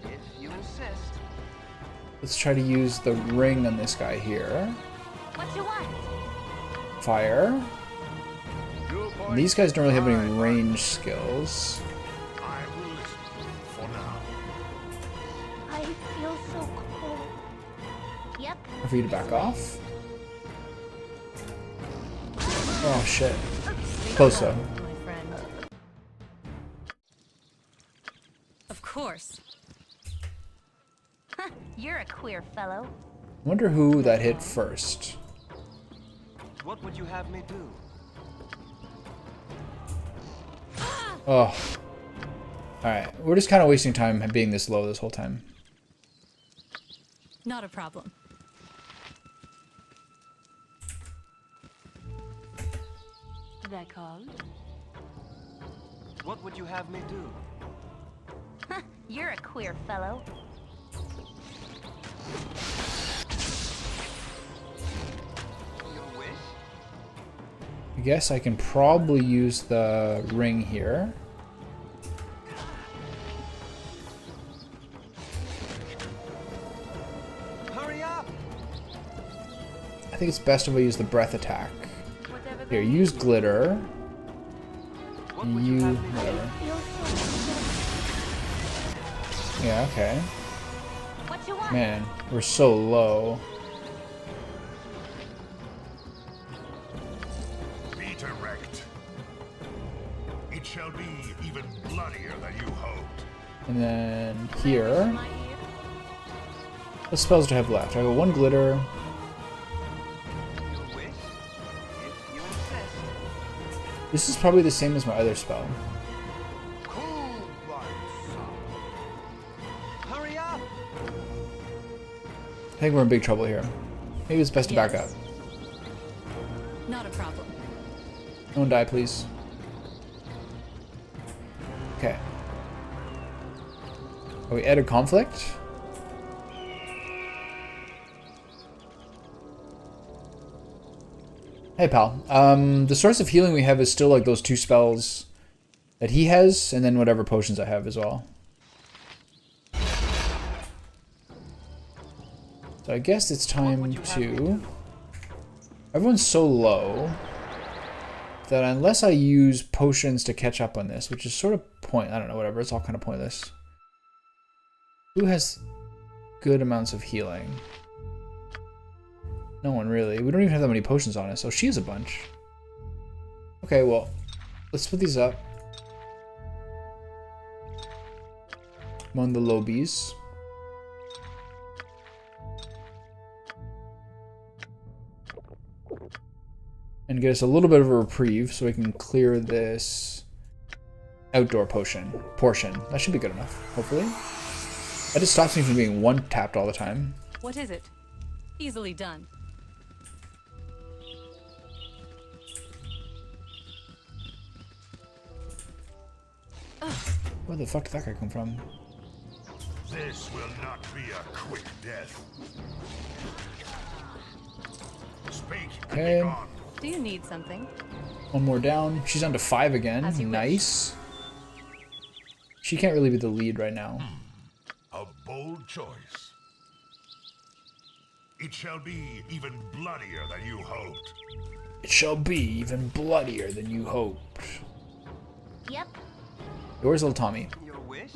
If you insist. Let's try to use the ring on this guy here. What you want? Fire. You boys, These guys don't really have any range skills. I will listen for now. I feel so cold. Yep. For you to back off. Oh shit. Close though. My friend. Of course. You're a queer fellow. Wonder who that hit first. What would you have me do? Oh. Alright, we're just kind of wasting time being this low this whole time. Not a problem. That called? What would you have me do? You're a queer fellow. Your wish? I guess I can probably use the ring here. I think it's best if I use the breath attack. Whatever Here, they use glitter. What would you have me do? Whatever. Yeah, okay. What you want? Man, we're so low. Be direct. It shall be even bloodier than you hoped. And then here. my ear. What spells do I have left? I got one glitter. Your wish? If you insist. This is probably the same as my other spell. Cool one, son. Hurry up! I think we're in big trouble here. Maybe it's best to back up. Yes. Not a problem. No one die, please. Okay. Are we at a conflict? Hey, pal. The source of healing we have is still like those 2 spells that he has, and then whatever potions I have as well. So I guess it's time to... Everyone's so low that unless I use potions to catch up on this, which is sort of I don't know, whatever, it's all kind of pointless. Who has good amounts of healing? No one really. We don't even have that many potions on us. Oh, she has a bunch. Okay, well, let's split these up among the lobies. And get us a little bit of a reprieve so we can clear this outdoor portion. That should be good enough, hopefully. That just stops me from being one-tapped all the time. What is it? Easily done. Where the fuck did that guy come from? This will not be a quick death. Speak and Okay. be gone. Do you need something? One more down. She's down to 5 again. As you wish. Nice. She can't really be the lead right now. A bold choice. It shall be even bloodier than you hoped. It shall be even bloodier than you hoped. Yep. Yours, little Tommy. Your wish?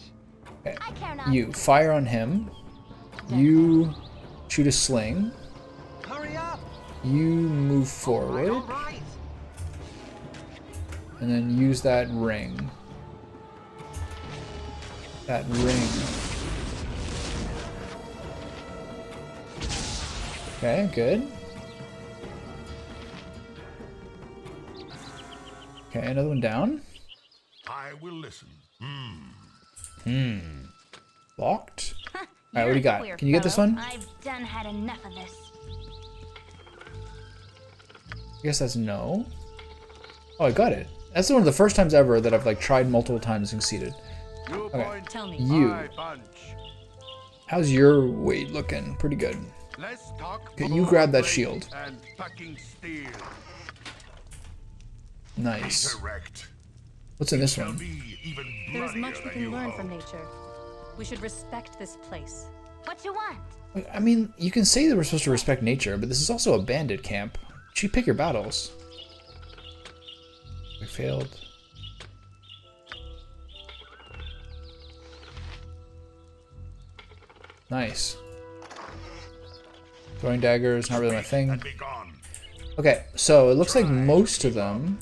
Okay. I care not. You fire on him. You shoot a sling. Hurry up! You move Right, forward. all right. And then use that ring. That ring. Okay, good. Okay, another one down. I will listen. Locked. Huh, Alright, what you're do you a got? queer Can you get this fellow. one? I've done had enough of this. I guess that's no. Oh, I got it. That's one of the first times ever that I've like tried multiple times and succeeded. You Okay. point, Tell me. You. I punch. How's your weight looking? Pretty good. Let's talk. Okay, you grab that blade shield. And packing steel. Nice. Direct. What's in this Shall one? be even There is bloodier much we than can you learn from hoped. nature. We should respect this place. What you want? I mean, you can say that we're supposed to respect nature, but this is also a bandit camp. You pick your battles. We failed. Nice. Throwing daggers, not really my thing. And be gone. Okay, so it looks like most of them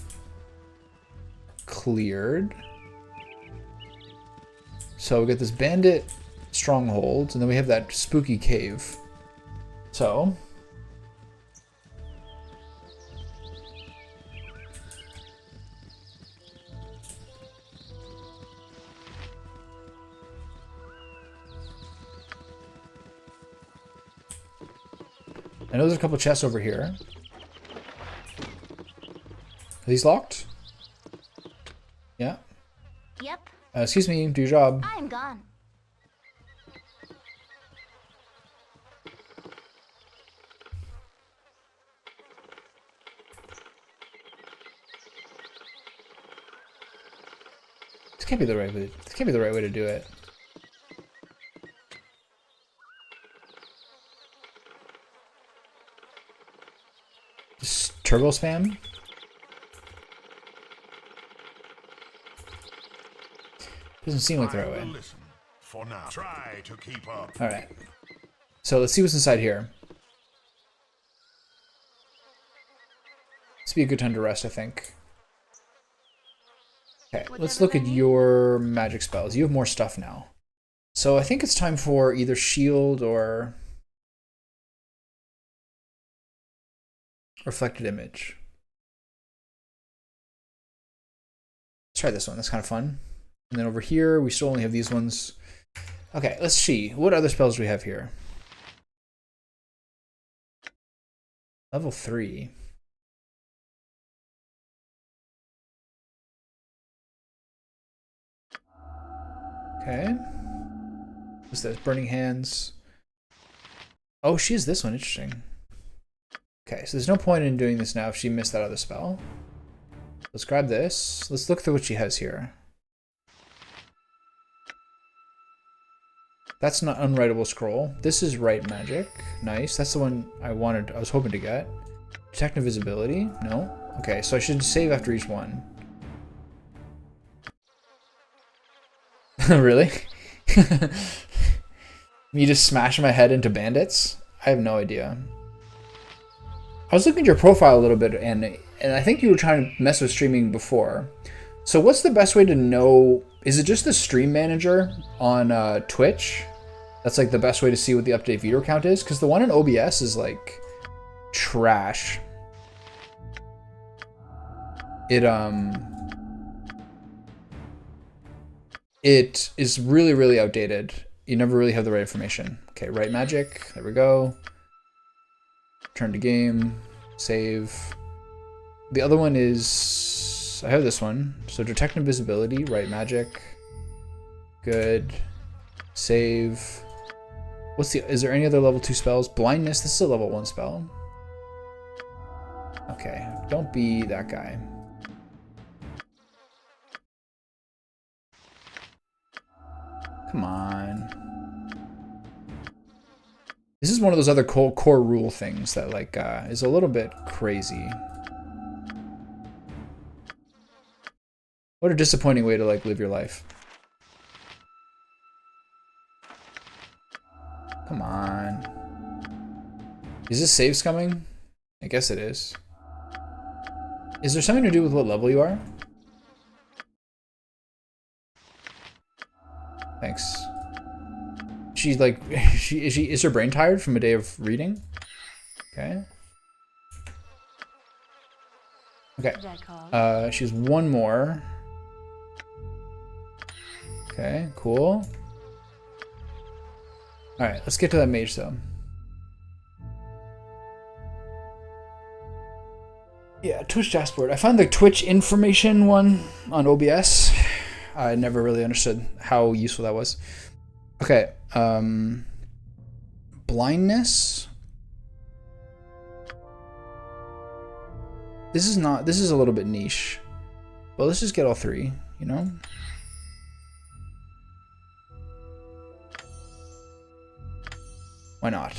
cleared. So we got this bandit stronghold, and then we have that spooky cave. So I know there's a couple chests over here. Are these locked? Yeah. Yep. Excuse me, do your job. I'm gone. This can't be the right way. This can't be the right way to do it. turbo spam. Doesn't seem like the right way. Listen. For now, try to keep up. All right. So let's see what's inside here. This would be a good time to rest, I think. Okay, let's look at your magic spells. You have more stuff now. So I think it's time for either shield or reflected image. Let's try this one. That's kind of fun. And then over here, we still only have these ones. Okay, let's see. What other spells do we have here? Level 3. Okay. What's this? Burning Hands. Oh, she has this one. Interesting. Okay, so there's no point in doing this now if she missed that other spell. Let's grab this. Let's look through what she has here. That's not Unwritable Scroll. This is Right Magic. Nice. That's the one I was hoping to get. Detect Invisibility. No. Okay, so I should save after each one. Really? Me just smashing my head into bandits? I have no idea. I was looking at your profile a little bit, and I think you were trying to mess with streaming before. So what's the best way to know? Is it just the stream manager on Twitch? That's like the best way to see what the update viewer count is? Because the one in OBS is like trash. It is really, really outdated. You never really have the right information. Okay, Right Magic. There we go. Turn to game. Save. The other one is... I have this one. So Detect Invisibility, Right Magic. Good. Save. Is there any other level 2 spells? Blindness. This is a level 1 spell. Okay. Don't be that guy. Come on. This is one of those other core rule things that like is a little bit crazy. What a disappointing way to like live your life. Come on. Is this saves coming? I guess it is. Is there something to do with what level you are? Thanks. She's like, is her brain tired from a day of reading? Okay. Okay. She has one more. Okay, cool. Alright, let's get to that mage though. Yeah, Twitch dashboard. I found the Twitch information one on OBS. I never really understood how useful that was. Okay, blindness. This is a little bit niche. Well, let's just get all three, you know? Why not?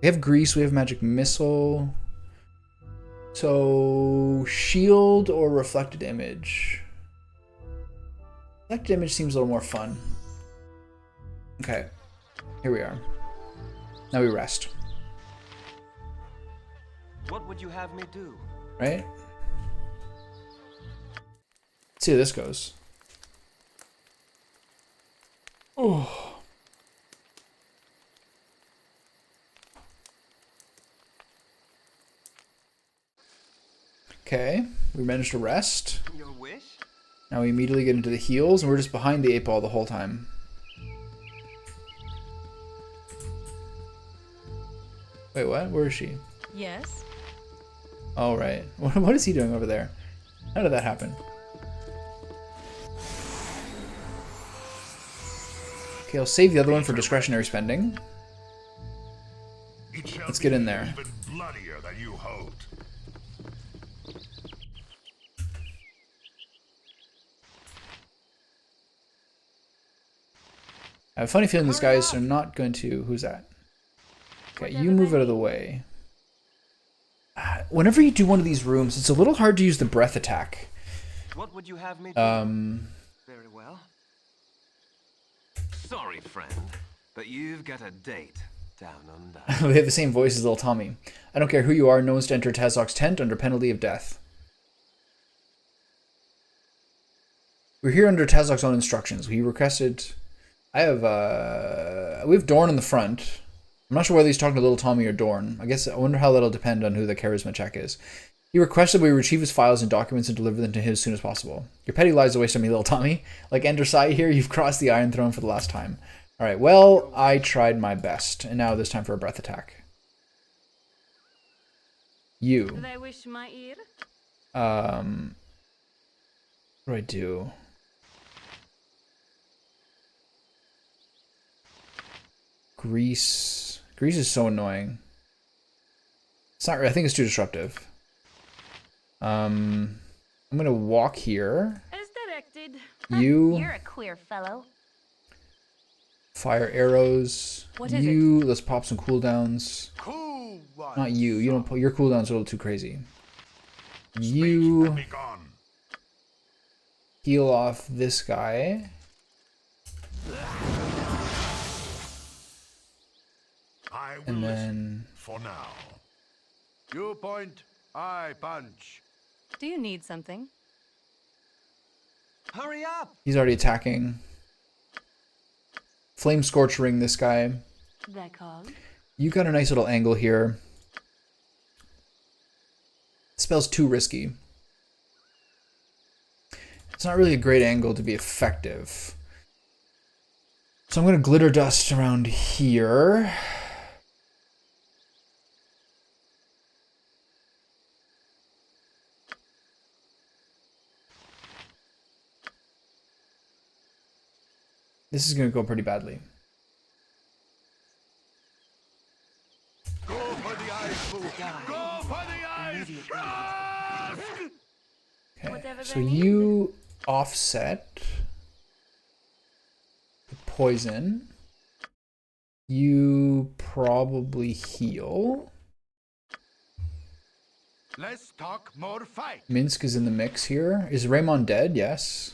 We have Grease, we have Magic Missile. So, Shield or Reflected Image? Reflected Image seems a little more fun. Okay, here we are. Now we rest. What would you have me do? Right? Let's see how this goes. Oh. Okay, we managed to rest. Your wish? Now we immediately get into the heals, and we're just behind the 8-ball the whole time. Wait, what? Where is she? Yes? Oh, right. What is he doing over there? How did that happen? Okay, I'll save the other one for discretionary spending. Let's get in there. Even bloodier than you hoped. I have a funny feeling these guys are not going to... Who's that? Okay, you move out of the way. whenever you do one of these rooms, it's a little hard to use the breath attack. What would you have me do? Very well. Sorry, friend, but you've got a date down under. We have the same voice as little Tommy. I don't care who you are, no one's to enter Tazok's tent under penalty of death. We're here under Tazok's own instructions. He requested... we have Dorn in the front. I'm not sure whether he's talking to little Tommy or Dorn. I wonder how that'll depend on who the charisma check is. He requested we retrieve his files and documents and deliver them to him as soon as possible. Your petty lies are a waste on me, little Tommy. Like Ender Sai here, you've crossed the Iron Throne for the last time. Alright, well, I tried my best. And now there's time for a breath attack. You. They wish my ear? What do I do? Grease. Grease is so annoying. It's not. I think it's too disruptive. I'm gonna walk here. As directed. You're a queer fellow. Fire arrows. What is you. Let's pop some cooldowns. Who wants Not you. You don't put your cooldowns are a little too crazy. and You be gone? heal off this guy. I will And listen then for now. You point, I punch. Do you need something? Hurry up! he's already attacking. Flame Scorch Ring this guy. That call? You got a nice little angle here. Spell's too risky. It's not really a great angle to be effective. So I'm going to glitter dust around here. This is going to go pretty badly. Go for the eyes, Boo. Go for the eyes. Ask! Okay, so you offset the poison. You probably heal. Less talk, more fight. Minsc is in the mix here. Is Raymond dead? Yes.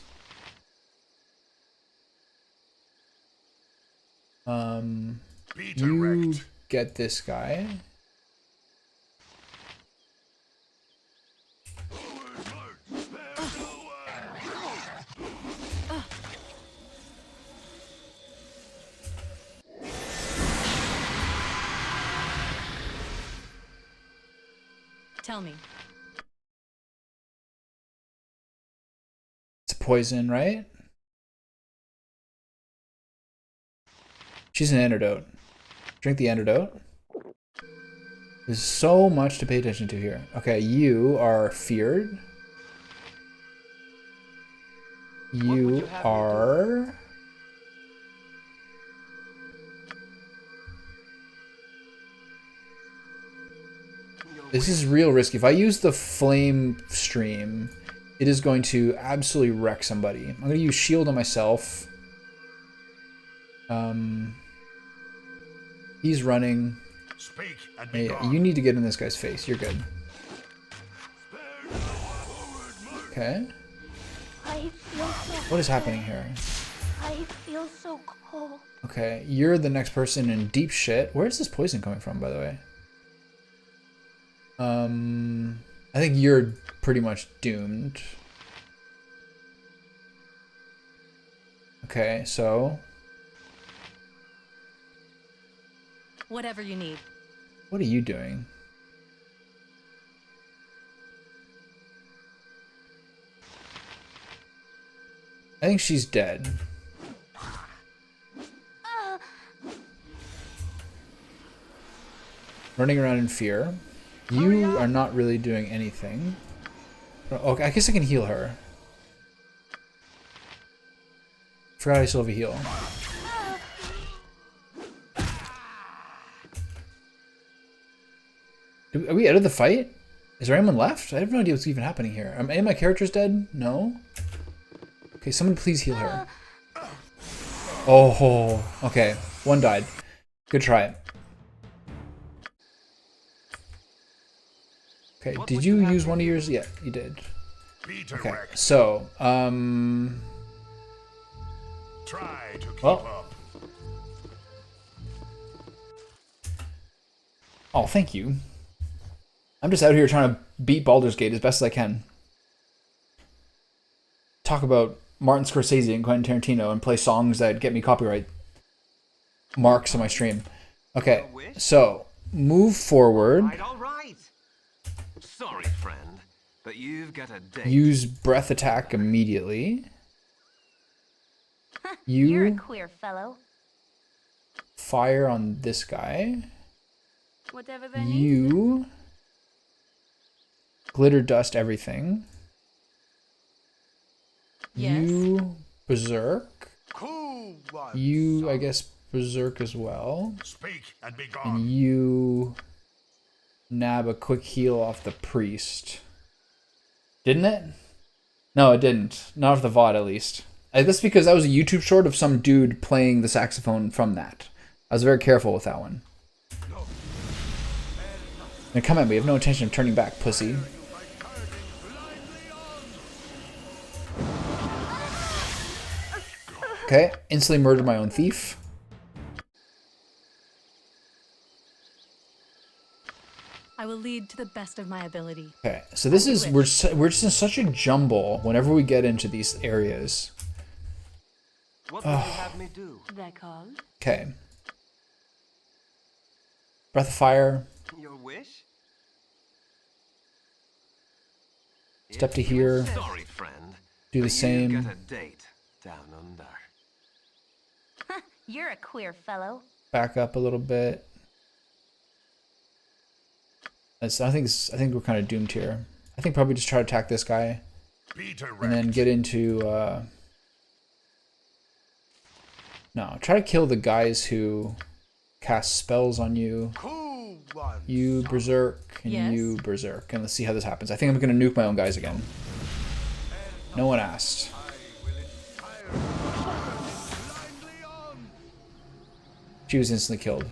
Be You direct. get this guy. Tell me. It's poison, right? She's an antidote. Drink the antidote. There's so much to pay attention to here. Okay, you are feared. You are... This is real risky. If I use the flame stream, it is going to absolutely wreck somebody. I'm going to use shield on myself. He's running. Speak and be Yeah, gone. you need to get in this guy's face. You're good. Okay. I feel so What is happening here? I feel so cold. Okay, you're the next person in deep shit. Where's this poison coming from, by the way? I think you're pretty much doomed. Okay, so Whatever you need. what are you doing? I think she's dead. Running around in fear. You are not really doing anything. Okay, I guess I can heal her. Forgot I still have a heal. Are we out of the fight? Is there anyone left? I have no idea what's even happening here. Are any of my characters dead? No? Okay, someone please heal her. Oh, okay. One died. Good try. Okay, did you use one of yours? Yeah, you did. Okay, so, Try to keep well. up. Oh, thank you. I'm just out here trying to beat Baldur's Gate as best as I can. Talk about Martin Scorsese and Quentin Tarantino and play songs that get me copyright marks on my stream. Okay, so move forward. All right. Sorry, friend, but you've got a date. Use breath attack immediately. You're a You queer fellow. fire on this guy. Whatever they need. You glitter dust everything. Yes. You berserk. Cool one. You, I guess, berserk as well. Speak and be And gone. you nab a quick heal off the priest. Didn't it? No, it didn't. Not off the VOD, at least. That's because that was a YouTube short of some dude playing the saxophone from that. I was very careful with that one. Now come at me. I have no intention of turning back, pussy. Okay, instantly murdered my own thief. I will lead to the best of my ability. Okay, so this is we're just in such a jumble whenever we get into these areas. What would you have me do? They're called. Okay. Breath of fire. Your wish? Step to here. Sorry, friend. Do the but same. You've got a date down under. You're a queer fellow. Back up a little bit. I think we're kind of doomed here. I think probably just try to attack this guy Be direct. and then get into no, try to kill the guys who cast spells on you. Cool one. You berserk and Yes. you berserk, and let's see how this happens. I think I'm gonna nuke my own guys again. No one asked. Blindly on. She was instantly killed.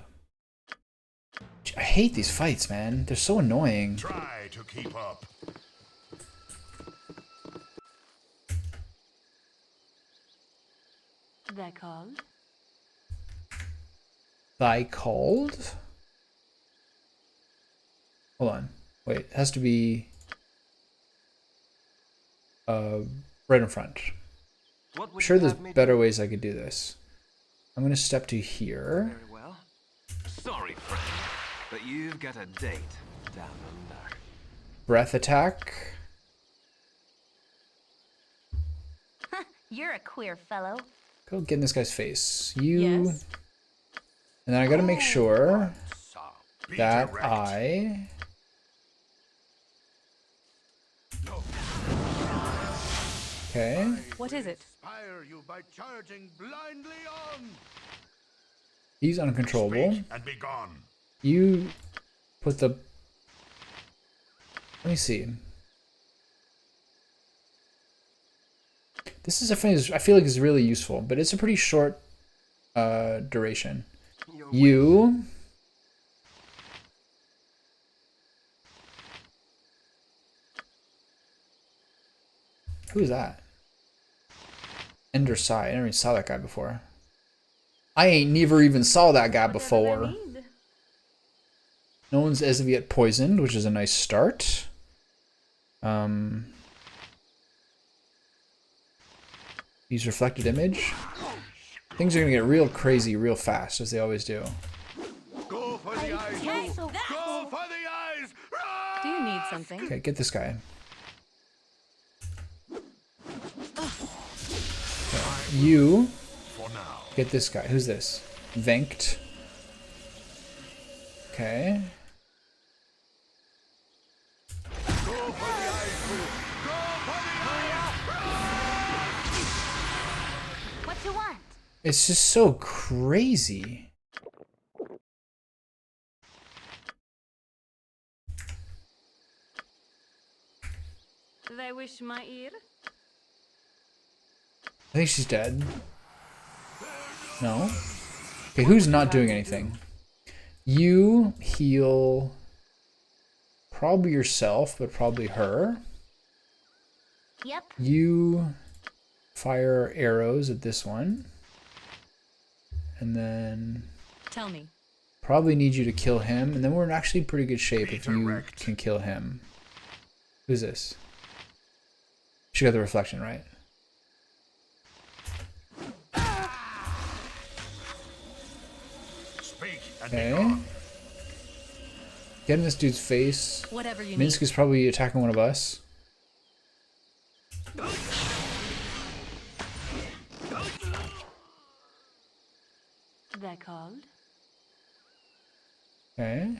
I hate these fights, man. They're so annoying. Try to keep up. They're called. Thy called? Hold on. Wait, it has to be right in front. What I'm would sure you there's have me better do? ways I could do this. I'm gonna step to here. Very well. Sorry, friend, but you've got a date down under. Breath attack. You're a queer fellow. Go get in this guy's face. You. Yes. And then I gotta make sure Be that direct. I. Okay. What is it? Inspire you by charging blindly on. He's uncontrollable. Speak and be gone. You put the. Let me see. This is a thing I feel like is really useful, but it's a pretty short duration. Your You. Who is that? Ender Sai. I never even saw that guy before. I ain't never even saw that guy before. No one's as of yet poisoned, which is a nice start. Use reflected image. Things are gonna get real crazy real fast, as they always do. Go for the eyes. Yes, Go that. for the eyes. Do you need something? Okay, get this guy. Okay, you For now. get this guy. Who's this? Venkt. Okay. Go for the eyes. Go for the eyes. What you want? It's just so crazy. They wish my ear. I think she's dead. No? Okay, who's not doing anything? You heal Probably yourself, but probably her. Yep. You fire arrows at this one. And then Tell me. probably need you to kill him. And then we're in actually pretty good shape if you can kill him. Who's this? She got the reflection, right? Speak and Okay. be gone. Get in this dude's face. Whatever you Minsc need. is probably attacking one of us. They're called. Okay.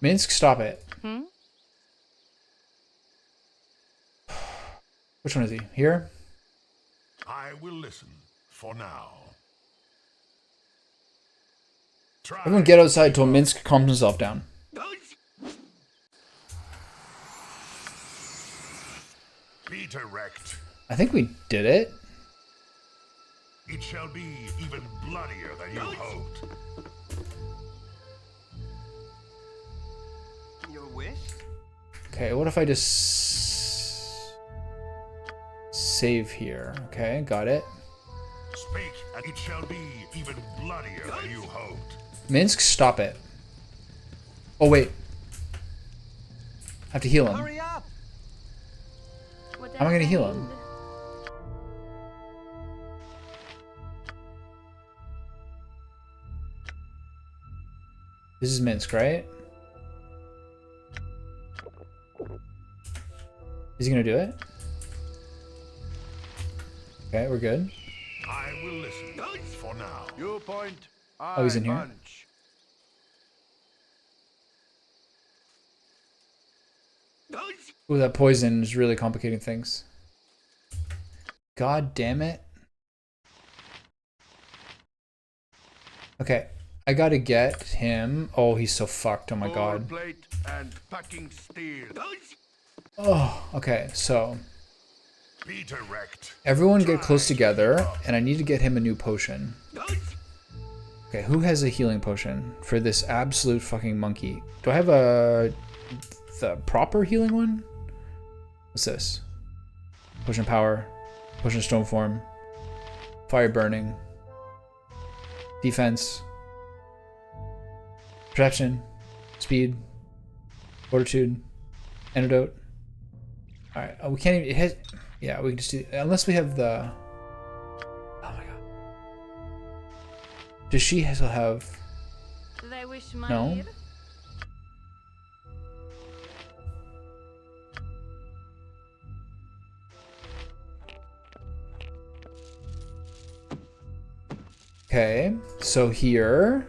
Minsc, stop it. Hmm? Which one is he? Here? I will listen for now. Try. Everyone get outside till Minsc calms himself down. Be direct. I think we did it. It shall be even bloodier than you hoped. Your wish? Okay, what if I just save here? Okay, got it. Speak, and it shall be even bloodier than you hoped. Minsc, stop it. Oh, wait. I have to heal him. Hurry up! How am I gonna heal him? This is Minsc, right? Is he gonna do it? Okay, we're good. I will listen for now. You point, I Oh, he's in here? punch. Ooh, that poison is really complicating things. God damn it. Okay, I gotta get him. Oh, he's so fucked. Oh my god. Plate and packing steel. Oh, okay, so Be direct. everyone get close together, and I need to get him a new potion. Okay, who has a healing potion for this absolute fucking monkey? Do I have the proper healing one? What's this? Potion power, potion stone form, fire burning, defense, perception, speed, fortitude, antidote. All right, we can't even. It has, yeah, we can just do unless we have the. Oh my god. Does she still have? They wish my No. ear? Okay, so here,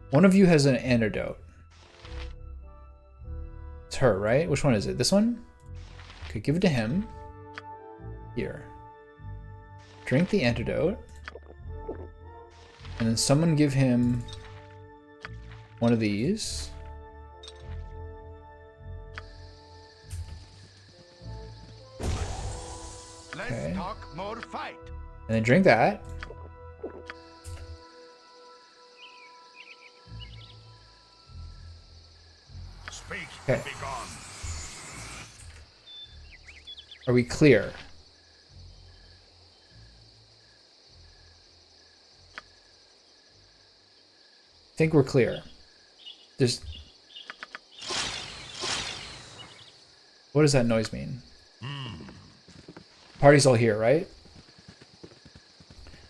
one of you has an antidote. It's her, right? Which one is it? This one? Okay, give it to him. Here. Drink the antidote. And then someone give him one of these. Let's Okay. talk more fight. And then drink that. Speak Okay. and be gone. Are we clear? Think we're clear. There's... What does that noise mean? Party's all here, right?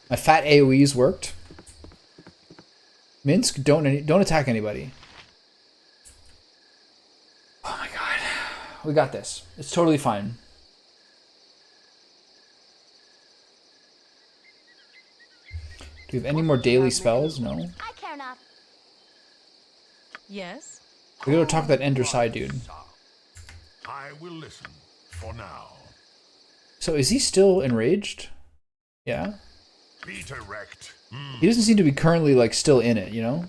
My fat AoEs worked. Minsc, don't attack anybody. Oh my god. We got this. It's totally fine. Do we have any more daily spells? No. I care not. Yes? We gotta talk to that Ender Side dude. I will listen for now. So is he still enraged? Yeah. Be direct. He doesn't seem to be currently like still in it, you know?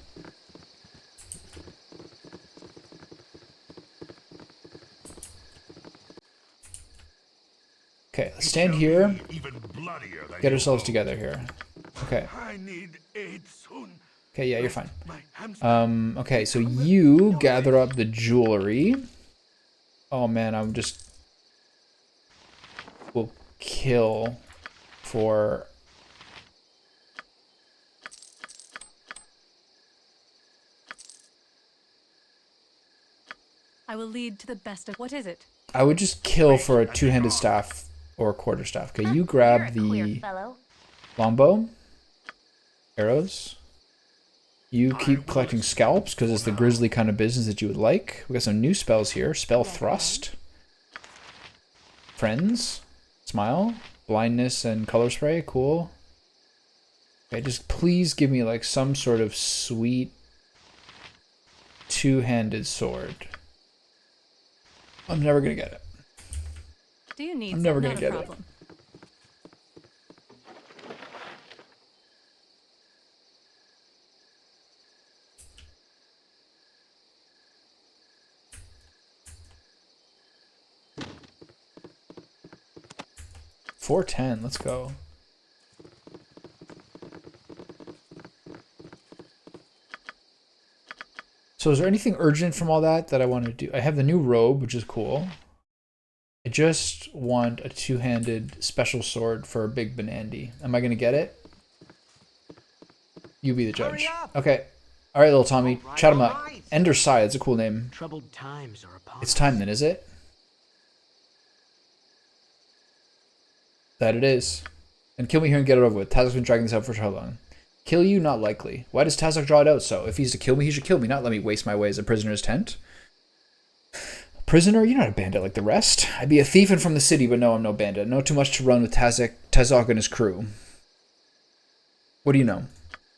Okay, let's stand here. Even bloodier than Get you ourselves hoped. together here. Okay. I need aid soon. Okay, yeah, you're fine. My hamster. Okay, so you gather up the jewelry. Oh man, I'm just will kill for I will lead to the best of. What is it? I would just kill for a two-handed staff or a quarterstaff. Okay, you grab You're a queer the fellow. longbow, arrows. You keep collecting scalps because it's the grisly kind of business that you would like. We got some new spells here. Spell Thrust. Friends. Smile. Blindness and color spray. Cool. Okay, just please give me like some sort of sweet two-handed sword. I'm never gonna get it. Do you need? I'm never some? gonna Not a get it. problem. 410, let's go. So is there anything urgent from all that I want to do? I have the new robe, which is cool. I just want a two-handed special sword for Big Benandy. Am I going to get it? You be the judge. Okay. All right, little Tommy. Chat him up. Ender Sai, it's a cool name. Troubled times are upon It's time then, is it? That it is. And kill me here and get it over with. Tazok's been dragging this out for so long. Kill you? Not likely. Why does Tazok draw it out so? If he's to kill me, he should kill me, not let me waste my way as a prisoner's tent. Prisoner? You're not a bandit like the rest. I'd be a thief and from the city, but no, I'm no bandit. No too much to run with Tazok and his crew. What do you know?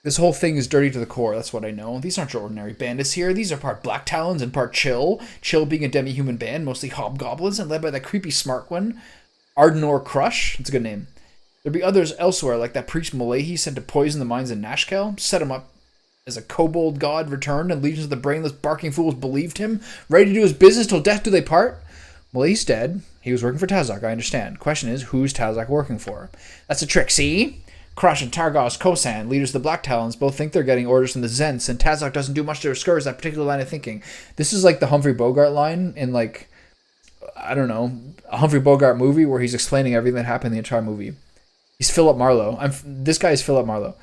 This whole thing is dirty to the core, that's what I know. These aren't your ordinary bandits here. These are part Black Talons and part Chill. Chill being a demi-human band, mostly hobgoblins, and led by that creepy smart one, Ardenor Crush. That's a good name. There'd be others elsewhere, like that priest Malahi sent to poison the mines in Nashkel, set him up as a kobold god returned, and legions of the brainless barking fools believed him, ready to do his business till death do they part. Malahi's dead. He was working for Tazok, I understand. Question is, who's Tazok working for? That's a trick, see? Crush and Targos Kosan, leaders of the Black Talons, both think they're getting orders from the Zents, and Tazok doesn't do much to discourage that particular line of thinking. This is like the Humphrey Bogart line in, like, I don't know, a Humphrey Bogart movie where he's explaining everything that happened in the entire movie. He's Philip Marlowe. This guy is Philip Marlowe.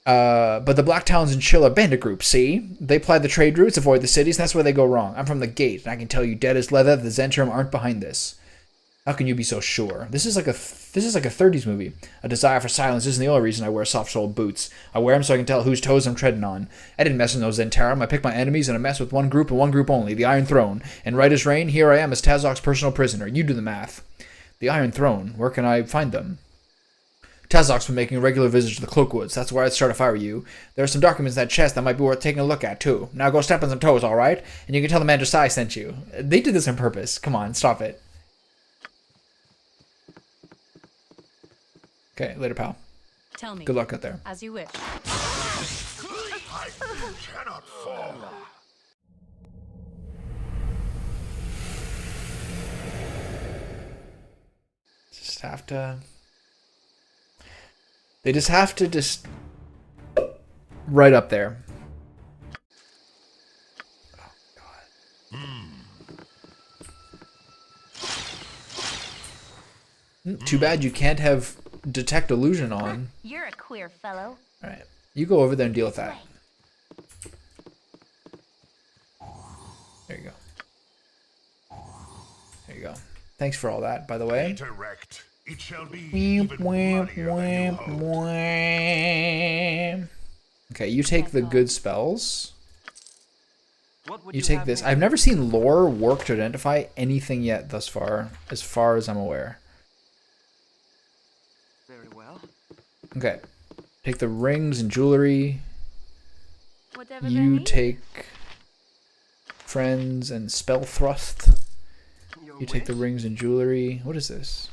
But the Black Talons and Chill are bandit groups, see? They ply the trade routes, avoid the cities, and that's where they go wrong. I'm from the gate, and I can tell you dead as leather the Zentrum aren't behind this. How can you be so sure? This is like a 30s movie. A desire for silence isn't the only reason I wear soft-soled boots. I wear them so I can tell whose toes I'm treading on. I didn't mess with no Zentarum. I picked my enemies, and I mess with one group and one group only, the Iron Throne. And right as rain, here I am as Tazok's personal prisoner. You do the math. The Iron Throne. Where can I find them? Tazok's been making regular visits to the Cloakwoods. That's where I'd start if I were you. There are some documents in that chest that might be worth taking a look at, too. Now go step on some toes, all right? And you can tell the man Josiah sent you. They did this on purpose. Come on, stop it. Okay, later, pal. Tell me. Good luck out there. As you wish. I cannot fall. Just have to... They just have to just... Right up there. Oh, God. Too bad you can't have detect illusion on. You're a queer fellow. Alright. You go over there and deal with that. There you go. There you go. Thanks for all that, by the way. Direct. It shall be even bloodier than you hoped. Okay, you take the good spells. What would You take have this. me- I've never seen lore work to identify anything yet thus far as I'm aware. Very well. Okay. Take the rings and jewelry. Whatever You take friends and spell thrust. Your You take the wish? rings and jewelry. What is this?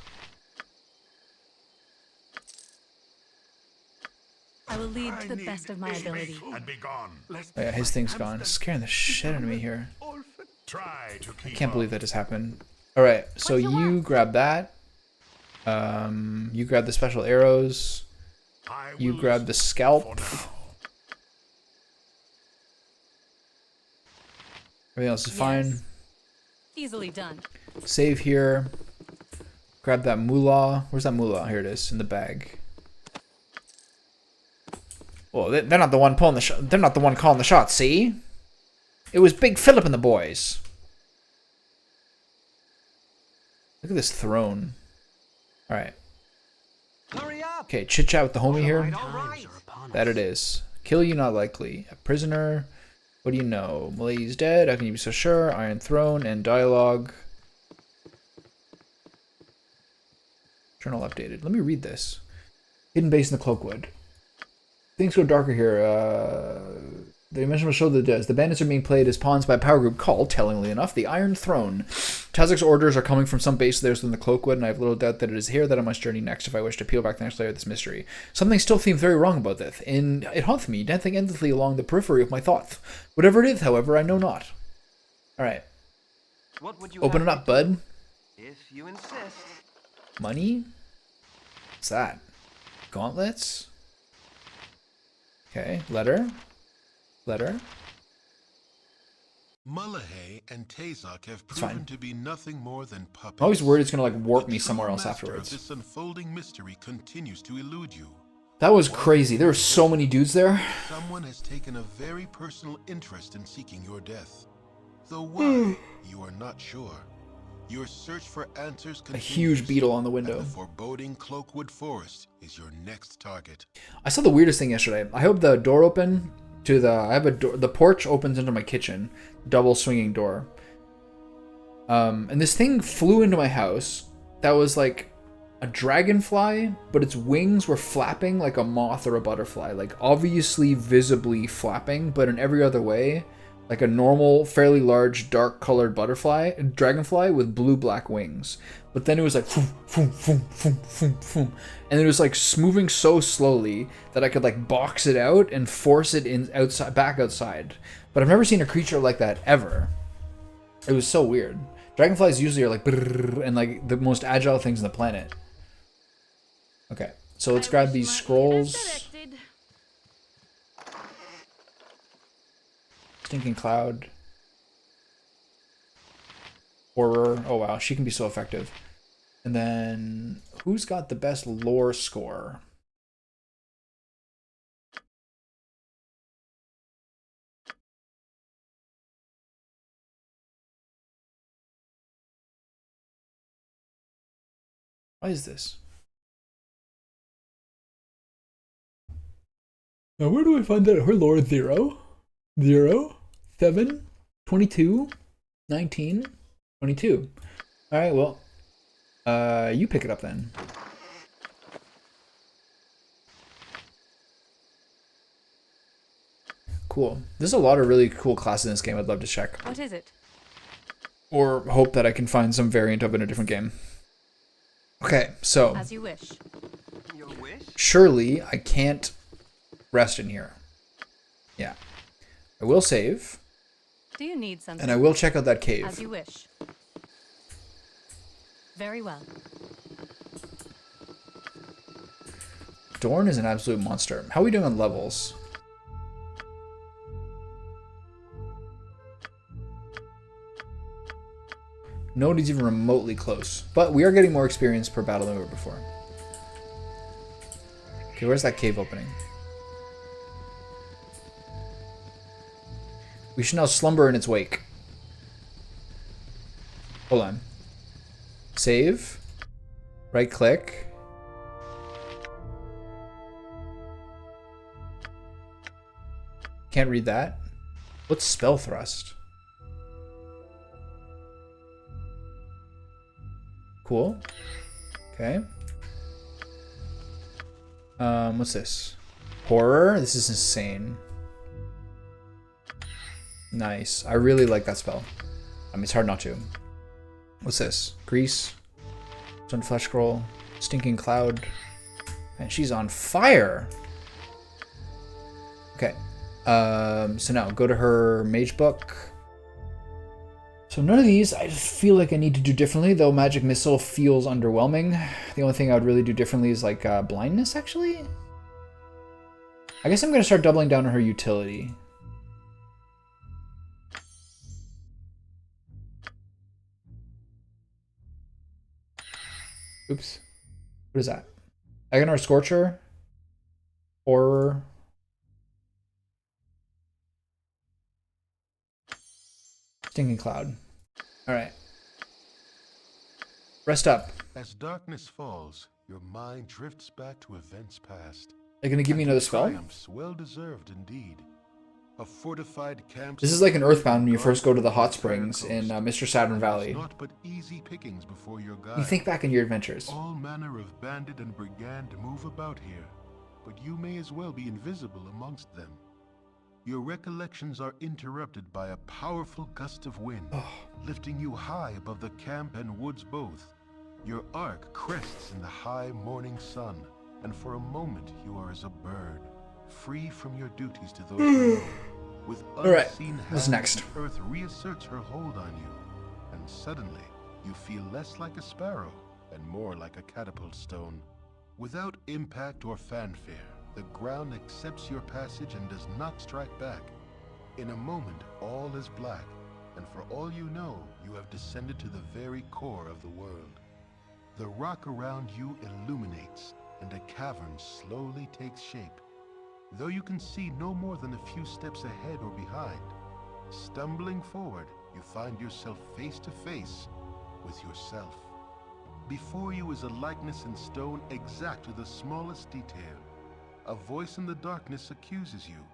I will lead to the best of my ability. And be gone. Oh yeah, his thing's gone. It's scaring the shit out of me here. Try to keep I can't believe that just happened. Alright, so you grab that. You grab the special arrows. I You will grab the listen scalp. for now. Everything else is Yes. fine. Easily done. Save here. Grab that moolah. Where's that moolah? Here it is, in the bag. Well, they're not the one pulling the shot. They're not the one calling the shots. See? It was Big Philip and the boys. Look at this throne. All right. Hurry up! Okay, chit chat with the homie here. All right. That it is. Kill you not likely. A prisoner. What do you know? Malady's dead. How can you be so sure? Iron Throne and dialogue. Journal updated. Let me read this. Hidden base in the Cloakwood. Things go darker here. The dimension will show the bandits are being played as pawns by a power group called, tellingly enough, the Iron Throne. Tazik's orders are coming from some base of theirs in the Cloakwood, and I have little doubt that it is here that I must journey next if I wish to peel back the next layer of this mystery. Something still seems very wrong about this, and it haunts me, dancing endlessly along the periphery of my thoughts. Whatever it is, however, I know not. Alright. What would you Open it have up, bud. if you insist? Money? What's that? Gauntlets? Okay, letter. Letter. Mullahay and Tazok have It's fine. proven to be nothing more than puppets. I'm always worried it's gonna like warp The me true somewhere else master afterwards. Of this unfolding mystery continues to elude you. That was crazy. There were so many dudes there. Someone has taken a very personal interest in seeking your death. Though why, you are not sure. Your search for answers A continues. huge beetle on the and window. the foreboding Cloakwood Forest is your next target. I saw the weirdest thing yesterday. I hope the door open to the. I have a door. The porch opens into my kitchen, double swinging door. And this thing flew into my house. That was like a dragonfly, but its wings were flapping like a moth or a butterfly, like obviously visibly flapping, but in every other way, like a normal, fairly large, dark-colored dragonfly with blue-black wings. But then it was like, foom, foom, foom, foom, foom, foom. And it was like moving so slowly that I could like box it out and force it back outside. But I've never seen a creature like that ever. It was so weird. Dragonflies usually are like, and like the most agile things on the planet. Okay, so let's grab these scrolls. Stinking Cloud. Horror. Oh wow, she can be so effective. And then, who's got the best lore score? Why is this? Now where do I find that? Her lore 0, 0, 7, 22, 19, 22. Alright, well, you pick it up then. Cool. There's a lot of really cool classes in this game I'd love to check. What is it? Or hope that I can find some variant of it in a different game. Okay, so As you wish. Your wish? surely I can't rest in here. Yeah. I will save, Do you need something? and I will check out that As cave. you wish. Very well. Dorn is an absolute monster. How are we doing on levels? Nobody's even remotely close. But we are getting more experience per battle than we were before. Okay, where's that cave opening? We should now slumber in its wake. Hold on. Save. Right click. Can't read that. What's spell thrust? Cool. Okay. What's this? Horror? This is insane. Nice. I really like that spell. I mean, it's hard not to. What's this? Grease. Sun Flesh Scroll. Stinking Cloud. And she's on fire. Okay. So now go to her mage book. So none of these I just feel like I need to do differently, though Magic Missile feels underwhelming. The only thing I would really do differently is like blindness, actually. I guess I'm going to start doubling down on her utility. Oops. What is that? Agonar Scorcher? Horror? Stinging Cloud. Alright. Rest up. As darkness falls, your mind drifts back to events past. They're gonna give me another spell? Triumphs well deserved indeed. A fortified camp. This is like an Earthbound when you first go to the hot springs in Mr. Saturn Valley. Not but easy pickings before your guide. You think back in your adventures. All manner of bandit and brigand move about here, but you may as well be invisible amongst them. Your recollections are interrupted by a powerful gust of wind, lifting you high above the camp and woods both. Your arc crests in the high morning sun, and for a moment you are as a bird, free from your duties to those below. With unseen what's hands, next? the earth reasserts her hold on you, and suddenly you feel less like a sparrow and more like a catapult stone. Without impact or fanfare, the ground accepts your passage and does not strike back. In a moment, all is black, and for all you know, you have descended to the very core of the world. The rock around you illuminates, and a cavern slowly takes shape. Though you can see no more than a few steps ahead or behind, stumbling forward, you find yourself face to face with yourself. Before you is a likeness in stone exact to the smallest detail. A voice in the darkness accuses you,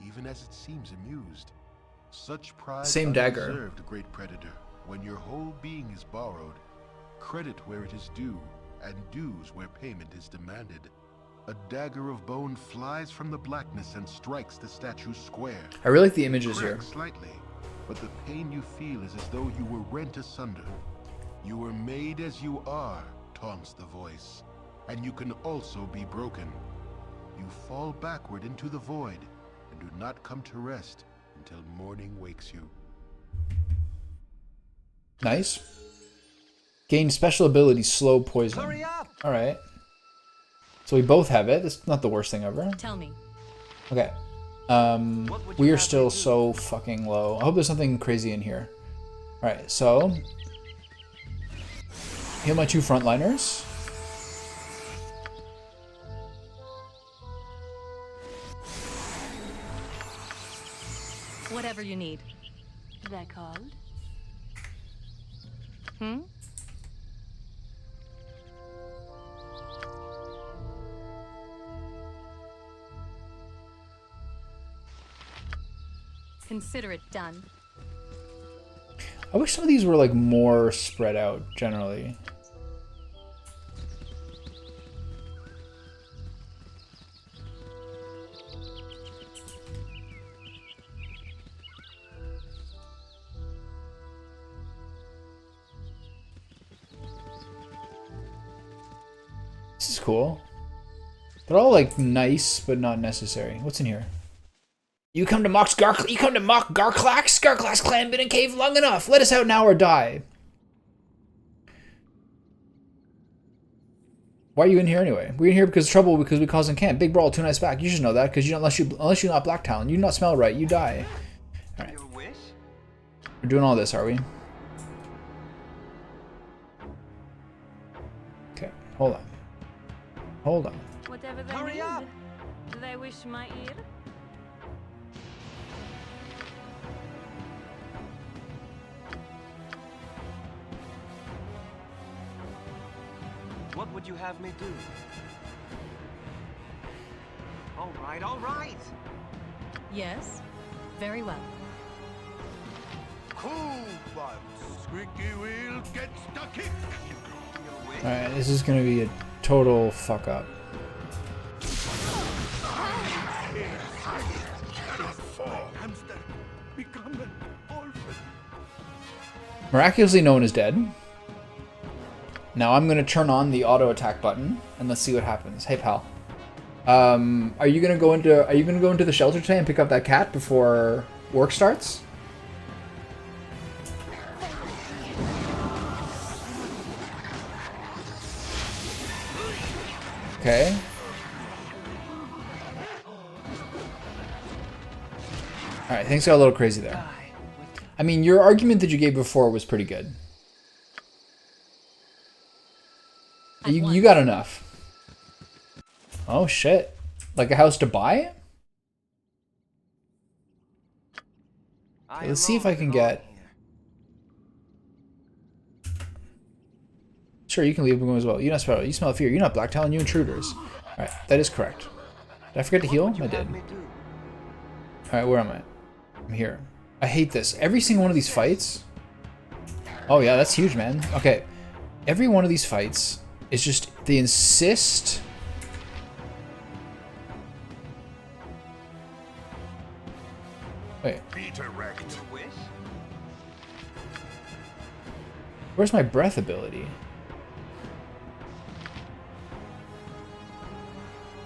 even as it seems amused. Such pride Same dagger. undeserved, great predator, when your whole being is borrowed. Credit where it is due, and dues where payment is demanded. A dagger of bone flies from the blackness and strikes the statue square. I really like the images here. Cracks slightly, but the pain you feel is as though you were rent asunder. You were made as you are, taunts the voice, and you can also be broken. You fall backward into the void and do not come to rest until morning wakes you. Nice. Gain special ability, slow poison. Hurry up! Alright. So we both have it. That's not the worst thing ever. Tell me. Okay. We are still so fucking low. I hope there's something crazy in here. Alright, so heal my 2 frontliners. Whatever you need. They're called? Hmm? Consider it done. I wish some of these were like more spread out generally. This is cool. They're all like nice, but not necessary. What's in here? You come to mock Garclax? Garclax clan been in cave long enough. Let us out now or die. Why are you in here anyway? We're in here because of trouble because we causing camp. Big brawl 2 nights back. You should know that because you unless you're not Black Talon, you do not smell right. You die. All right. Your wish? We're doing all this, are we? Okay. Hold on. Hold on. Whatever they Hurry need. up! Do they wish my ear? What would you have me do? All right, all right! Yes? Very well. Cool once. Squeaky wheel gets the kick. Your wish? All right. This is gonna be a total fuck up. Hamster, become an orphan. Miraculously, no one is dead. Now I'm gonna turn on the auto attack button and let's see what happens. Hey pal, are you gonna go into the shelter today and pick up that cat before work starts? Okay. Alright, things got a little crazy there. I mean, your argument that you gave before was pretty good. You got enough. Oh shit. Like a house to buy? Okay, let's see if I can get... Sure, you can leave them as well. You smell fear. You're not black talon, you intruders. Alright, that is correct. Did I forget to heal? I did. Alright, where am I? I'm here. I hate this. Every single one of these fights... Oh yeah, that's huge, man. Okay. Every one of these fights is just... They insist... Wait. Where's my breath ability?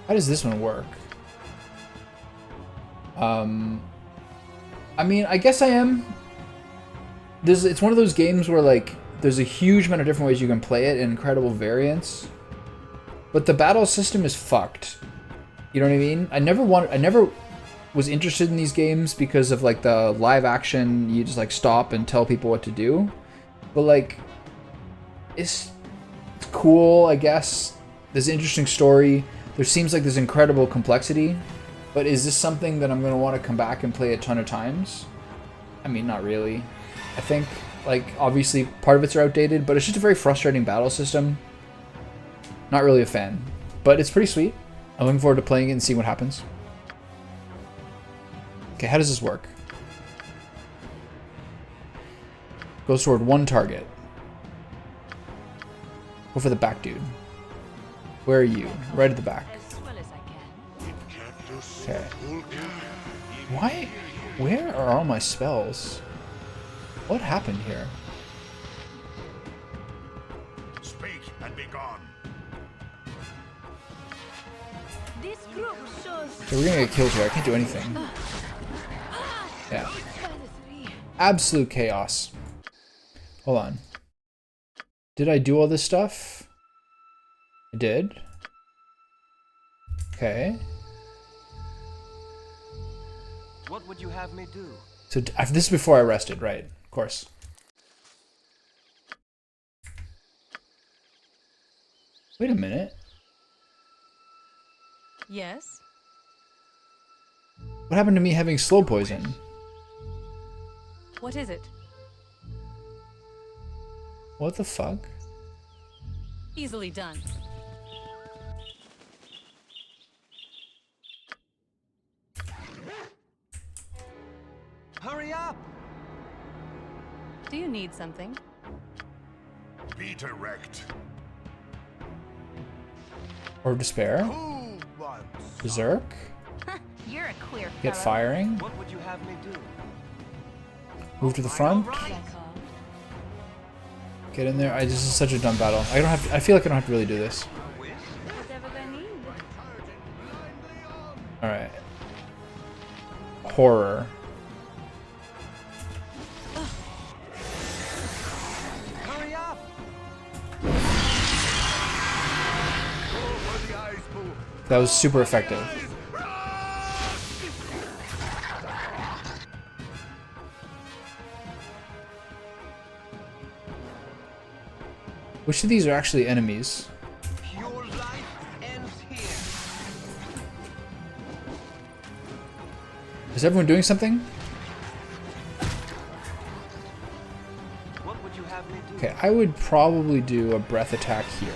How does this one work? I mean, I guess I am. It's one of those games where like there's a huge amount of different ways you can play it and incredible variance. But the battle system is fucked. You know what I mean? I never was interested in these games because of like the live action, you just like stop and tell people what to do. But like it's cool, I guess. There's an interesting story. There seems like there's incredible complexity. But is this something that I'm going to want to come back and play a ton of times? I mean, not really. I think, like, obviously part of it's outdated, but it's just a very frustrating battle system. Not really a fan. But it's pretty sweet. I'm looking forward to playing it and seeing what happens. Okay, how does this work? Goes toward one target. Go for the back dude. Where are you? Right at the back. Okay. Why? Where are all my spells? What happened here? Speak and be gone. This group shows Okay, we're gonna get killed here. I can't do anything. Yeah. Absolute chaos. Hold on. Did I do all this stuff? I did. Okay. What would you have me do? So this is before I rested, right? Of course. Wait a minute. Yes? What happened to me having slow poison? What is it? What the fuck? Easily done. Hurry up! Do you need something? Be direct. Or despair? Who wants Berserk? you're a queer Get fellow. firing? What would you have me do? Move to the front? Get in there. This is such a dumb battle. I feel like I don't have to really do this. Whatever they need. Alright. Horror. Hurry up! over the ice pool? That was super effective. Which of these are actually enemies? Your life ends here. Is everyone doing something? What would you have me do? Okay, I would probably do a breath attack here.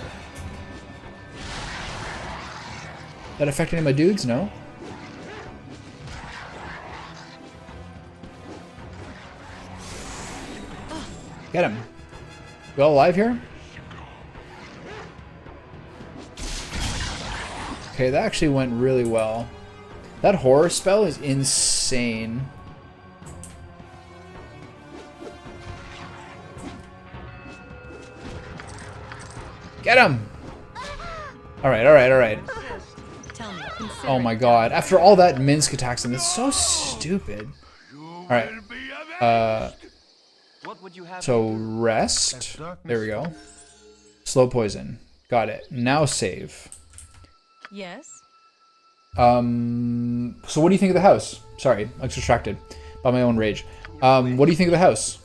That affect any of my dudes? No? Get him. You all alive here? Okay, that actually went really well. That horror spell is insane. Get him! Alright, alright, alright. Tell me. Consider Oh my god. After all that, Minsc attacks him. It's so stupid. Alright. What would you have So, me do? rest. There we go. Slow poison. Got it. Now save. Yes? So what do you think of the house? Sorry, I was distracted. By my own rage. What do you think of the house?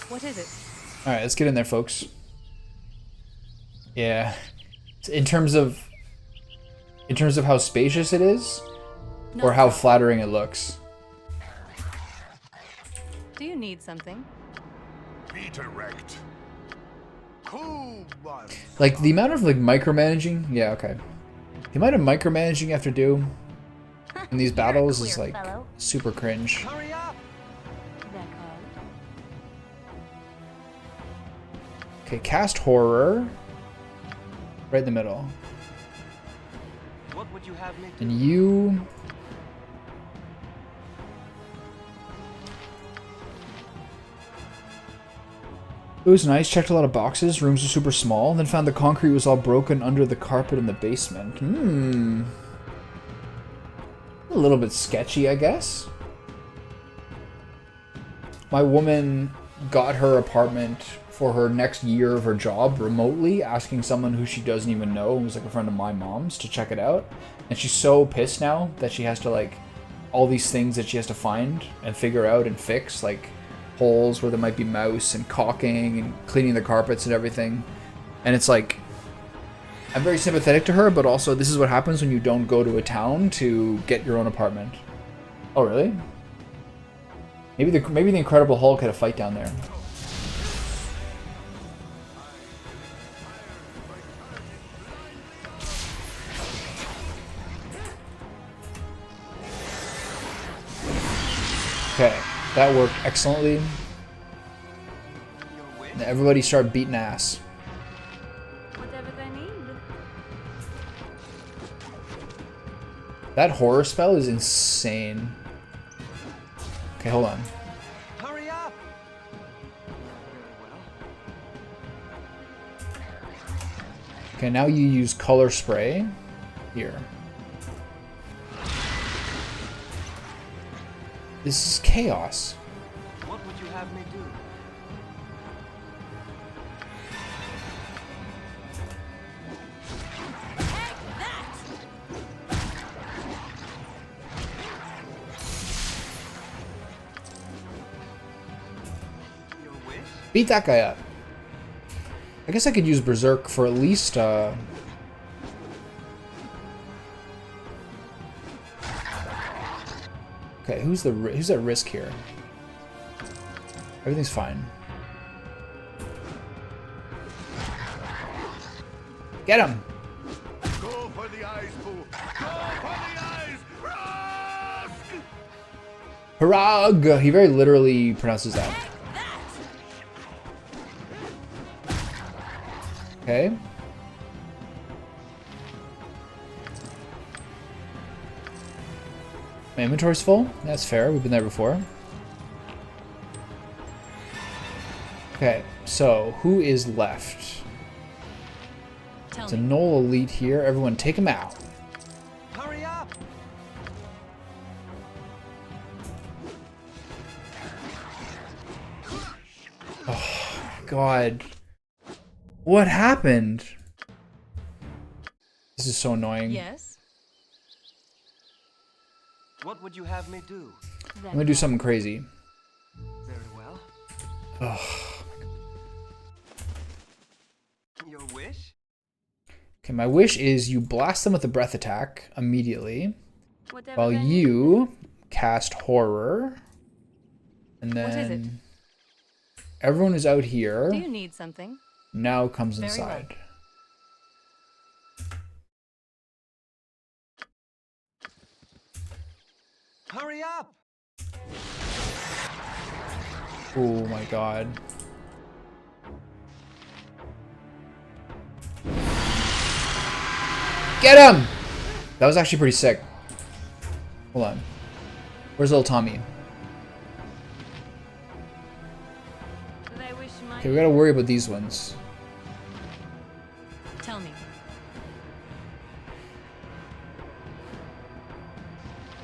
What is it? All right, let's get in there, folks. Yeah, in terms of how spacious it is, or how flattering it looks. Do you need something? Be direct. Who wants Like the amount of like micromanaging. Yeah, okay. The amount of micromanaging you have to do in these battles is like super cringe. Hurry up! Okay, cast horror. Right in the middle. What would you have me do? And you... It was nice, checked a lot of boxes, rooms were super small, then found the concrete was all broken under the carpet in the basement. A little bit sketchy, I guess. My woman got her apartment for her next year of her job remotely, asking someone who she doesn't even know, who was like a friend of my mom's, to check it out. And she's so pissed now that she has to like, all these things that she has to find and figure out and fix, like holes where there might be mouse and caulking and cleaning the carpets and everything. And it's like, I'm very sympathetic to her, but also this is what happens when you don't go to a town to get your own apartment. Oh, really? Maybe the Incredible Hulk had a fight down there. Okay, that worked excellently. Now everybody start beating ass. Whatever they need. That horror spell is insane. Okay, hold on. Hurry up! Okay, now you use color spray. Here. This is chaos. What would you have me do? Your wish? Beat that guy up. I guess I could use Berserk for at least, Okay, who's at risk here? Everything's fine. Get him! Go for the eyes, Boo! Go for the eyes! Rusk! Harag! He very literally pronounces that. Okay. My inventory's full. That's fair. We've been there before. Okay, so who is left? Tell It's a me. Knoll Elite here. Everyone take him out. Hurry up! God. What happened? This is so annoying. Yes. What would you have me do? I'm gonna do something crazy. Very well. Ugh. Your wish? Okay, my wish is you blast them with a breath attack immediately, Whatever while they need. you cast horror, and What is it? then everyone who's out Do here you need something? now comes Very well. inside. Hurry up! Oh my god. Get him! That was actually pretty sick. Hold on. Where's little Tommy? They wish my Okay, we gotta worry about these ones. Tell me.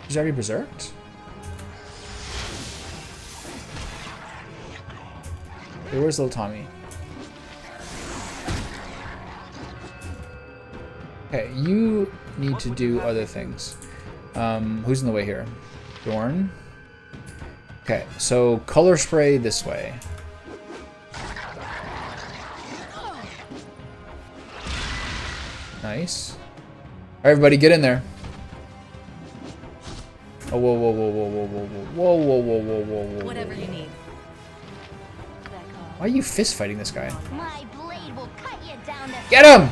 He's already berserked? Hey, where's little Tommy? Okay, you need to do other things. Who's in the way here? Dorn. Okay, so color spray this way. Nice. Alright, everybody, get in there. Oh, whoa, whoa, whoa, whoa, whoa, whoa, whoa, whoa, whoa, whoa, whoa, whoa. Whatever you need. Why are you fist fighting this guy? My blade will cut you down to... Get him!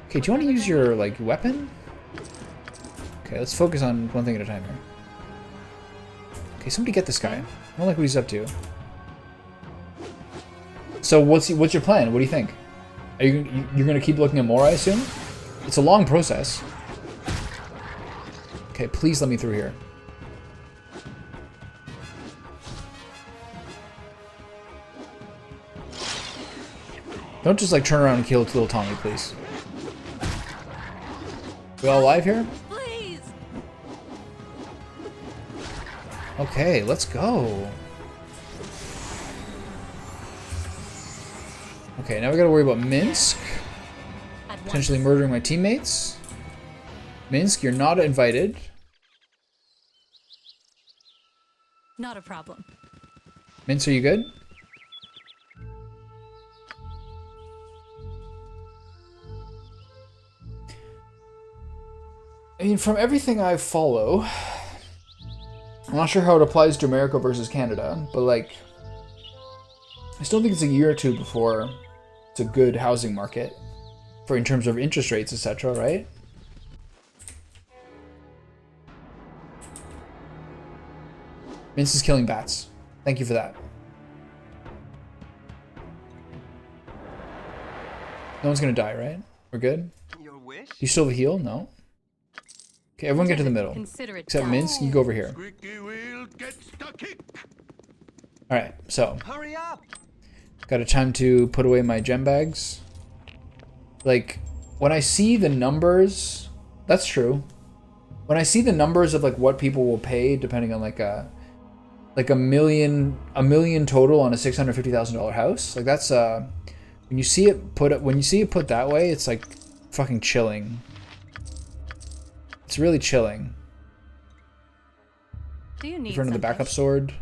Okay, do you want to use your, like, weapon? Okay, let's focus on one thing at a time here. Okay, somebody get this guy. I don't like what he's up to. So what's your plan? What do you think? Are you're gonna keep looking at more, I assume? It's a long process. Okay, please let me through here. Don't just like turn around and kill little Tommy, please. We all alive here? Please. Okay, let's go. Okay, now we gotta worry about Minsc. At Potentially once. murdering my teammates. Minsc, you're not invited. Not a problem. Minsc, are you good? I mean, from everything I follow, I'm not sure how it applies to America versus Canada, but like, I still think it's a year or two before it's a good housing market for in terms of interest rates, etc., right? Minsc is killing bats. Thank you for that. No one's gonna die, right? We're good? Your wish? You still have a heal? No? Okay, everyone get to the middle. Consider it Except done. Minsc, you go over here. Squeaky wheel gets the kick. Alright, so, Hurry up! got a time to put away my gem bags. Like, when I see the numbers, that's true. When I see the numbers of like what people will pay, depending on like a million total on a $650,000 house, like that's when you see it put that way, it's like fucking chilling. It's really chilling. Do you need In front of the something? backup sword.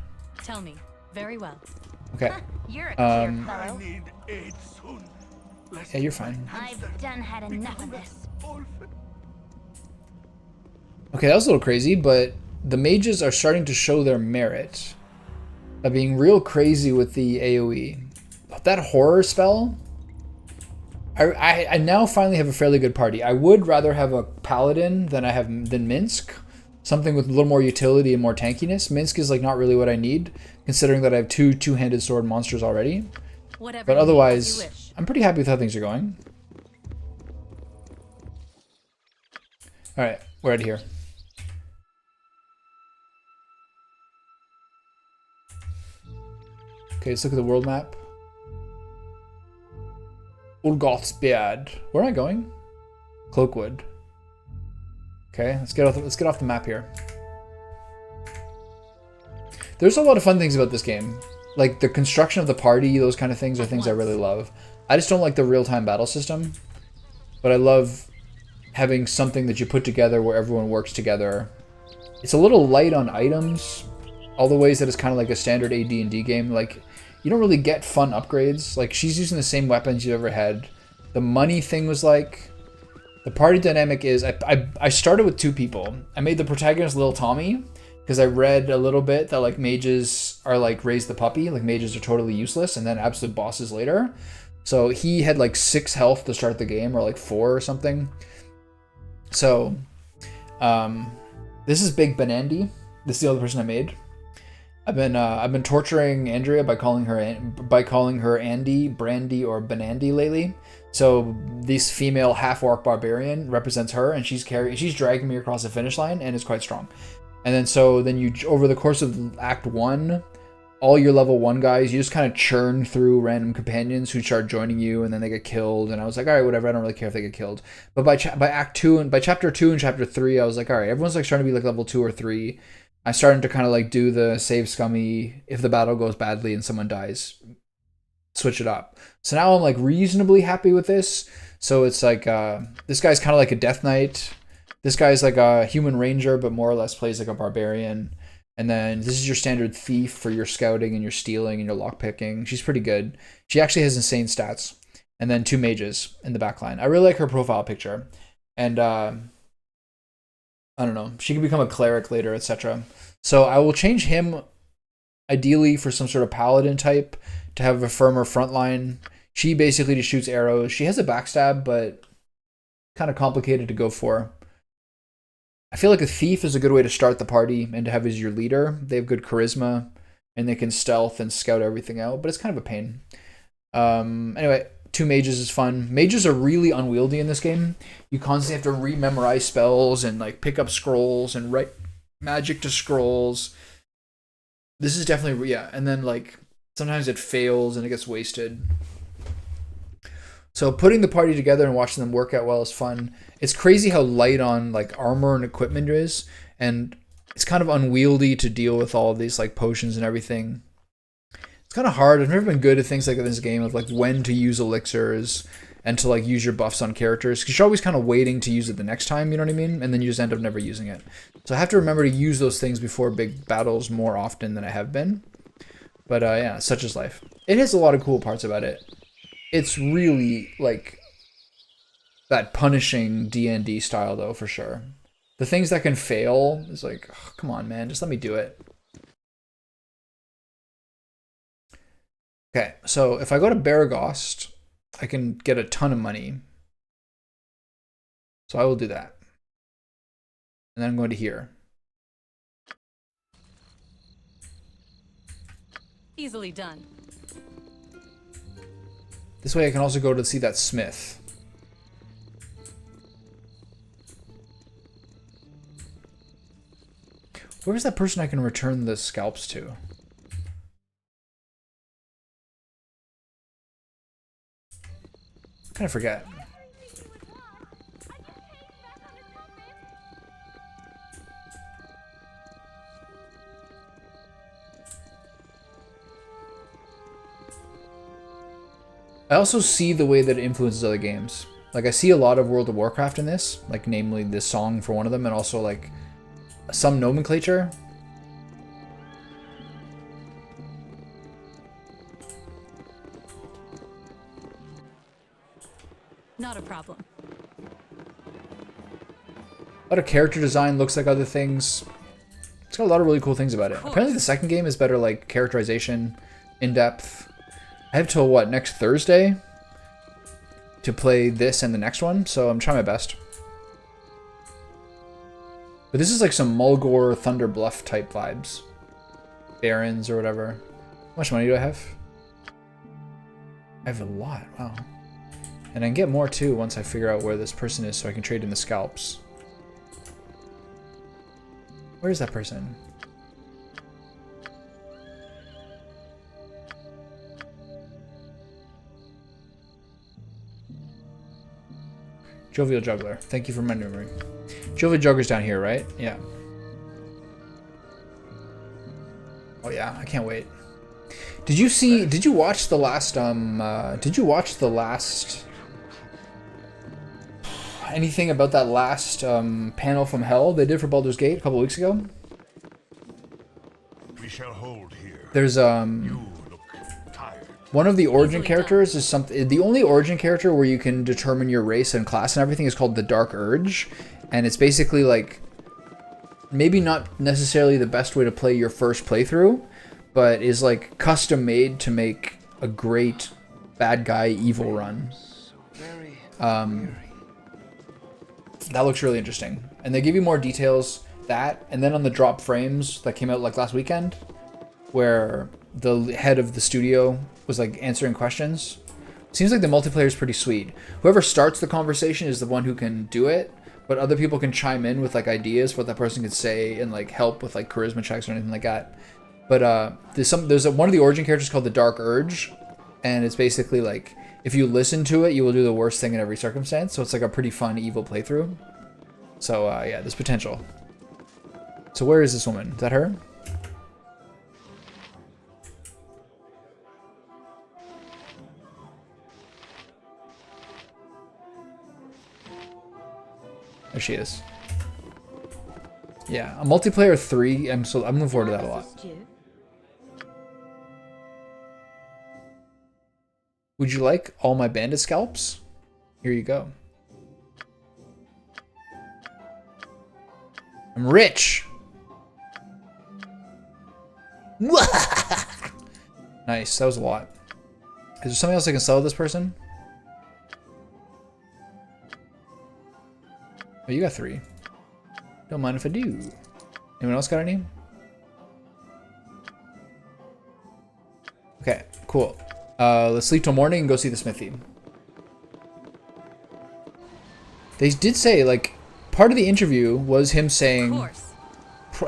Tell me. Very well. Okay. You're a clear I fellow. need aid soon. Lest Yeah, you're fine. I've done had enough of this. orphan. Okay, that was a little crazy, but the mages are starting to show their merit by being real crazy with the AoE. That horror spell, I now finally have a fairly good party. I would rather have a paladin than Minsc. Something with a little more utility and more tankiness. Minsc is like not really what I need, considering that I have two-handed sword monsters already. Whatever. But you need, as otherwise, you wish. I'm pretty happy with how things are going. Alright, we're out of here. Okay, let's look at the world map. Ulgoth's Beard. Where am I going? Cloakwood. Okay, let's get off the map here. There's a lot of fun things about this game. Like the construction of the party, those kind of things are things I really love. I just don't like the real-time battle system. But I love having something that you put together where everyone works together. It's a little light on items. All the ways that it's kind of like a standard AD&D game. Like, you don't really get fun upgrades. Like, she's using the same weapons you ever had. The money thing was like... The party dynamic is... I started with 2 people. I made the protagonist Lil Tommy, because I read a little bit that, like, mages are, like, raise the puppy. Like, mages are totally useless, and then absolute bosses later. So, he had, like, 6 health to start the game, or, like, 4 or something. So, this is Big Benandy. This is the other person I made. I've been torturing Andrea by calling her Andy, Brandy, or Benandy lately. So this female half-orc barbarian represents her, and she's dragging me across the finish line, and is quite strong. And then you over the course of Act 1, all your level 1 guys, you just kind of churn through random companions who start joining you, and then they get killed. And I was like, all right, whatever. I don't really care if they get killed. But by Act 2 and by Chapter 2 and Chapter 3, I was like, all right, everyone's like starting to be like level 2 or 3. I started to kind of like do the save scummy if the battle goes badly and someone dies, switch it up. So now I'm like reasonably happy with this. So it's like this guy's kind of like a Death Knight. This guy's like a human ranger, but more or less plays like a barbarian. And then this is your standard thief for your scouting and your stealing and your lockpicking. She's pretty good. She actually has insane stats. And then 2 mages in the backline. I really like her profile picture. And I don't know. She can become a cleric later, etc. So I will change him ideally for some sort of paladin type to have a firmer front line. She basically just shoots arrows. She has a backstab, but kind of complicated to go for. I feel like a thief is a good way to start the party and to have as your leader. They have good charisma and they can stealth and scout everything out, but it's kind of a pain. Anyway, 2 mages is fun. Mages are really unwieldy in this game. You constantly have to re-memorize spells and like pick up scrolls and write magic to scrolls. This is definitely, yeah. And then like sometimes it fails and it gets wasted. So putting the party together and watching them work out well is fun. It's crazy how light on like armor and equipment it is, and it's kind of unwieldy to deal with all of these like potions and everything. It's kind of hard. I've never been good at things like this game of like when to use elixirs and to like use your buffs on characters, because you're always kind of waiting to use it the next time, you know what I mean? And then you just end up never using it. So I have to remember to use those things before big battles more often than I have been. But yeah, such is life. It has a lot of cool parts about it. It's really like that punishing D&D style though, for sure. The things that can fail is like, oh, come on, man, just let me do it. Okay, so if I go to Baragost, I can get a ton of money. So I will do that. And then I'm going to here. Easily done. This way I can also go to see that smith. Where's that person I can return the scalps to? I kind of forget. I also see the way that it influences other games. Like, I see a lot of World of Warcraft in this, like namely this song for one of them, and also like some nomenclature. Not a problem. A lot of character design looks like other things. It's got a lot of really cool things about it. Apparently the second game is better, like characterization, in-depth. I have till what, next Thursday to play this and the next one, so I'm trying my best. But this is like some Mulgore Thunder Bluff type vibes. Barons or whatever. How much money do I have? I have a lot, wow. And I can get more too once I figure out where this person is so I can trade in the scalps. Where is that person? Jovial Juggler. Thank you for remembering. Jovial Juggler's down here, right? Yeah. Oh yeah, I can't wait. Did you watch the last anything about that last panel from Hell they did for Baldur's Gate a couple weeks ago? We shall hold here. There's You look tired. one of the origin characters is something. The only origin character where you can determine your race and class and everything is called the Dark Urge, and it's basically like maybe not necessarily the best way to play your first playthrough, but is like custom made to make a great bad guy evil run. That looks really interesting, and they give you more details. That, and then on the drop frames that came out like last weekend, where the head of the studio was like answering questions. Seems like the multiplayer is pretty sweet. Whoever starts the conversation is the one who can do it, but other people can chime in with like ideas for what that person could say and like help with like charisma checks or anything like that. But there's one of the origin characters called the Dark Urge, and it's basically like if you listen to it, you will do the worst thing in every circumstance. So it's like a pretty fun evil playthrough. So yeah, there's potential. So where is this woman? Is that her? There she is. Yeah, a multiplayer 3. I'm looking forward to that a lot. Would you like all my bandit scalps? Here you go. I'm rich. Nice, that was a lot. Is there something else I can sell to this person? Oh, you got 3. Don't mind if I do. Anyone else got any? Okay, cool. Let's sleep till morning and go see the smithy. They did say, like, part of the interview was him saying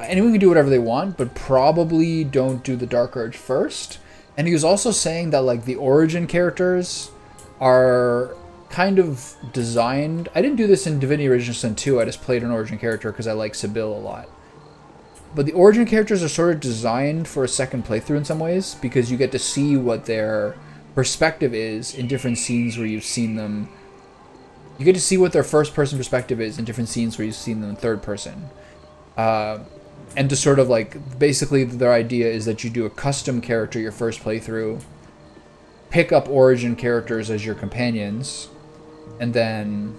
anyone can do whatever they want, but probably don't do the Dark Urge first. And he was also saying that, like, the origin characters are kind of designed. I didn't do this in Divinity Original Sin 2. I just played an origin character because I like Sibyl a lot. But the origin characters are sort of designed for a second playthrough in some ways, because you get to see what their perspective is in different scenes where you've seen them. You get to see what their first person perspective is in different scenes where you've seen them in third person. And to sort of like, basically their idea is that you do a custom character your first playthrough, pick up origin characters as your companions, and then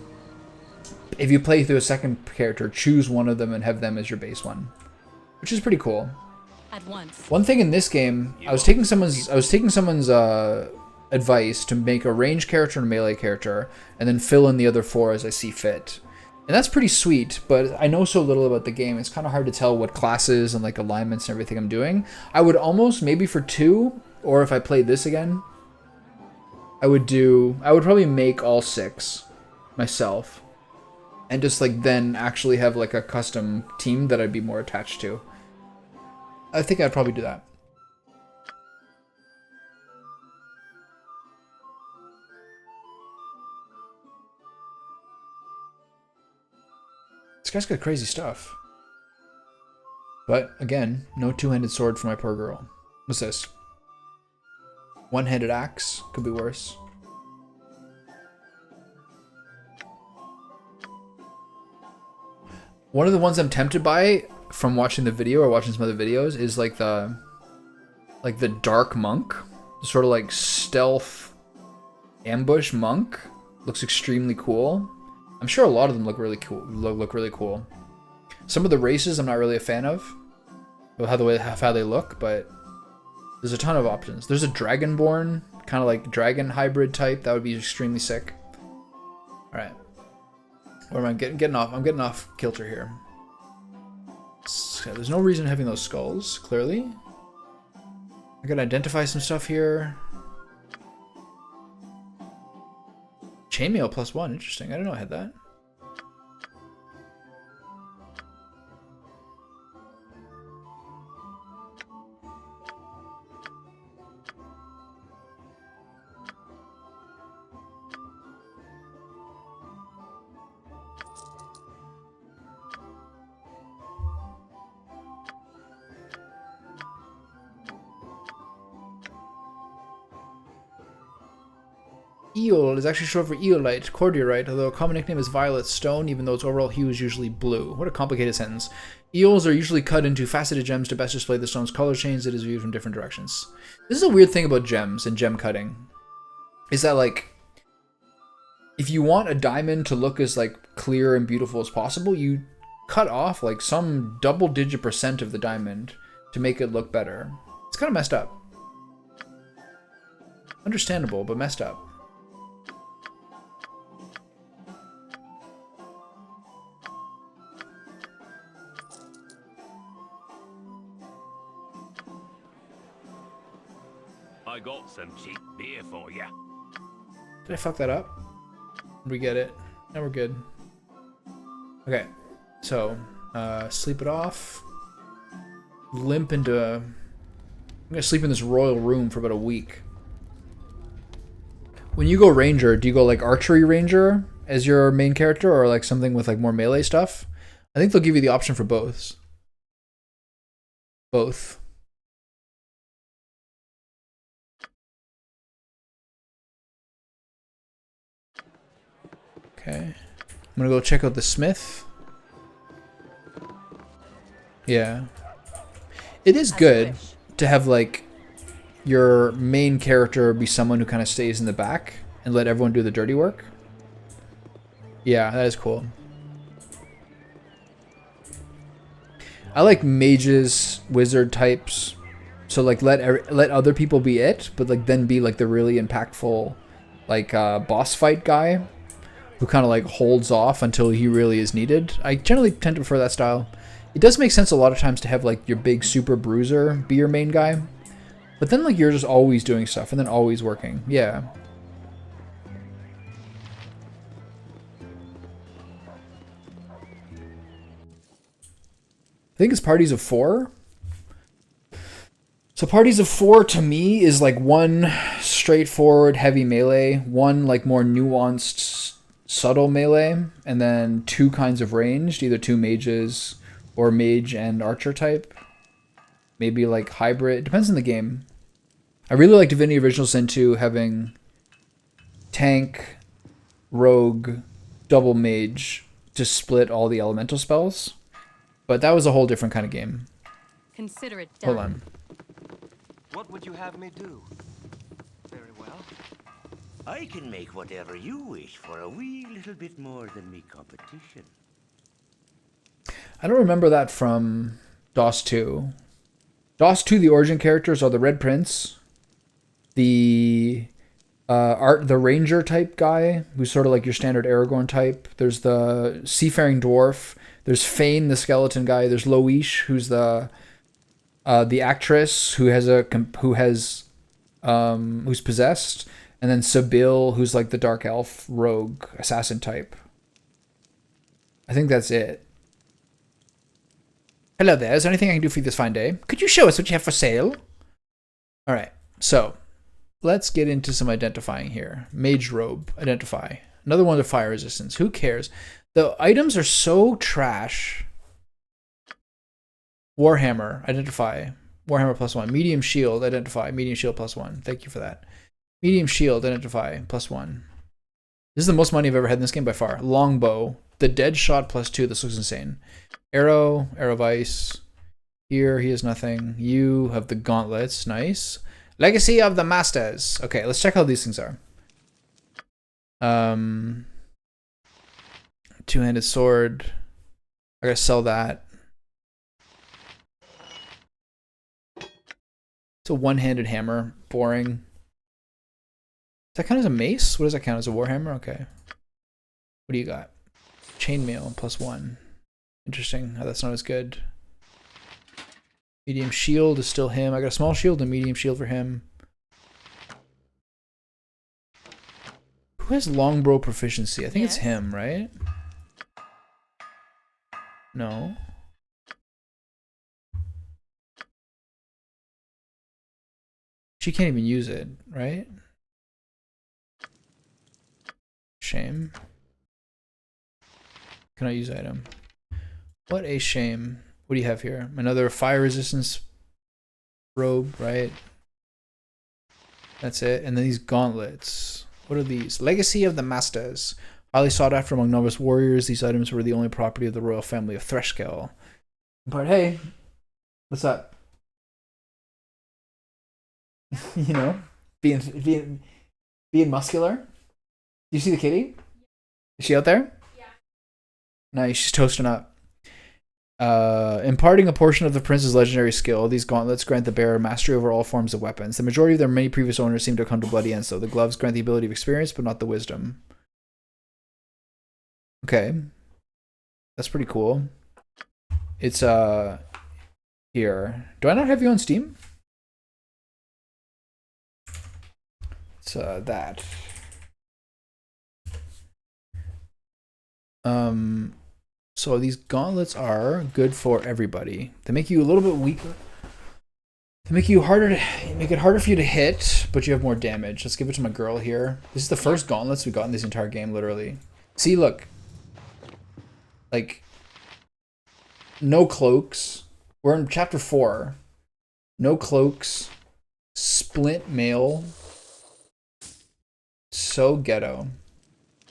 if you play through a second character, choose one of them and have them as your base one, which is pretty cool. At once. One thing in this game, I was taking someone's advice to make a ranged character and a melee character, and then fill in the other 4 as I see fit. And that's pretty sweet, but I know so little about the game, it's kind of hard to tell what classes and like alignments and everything I'm doing. I would almost, maybe for 2, or if I played this again, I would probably make all 6 myself, and just like then actually have like a custom team that I'd be more attached to. I think I'd probably do that. This guy's got crazy stuff. But again, no two-handed sword for my poor girl. What's this? One-handed axe? Could be worse. One of the ones I'm tempted by from watching the video or watching some other videos is like the dark monk. Sort of like stealth ambush monk. Looks extremely cool. I'm sure a lot of them look really cool. Look really cool. Some of the races I'm not really a fan of how they look, but there's a ton of options. There's a dragonborn, kind of like dragon hybrid type. That would be extremely sick. All right, where am I getting off? I'm getting off kilter here. So there's no reason having those skulls. Clearly, I gotta identify some stuff here. Chainmail +1, interesting. I didn't know I had that. Eel is actually short for Eolite, Cordiorite, although a common nickname is Violet Stone, even though its overall hue is usually blue. What a complicated sentence. Eels are usually cut into faceted gems to best display the stone's color change that is viewed from different directions. This is a weird thing about gems and gem cutting. Is that, like, if you want a diamond to look as, like, clear and beautiful as possible, you cut off, like, some double-digit % of the diamond to make it look better. It's kind of messed up. Understandable, but messed up. I got some cheap beer for you. Did I fuck that up? Did we get it? Now we're good. Okay, so sleep it off. Limp into I'm gonna sleep in this royal room for about a week. When you go ranger, do you go like archery ranger as your main character, or like something with like more melee stuff? I think they'll give you the option for both. Both. Okay. I'm gonna go check out the smith. Yeah. It is good to have like your main character be someone who kind of stays in the back and let everyone do the dirty work. Yeah, that is cool. I like mages, wizard types. So like let other people be it, but like then be like the really impactful like boss fight guy who kind of like holds off until he really is needed. I generally tend to prefer that style. It does make sense a lot of times to have like your big super bruiser be your main guy. But then like you're just always doing stuff and then always working. Yeah. I think it's parties of 4. So parties of 4 to me is like one straightforward heavy melee, one like more nuanced subtle melee, and then 2 kinds of ranged, either 2 mages or mage and archer type. Maybe like hybrid, depends on the game. I really like Divinity Original Sin 2 having tank, rogue, double mage to split all the elemental spells. But that was a whole different kind of game. Consider it done. Hold on. What would you have me do? Very well. I can make whatever you wish for a wee little bit more than me competition. I don't remember that from DOS 2. DOS 2, the origin characters are the Red Prince, the the ranger type guy, who's sort of like your standard Aragorn type. There's the seafaring dwarf. There's Fane, the skeleton guy. There's Loish, who's the actress who's possessed, and then Sibyl, who's like the dark elf rogue assassin type. I think that's it. Hello there. Is there anything I can do for you this fine day? Could you show us what you have for sale? All right. So let's get into some identifying here. Mage robe, identify. Another one to fire resistance. Who cares? The items are so trash. Warhammer, identify. Warhammer +1. Medium shield, identify. Medium shield +1. Thank you for that. Medium shield, identify. +1. This is the most money I've ever had in this game by far. Longbow. The dead shot +2. This looks insane. Arrow, arrow vice. Here, he has nothing. You have the gauntlets. Nice. Legacy of the Masters. Okay, let's check how these things are. Two-handed sword. I gotta sell that. It's a one-handed hammer. Boring. Does that count as a mace? What does that count as a warhammer? Okay. What do you got? Chainmail +1. Interesting how that's not as good. Medium shield is still him. I got a small shield and medium shield for him. Who has longbow proficiency? I think it's him, right? No. She can't even use it, right? Shame. Cannot use item. What a shame. What do you have here? Another fire resistance robe, right? That's it. And then these gauntlets. What are these? Legacy of the Masters. Highly sought after among novice warriors, these items were the only property of the royal family of Threshkill. But hey, what's up? You know, being muscular. Do you see the kitty? Is she out there? Yeah. Nice, she's toasting up. Imparting a portion of the prince's legendary skill, these gauntlets grant the bearer mastery over all forms of weapons. The majority of their many previous owners seem to have come to bloody ends, though. The gloves grant the ability of experience, but not the wisdom. Okay. That's pretty cool. It's, here. Do I not have you on Steam? It's, that. So these gauntlets are good for everybody. They make you a little bit weaker. To make it harder for you to hit, but you have more damage. Let's give it to my girl here. This is the first gauntlets we got in this entire game, literally. See, look. Like, no cloaks. We're in chapter 4. No cloaks. Splint mail. So ghetto.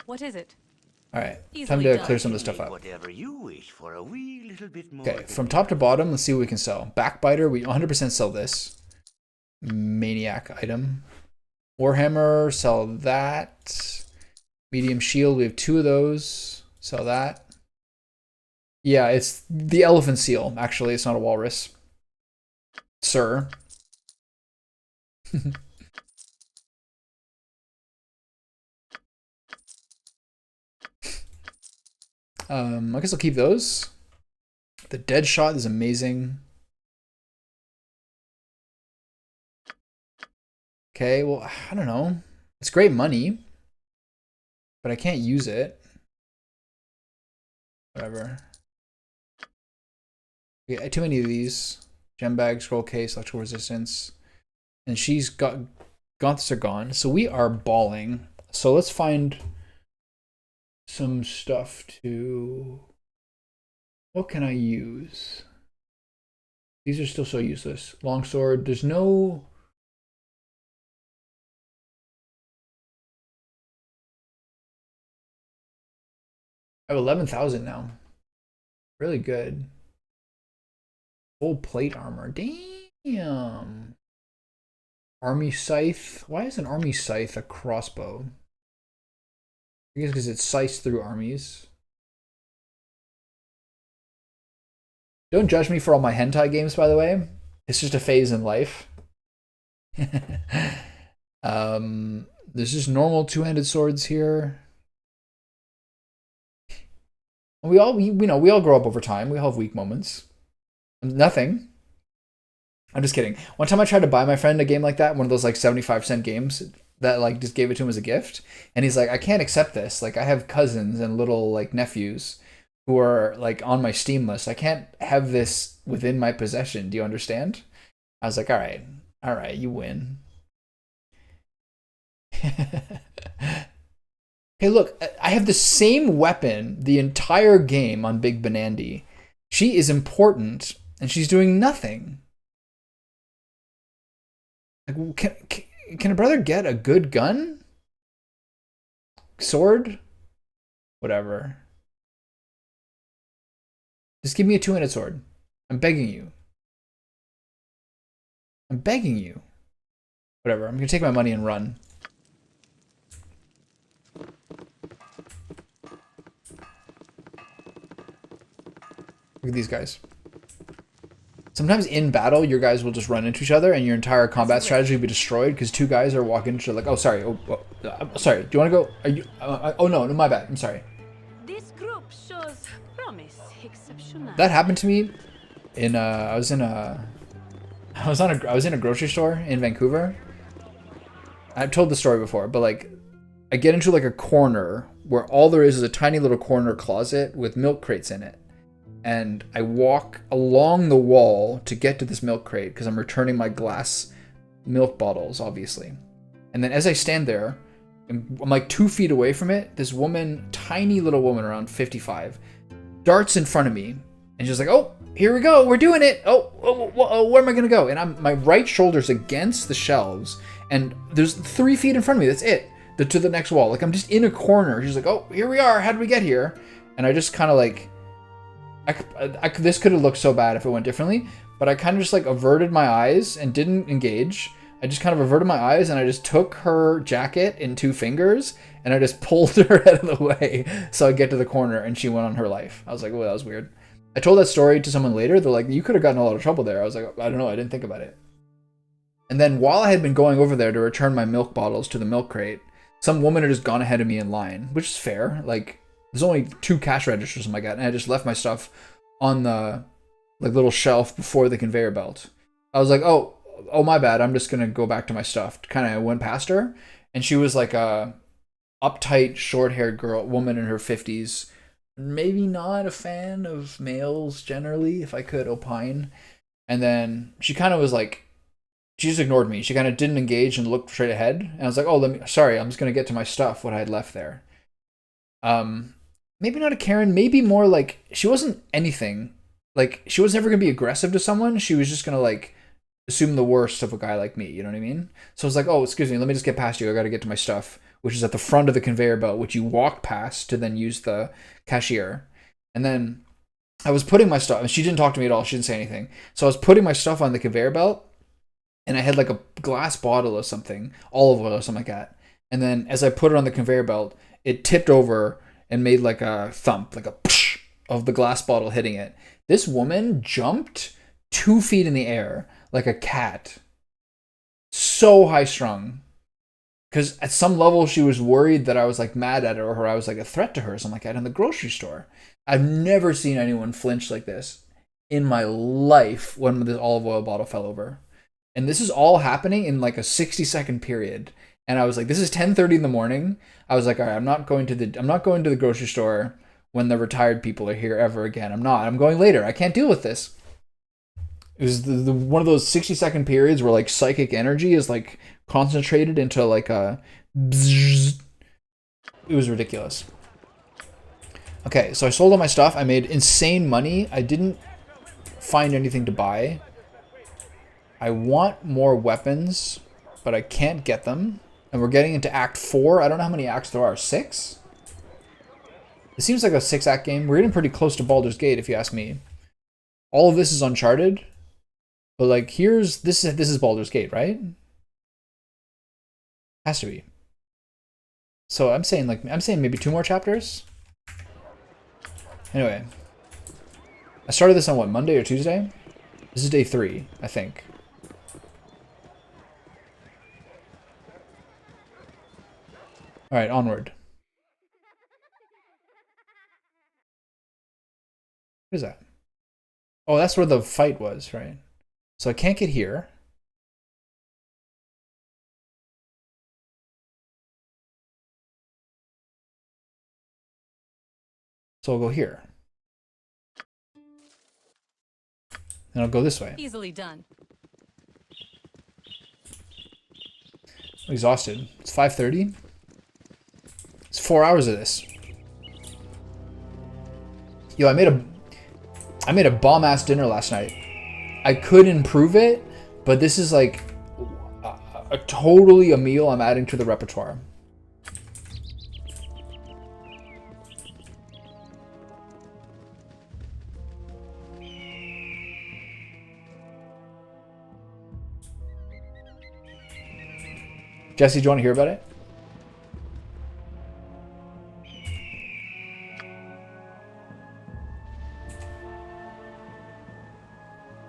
What is it? Alright, time Easily to done. clear some of this stuff up. Whatever you wish for a wee little bit more. Okay, from top to bottom, let's see what we can sell. Backbiter, we 100% sell this. Maniac item. Warhammer, sell that. Medium shield, we have 2 of those. Sell that. Yeah, it's the elephant seal, actually. It's not a walrus. Sir. I guess I'll keep those. The dead shot is amazing. Okay, well, I don't know. It's great money, but I can't use it. Whatever. Okay, too many of these. Gem bag, scroll case, electrical resistance. And she's got... Gauntlets are gone. So we are balling. So let's find some stuff to... What can I use? These are still so useless. Longsword. There's no... I have 11,000 now. Really good. Full plate armor. Damn. Army scythe. Why is an army scythe a crossbow? I guess because it scythes through armies. Don't judge me for all my hentai games, by the way. It's just a phase in life. There's just normal two-handed swords here. We all grow up over time. We all have weak moments. Nothing. I'm just kidding. One time I tried to buy my friend a game like that, one of those like 75-cent games that like just gave it to him as a gift, and he's like, I can't accept this. Like I have cousins and little like nephews who are like on my Steam list. I can't have this within my possession. Do you understand? I was like, all right, you win. Hey, look, I have the same weapon the entire game on Big Benandy. She is important, and she's doing nothing. Like, can a brother get a good gun? Sword? Whatever. Just give me a two-handed sword. I'm begging you. I'm begging you. Whatever, I'm gonna take my money and run. Look at these guys. Sometimes in battle, your guys will just run into each other and your entire combat strategy will be destroyed because two guys are walking into like, oh, sorry. Sorry. Do you want to go? Are you? Oh, no, my bad. I'm sorry. This group shows promise exceptional. That happened to me in, I was in a grocery store in Vancouver. I've told the story before, but like, I get into like a corner where all there is a tiny little corner closet with milk crates in it. And I walk along the wall to get to this milk crate because I'm returning my glass milk bottles, obviously. And then as I stand there, I'm like 2 feet away from it. This woman, tiny little woman around 55, darts in front of me. And she's like, oh, here we go. We're doing it. Oh, where am I going to go? And my right shoulder's against the shelves. And there's 3 feet in front of me. That's it. To the next wall. Like I'm just in a corner. She's like, oh, here we are. How did we get here? And I just kind of like... this could have looked so bad if it went differently, but I kind of just like averted my eyes and didn't engage. I just kind of averted my eyes and I just took her jacket in 2 fingers and I just pulled her out of the way so I get to the corner and she went on her life. I was like, oh, that was weird. I told that story to someone later. They're like, you could have gotten a lot of trouble there. I was like, I don't know. I didn't think about it. And then while I had been going over there to return my milk bottles to the milk crate, some woman had just gone ahead of me in line, which is fair. Like, there's only 2 cash registers in my gut, and I just left my stuff on the like little shelf before the conveyor belt. I was like, oh, my bad. I'm just gonna go back to my stuff. Kind of went past her, and she was like a uptight, short-haired woman in her 50s. Maybe not a fan of males generally, if I could opine. And then she kind of was like she just ignored me. She kind of didn't engage and looked straight ahead. And I was like, oh, sorry, I'm just going to get to my stuff, what I had left there. Maybe not a Karen, maybe more like, she wasn't anything. Like, she was never going to be aggressive to someone. She was just going to, like, assume the worst of a guy like me, you know what I mean? So I was like, oh, excuse me, let me just get past you. I got to get to my stuff, which is at the front of the conveyor belt, which you walk past to then use the cashier. And then I was putting my stuff, and she didn't talk to me at all. She didn't say anything. So I was putting my stuff on the conveyor belt, and I had like a glass bottle or something, olive oil or something like that. And then as I put it on the conveyor belt, it tipped over and made like a thump, like a psh of the glass bottle hitting it. This woman jumped 2 feet in the air like a cat. So high strung. Because at some level she was worried that I was like mad at her or I was like a threat to her or something like that in the grocery store. I've never seen anyone flinch like this in my life when this olive oil bottle fell over. And this is all happening in like a 60-second period. And I was like, this is 10:30 in the morning. I was like, all right, I'm not going to the grocery store when the retired people are here ever again. I'm going later. I can't deal with this. It was the one of those 60-second periods where like psychic energy is like concentrated into like a bzzz. It was ridiculous. Okay, so I sold all my stuff. I made insane money. I didn't find anything to buy. I want more weapons, but I can't get them. And we're getting into Act 4. I don't know how many acts there are. 6? It seems like a 6-act game. We're getting pretty close to Baldur's Gate, if you ask me. All of this is Uncharted. But like, this is Baldur's Gate, right? Has to be. So I'm saying maybe 2 more chapters. Anyway, I started this on what, Monday or Tuesday? This is day 3, I think. All right, onward. What is that? Oh, that's where the fight was, right? So I can't get here. So I'll go here. And I'll go this way. Easily done. I'm exhausted. It's 5:30. It's 4 hours of this. Yo, I made a bomb-ass dinner last night. I could improve it, but this is like totally a meal I'm adding to the repertoire. Jesse, do you want to hear about it?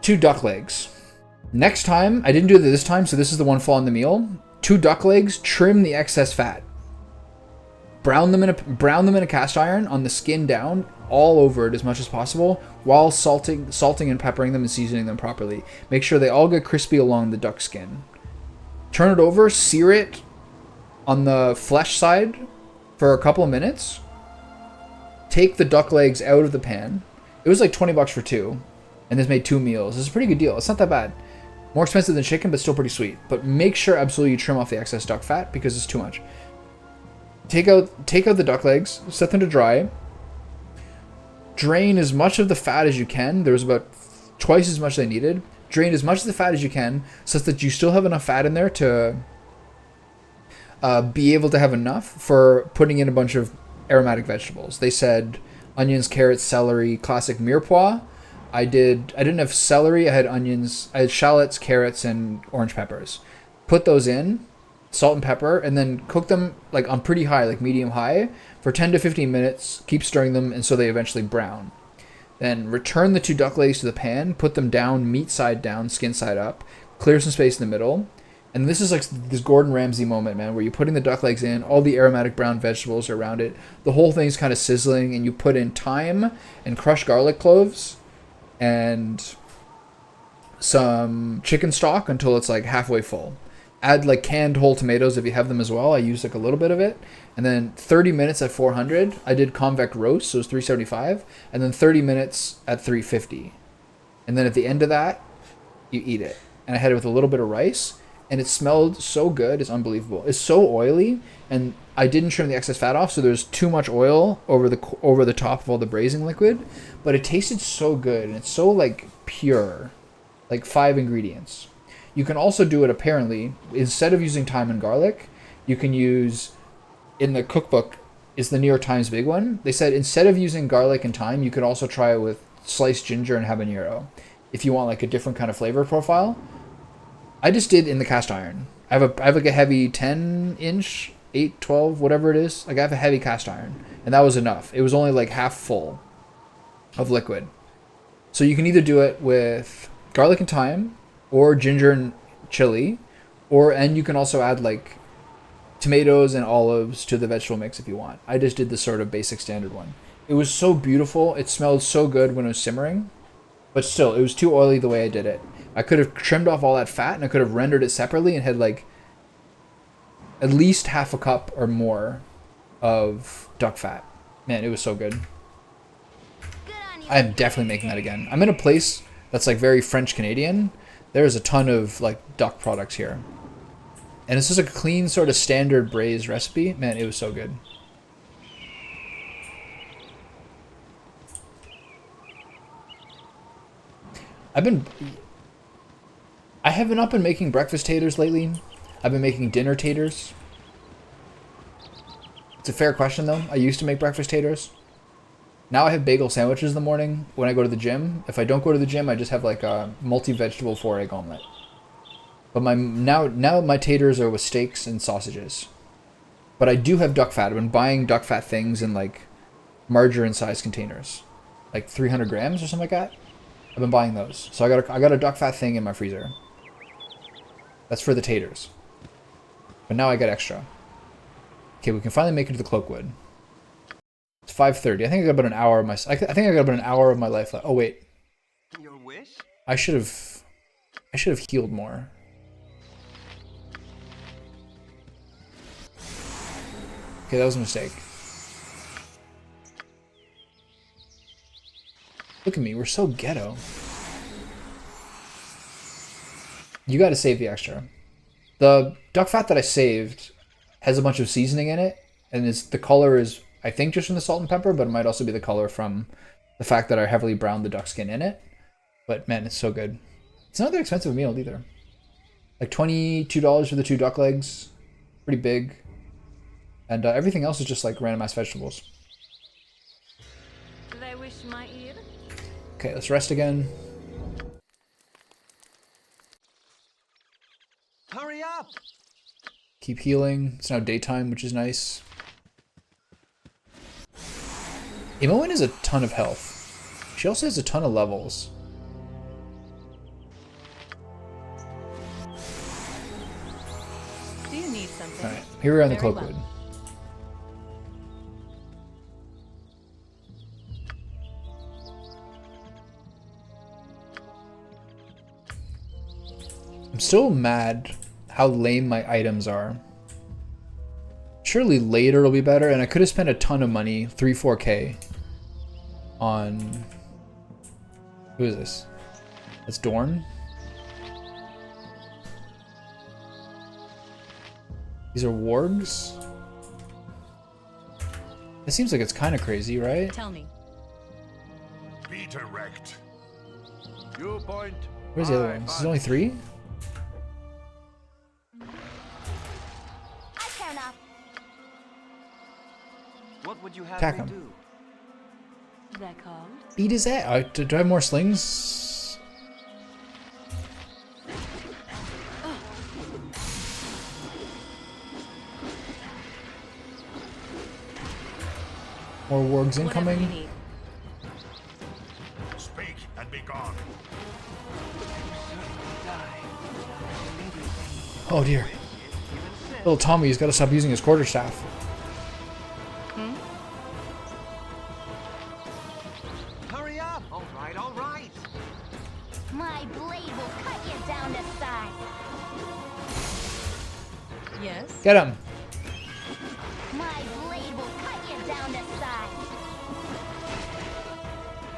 Two duck legs. Next time, I didn't do it this time, so this is the one fall in the meal. 2 duck legs, trim the excess fat. Brown them in a cast iron on the skin down, all over it as much as possible, while salting and peppering them and seasoning them properly. Make sure they all get crispy along the duck skin. Turn it over, sear it on the flesh side for a couple of minutes. Take the duck legs out of the pan. It was like $20 for 2. And this made 2 meals. This is a pretty good deal. It's not that bad. More expensive than chicken, but still pretty sweet. But make sure absolutely you trim off the excess duck fat because it's too much. Take out the duck legs, set them to dry. Drain as much of the fat as you can. There was about twice as much they needed. Drain as much of the fat as you can such that you still have enough fat in there to be able to have enough for putting in a bunch of aromatic vegetables. They said onions, carrots, celery, classic mirepoix. I didn't have celery, I had onions, I had shallots, carrots, and orange peppers. Put those in, salt and pepper, and then cook them like on pretty high, like medium high, for 10 to 15 minutes. Keep stirring them and so they eventually brown. Then return the 2 duck legs to the pan, put them down, meat side down, skin side up, clear some space in the middle. And this is like this Gordon Ramsay moment, man, where you're putting the duck legs in, all the aromatic brown vegetables are around it. The whole thing's kind of sizzling, and you put in thyme and crushed garlic cloves and some chicken stock until it's like halfway full. Add like canned whole tomatoes if you have them as well. I used like a little bit of it. And then 30 minutes at 400. I did convect roast, so it was 375. And then 30 minutes at 350. And then at the end of that, you eat it. and I had it with a little bit of rice, and it smelled so good. It's unbelievable. It's so oily, and I didn't trim the excess fat off, so there's too much oil over the top of all the braising liquid, but it tasted so good, and it's so like pure, like 5 ingredients. You can also do it apparently instead of using thyme and garlic, you can use, in the cookbook is the New York Times big one. They said instead of using garlic and thyme, you could also try it with sliced ginger and habanero if you want like a different kind of flavor profile. I just did in the cast iron. I have like a heavy 10-inch, 8, 12, whatever it is. Like I have a heavy cast iron, and that was enough. It was only like half full of liquid. So you can either do it with garlic and thyme, or ginger and chili, and you can also add like tomatoes and olives to the vegetable mix if you want. I just did the sort of basic standard one. It was so beautiful. It smelled so good when it was simmering, but still, it was too oily the way I did it. I could have trimmed off all that fat, and I could have rendered it separately and had like at least half a cup or more of duck fat. Man, it was so good. I am definitely making that again. I'm in a place that's like very French Canadian. There's a ton of like duck products here. And it's just a clean sort of standard braised recipe. Man, it was so good. I have not been making breakfast taters lately. I've been making dinner taters. It's a fair question though. I used to make breakfast taters. Now I have bagel sandwiches in the morning when I go to the gym. If I don't go to the gym, I just have like a multi-vegetable 4-egg omelet. But now my taters are with steaks and sausages. But I do have duck fat. I've been buying duck fat things in like margarine-sized containers, like 300 grams or something like that. I've been buying those. So I got a duck fat thing in my freezer. That's for the taters. But now I got extra. Okay, we can finally make it to the cloakwood. It's 5:30. I think I got about an hour of my. I think I got about an hour of my life left. Oh wait. Your wish? I should have healed more. Okay, that was a mistake. Look at me, we're so ghetto. You gotta save the extra. The duck fat that I saved has a bunch of seasoning in it, and the color is, I think, just from the salt and pepper, but it might also be the color from the fact that I heavily browned the duck skin in it. But man, it's so good. It's not that expensive a meal either. Like $22 for the 2 duck legs. Pretty big. And everything else is just like random ass vegetables. They wish my ear. Okay, let's rest again. Hurry up! Keep healing. It's now daytime, which is nice. Imoen has a ton of health. She also has a ton of levels. Do you need something? Alright, here we are in the Very cloakwood. well. I'm still mad how lame my items are. Surely later it'll be better, and I could have spent a ton of money, 3-4K, on... Who is this? That's Dorn? These are wargs? It seems like it's kind of crazy, right? Tell me. Be direct. You point. Where's the other one? This is only 3? I turn off. What would you have Attack me him. do? They're called. Beat his ass. Do I have more slings? More wargs Whatever you incoming. need. Speak and be gone. Oh dear. Little Tommy's got to stop using his quarterstaff. Hurry up! All right, all right. My blade will cut you down to size. Yes. Get him. My blade will cut you down to size.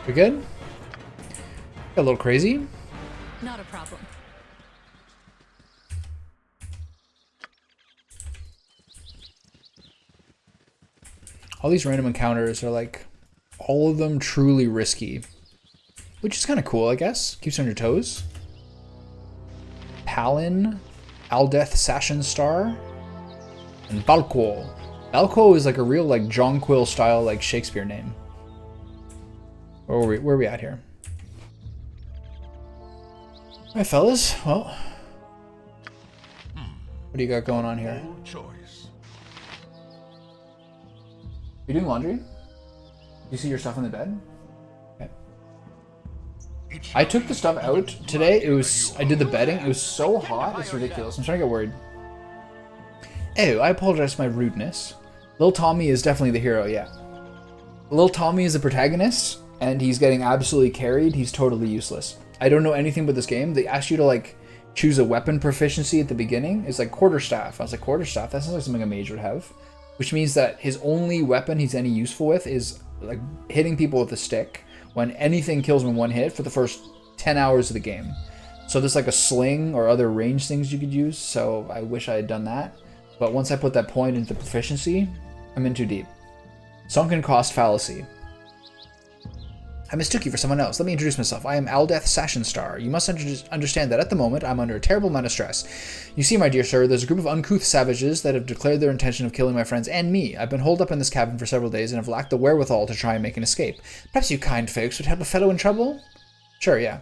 We good? Got a little crazy. Not a problem. All these random encounters are like, all of them truly risky. Which is kind of cool, I guess. Keeps you on your toes. Palin, Aldeth Sashin Star, and Balquo. Balquo is like a real like Jonquil style like Shakespeare name. Where are we at here? Alright, fellas. Well, what do you got going on here? Choice. You doing laundry? You see your stuff in the bed? Okay. I took the stuff out today. I did the bedding. It was so hot. It's ridiculous. I'm starting to get worried. Oh, I apologize for my rudeness. Lil Tommy is definitely the hero, yeah. Lil Tommy is the protagonist, and he's getting absolutely carried. He's totally useless. I don't know anything about this game. They asked you to like choose a weapon proficiency at the beginning. It's like quarterstaff. I was like, quarterstaff? That sounds like something a mage would have. Which means that his only weapon he's any useful with is like hitting people with a stick when anything kills him in one hit for the first 10 hours of the game. So there's like a sling or other range things you could use. So I wish I had done that. But once I put that point into proficiency, I'm in too deep. Sunken cost fallacy. I mistook you for someone else. Let me introduce myself. I am Aldeth Sashenstar. You must understand that at the moment, I'm under a terrible amount of stress. You see, my dear sir, there's a group of uncouth savages that have declared their intention of killing my friends and me. I've been holed up in this cabin for several days and have lacked the wherewithal to try and make an escape. Perhaps you kind folks would help a fellow in trouble? Sure, yeah.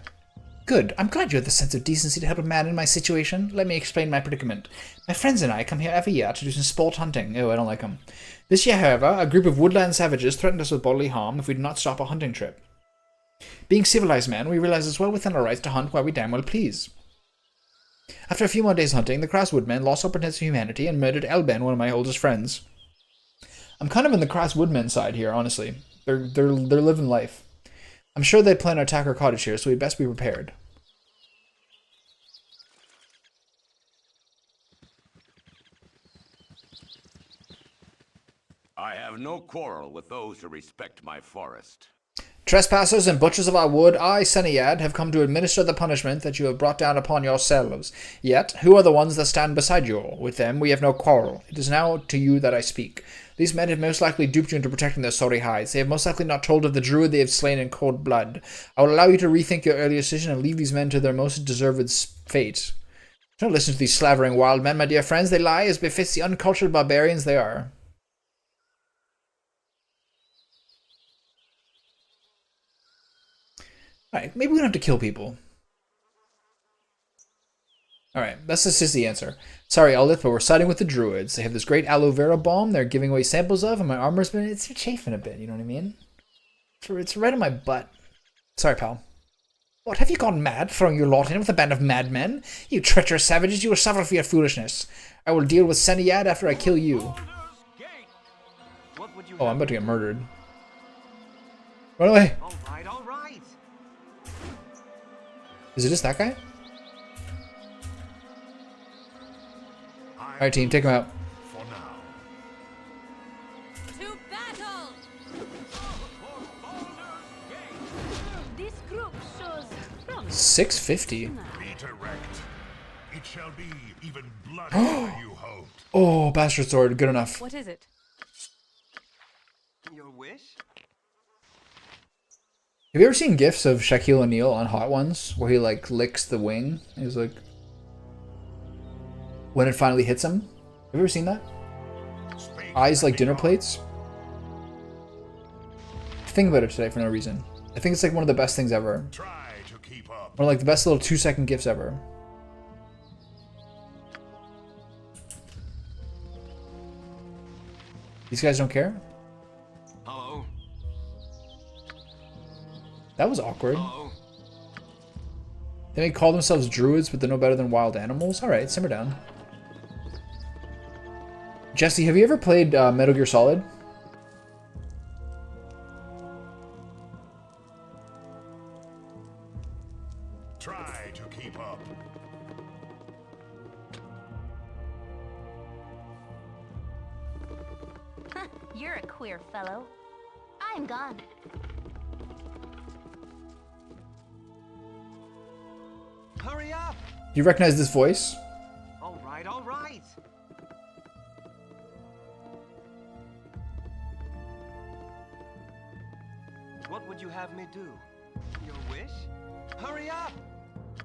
Good. I'm glad you have the sense of decency to help a man in my situation. Let me explain my predicament. My friends and I come here every year to do some sport hunting. Oh, I don't like them. This year, however, a group of woodland savages threatened us with bodily harm if we did not stop a hunting trip. Being civilized men, we realize it's well within our rights to hunt where we damn well please. After a few more days hunting, the crass woodmen lost all pretense of humanity and murdered Elben, one of my oldest friends. I'm kind of in the crass woodmen side here, honestly. They're living life. I'm sure they'd plan to attack our cottage here, so we'd best be prepared. I have no quarrel with those who respect my forest. Trespassers and butchers of our wood, I, Seneyad, have come to administer the punishment that you have brought down upon yourselves. Yet, who are the ones that stand beside you all? With them we have no quarrel. It is now to you that I speak. These men have most likely duped you into protecting their sorry hides. They have most likely not told of the druid they have slain in cold blood. I will allow you to rethink your earlier decision and leave these men to their most deserved fate. Don't listen to these slavering wild men, my dear friends. They lie as befits the uncultured barbarians they are. Alright, maybe we don't have to kill people. Alright, that's the sissy answer. Sorry, Aldith, but we're siding with the druids. They have this great aloe vera balm they're giving away samples of, and my armor's been, it's chafing a bit, you know what I mean? It's right in my butt. Sorry, pal. What, have you gone mad, throwing your lot in with a band of madmen? You treacherous savages, you will suffer for your foolishness. I will deal with Seneyad after I kill you. Oh, I'm about to get murdered. Run away! All right. Is it just that guy? Alright, team, take him out. For now. To battle! This group shows promise. 650. Redirect. It shall be even bloodier than you hoped. Oh, bastard sword, good enough. What is it? Your wish? Have you ever seen gifs of Shaquille O'Neal on Hot Ones where he like licks the wing? He's like, when it finally hits him. Have you ever seen that? Eyes like dinner plates. Think about it today for no reason. I think it's like one of the best things ever. Try to keep up. One of like the best little 2-second gifs ever. These guys don't care? Hello? That was awkward. Hello? They may call themselves druids, but they're no better than wild animals? Alright, simmer down. Jesse, have you ever played Metal Gear Solid? Try to keep up. You're a queer fellow. I'm gone. Hurry up! Do you recognize this voice? All right. What would you have me do? Your wish? Hurry up!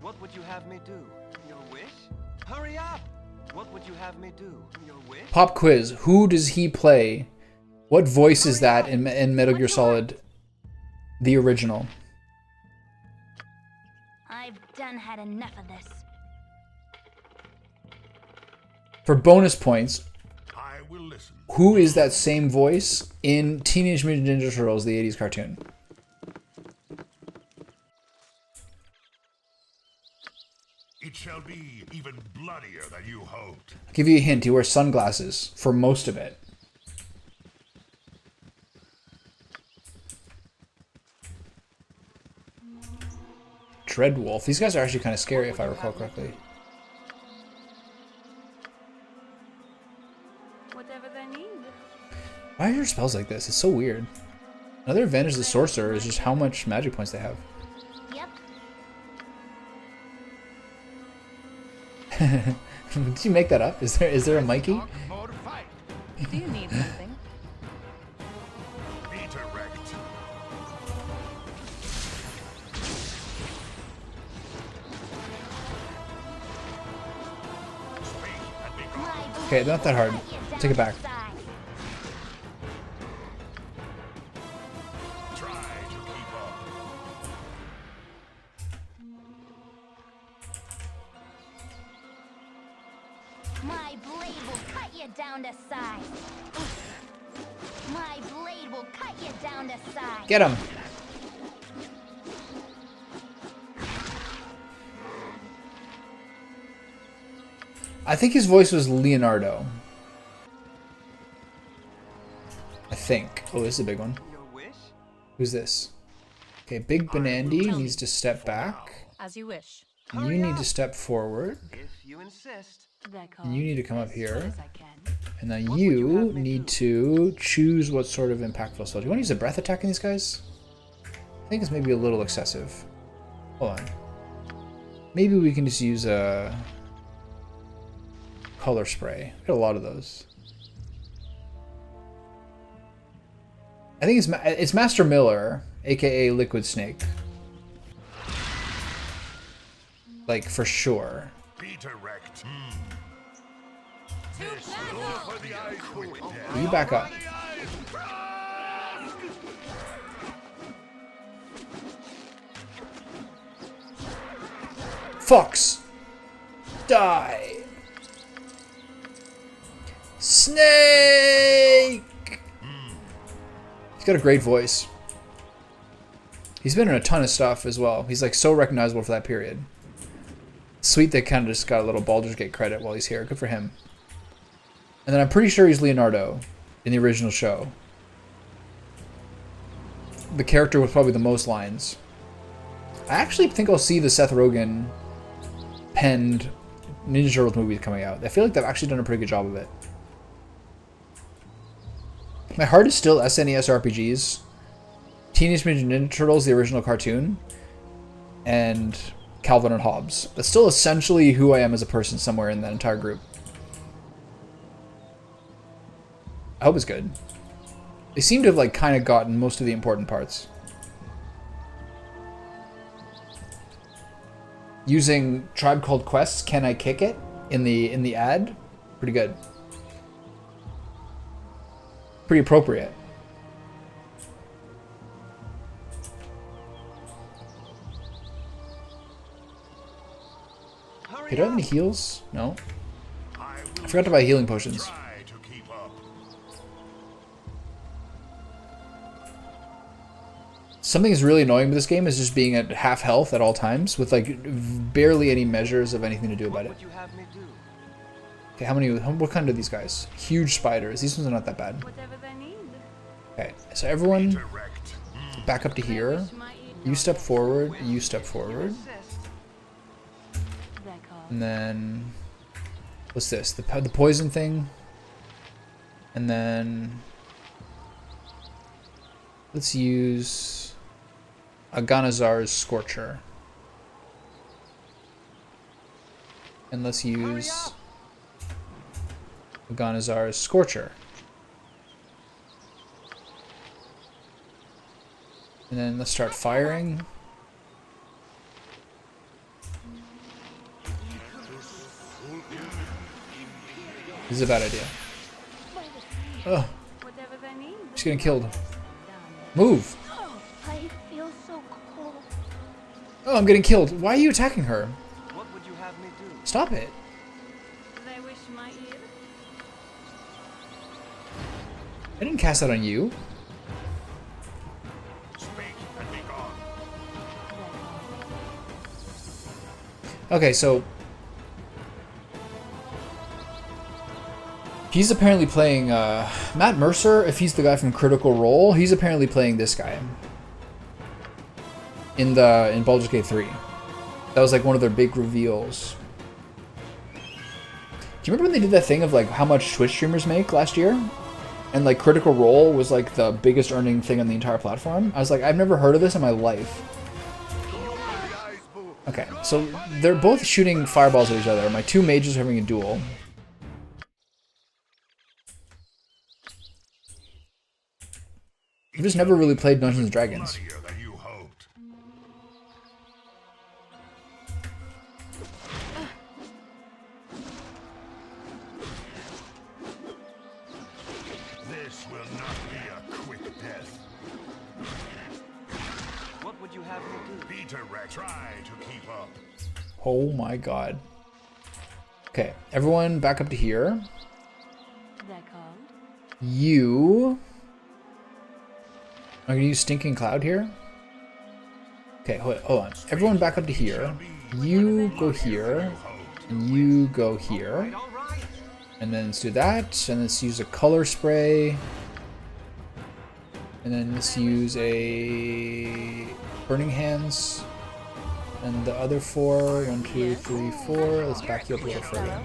What would you have me do? Your wish? Hurry up! What would you have me do? Your wish? Pop quiz. Who does he play? What voice is that in Metal Gear Solid, the original? I've done had enough of this. For bonus points, I will listen. who is that same voice in Teenage Mutant Ninja Turtles, the 80s cartoon? It shall be even bloodier than you hoped. I'll give you a hint. He wears sunglasses for most of it. Dreadwolf. These guys are actually kind of scary if I recall correctly. Whatever they need. Why are your spells like this? It's so weird. Another advantage of the sorcerer is just how much magic points they have. Yep. Did you make that up? Is there a Mikey? More fight. Do you need something? Be direct. Speak and be gone. Okay, not that hard. Take it back. Try to keep up. My blade will cut you down to size. My blade will cut you down to size. Get him. I think his voice was Leonardo. I think. Oh, this is a big one. Your wish? Who's this? Okay, Big Benandy needs to step back. As you wish. You need to step forward. If you insist. And you need to come up here. I can. And then you need to choose what sort of impactful spell. Do you want to use a breath attack in these guys? I think it's maybe a little excessive. Hold on. Maybe we can just use a color spray. Got a lot of those. I think it's Master Miller, aka Liquid Snake. Like for sure. Be direct. You back up. Fox! Die! Snake! He's got a great voice. He's been in a ton of stuff as well. He's like so recognizable for that period. Sweet they kind of just got a little Baldur's Gate credit while he's here. Good for him. And then I'm pretty sure he's Leonardo in the original show. The character with probably the most lines. I actually think I'll see the Seth Rogen penned Ninja Turtles movie coming out. I feel like they've actually done a pretty good job of it. My heart is still SNES RPGs, Teenage Mutant Ninja Turtles, the original cartoon, and Calvin and Hobbes. That's still essentially who I am as a person somewhere in that entire group. I hope it's good. They seem to have like kind of gotten most of the important parts. Using Tribe Called Quest's "Can I Kick It" in the ad, pretty good. Pretty appropriate. Okay, do I have any heals? No. I forgot to buy healing potions. Try to keep up. Something that's really annoying with this game is just being at half health at all times with like barely any measures of anything to do about it. What would you have me do? Okay, what kind are these guys? Huge spiders. These ones are not that bad. Whatever they need. Okay, so everyone Direct. back up to here. You step forward, you step forward. Insist. And then, what's this? The poison thing. And then, let's use Aganazar's Scorcher. And let's use Aganazar's Scorcher. And then let's start firing. This is a bad idea. Oh, Whatever they need. she's getting killed. Move! I feel so cold. Oh, I'm getting killed. Why are you attacking her? What would you have me do? Stop it. They wish my ear. I didn't cast that on you. Speak and be gone. Okay, so he's apparently playing Matt Mercer. If he's the guy from Critical Role, he's apparently playing this guy in Baldur's Gate 3. That was like one of their big reveals. Do you remember when they did that thing of like how much Twitch streamers make last year? And like Critical Role was like the biggest earning thing on the entire platform. I was like, I've never heard of this in my life. Okay, so they're both shooting fireballs at each other. My two mages are having a duel. I've just never really played Dungeons and Dragons. Bloodier than you hoped. This will not be a quick death. What would you have me do? Peter Rex, try to keep up. Oh my god. Okay, everyone back up to here. They're called. You... I'm gonna use Stinking Cloud here. Okay, hold on. Everyone back up to here. You go here. And you go here. All right. And then let's do that. And let's use a color spray. And then let's use a Burning Hands. And the other four. 1, 2, 3, 4. Let's back you up a little further.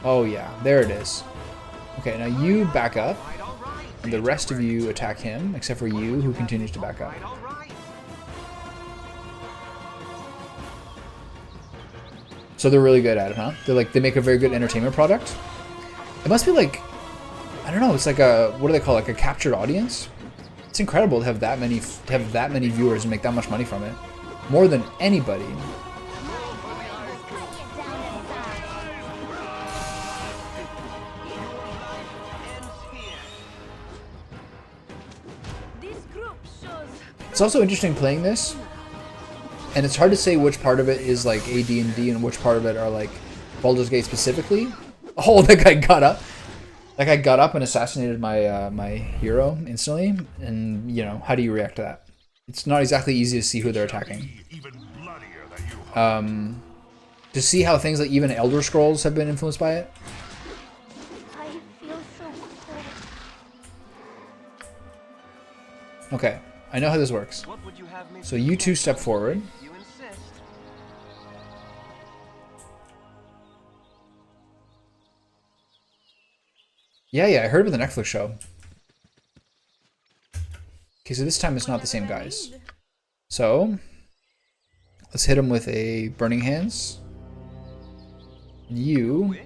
Oh yeah, there it is. Okay, now you back up. And the rest of you attack him, except for you, who continues to back up. All right. So they're really good at it, huh? They make a very good entertainment product. It must be like, I don't know, it's like a, what do they call it, like a captured audience? It's incredible to have that many viewers and make that much money from it. More than anybody. This group shows. It's also interesting playing this, and it's hard to say which part of it is like AD&D and which part of it are like Baldur's Gate specifically. Oh, that guy got up. That guy got up and assassinated my my hero instantly, and you know, how do you react to that? It's not exactly easy to see who they're attacking. Even bloodier than you hoped. To see how things like even Elder Scrolls have been influenced by it. I feel so cold. Okay, I know how this works. What would you have me So do? you two step forward. You insist. Yeah, I heard about the Netflix show. Okay, so this time it's not the same guys. So, let's hit him with a Burning Hands. You Wish?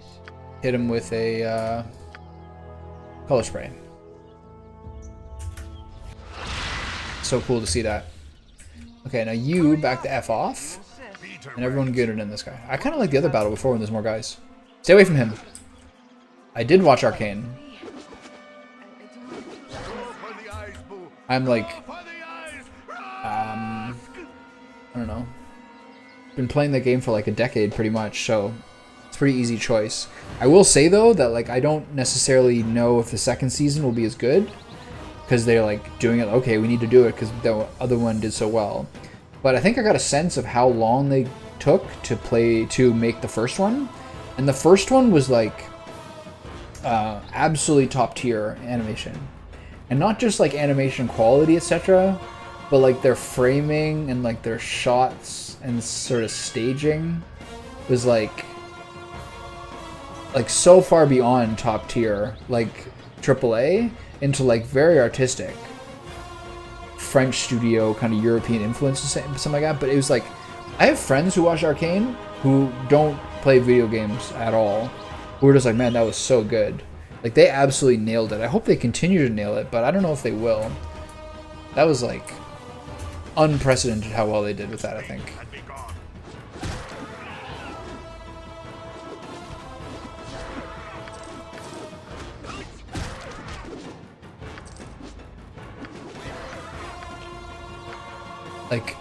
hit him with a color spray. So cool to see that. Okay, now you back the F off. Insist. And everyone get it in this guy. I kind of like the other battle before when there's more guys. Stay away from him. I did watch Arcane. Open the eyes, Boo. I'm like, Open the eyes. I don't know. Been playing the game for like a decade pretty much, so it's a pretty easy choice. I will say though that like I don't necessarily know if the second season will be as good, because they're like doing it, okay, we need to do it because the other one did so well. But I think I got a sense of how long they took to make the first one, and the first one was like absolutely top tier animation, and not just like animation quality, etc., but like their framing and like their shots and sort of staging was like so far beyond top tier, like AAA, into like very artistic French studio kind of European influence or something like that. But it was like, I have friends who watch Arcane who don't play video games at all, who are just like, man, that was so good. Like they absolutely nailed it. I hope they continue to nail it, but I don't know if they will. That was like unprecedented how well they did with that, I think. And be gone. Like,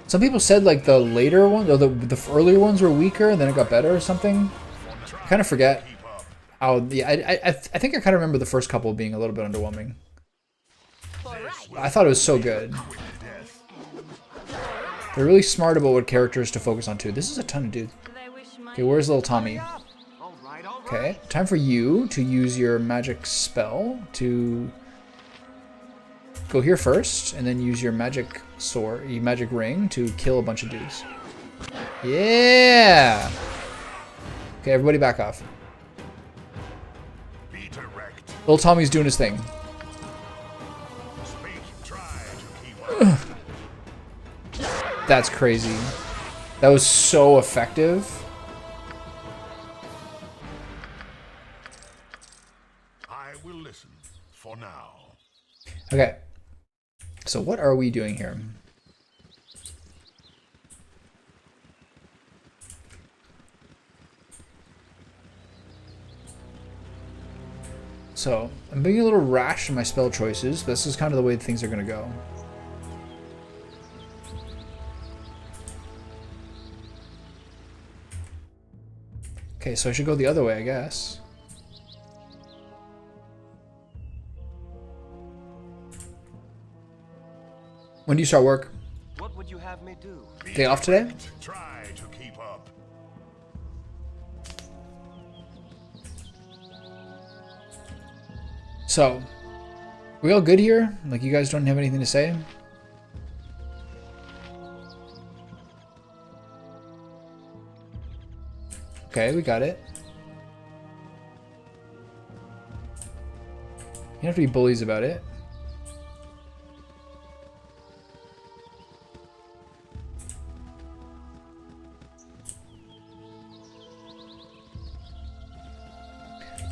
some people said like the later ones or the earlier ones were weaker and then it got better or something. I kind of forget how. Yeah, I think I kind of remember the first couple being a little bit underwhelming. I thought it was so good. They're really smart about what characters to focus on too. This is a ton of dudes. Okay, where's little Tommy? Okay, time for you to use your magic spell to go here first, and then use your magic sword, your magic ring to kill a bunch of dudes. Yeah! Okay, everybody back off. Be direct. Little Tommy's doing his thing. Speak. Try to keep up. That's crazy. That was so effective. I will listen for now. Okay. So what are we doing here? So, I'm being a little rash in my spell choices. This is kind of the way things are going to go. Okay, so I should go the other way, I guess. When do you start work? What would you have me do? Day off today? Try to keep up. So, we all good here? Like, you guys don't have anything to say? Okay, we got it. You don't have to be bullies about it.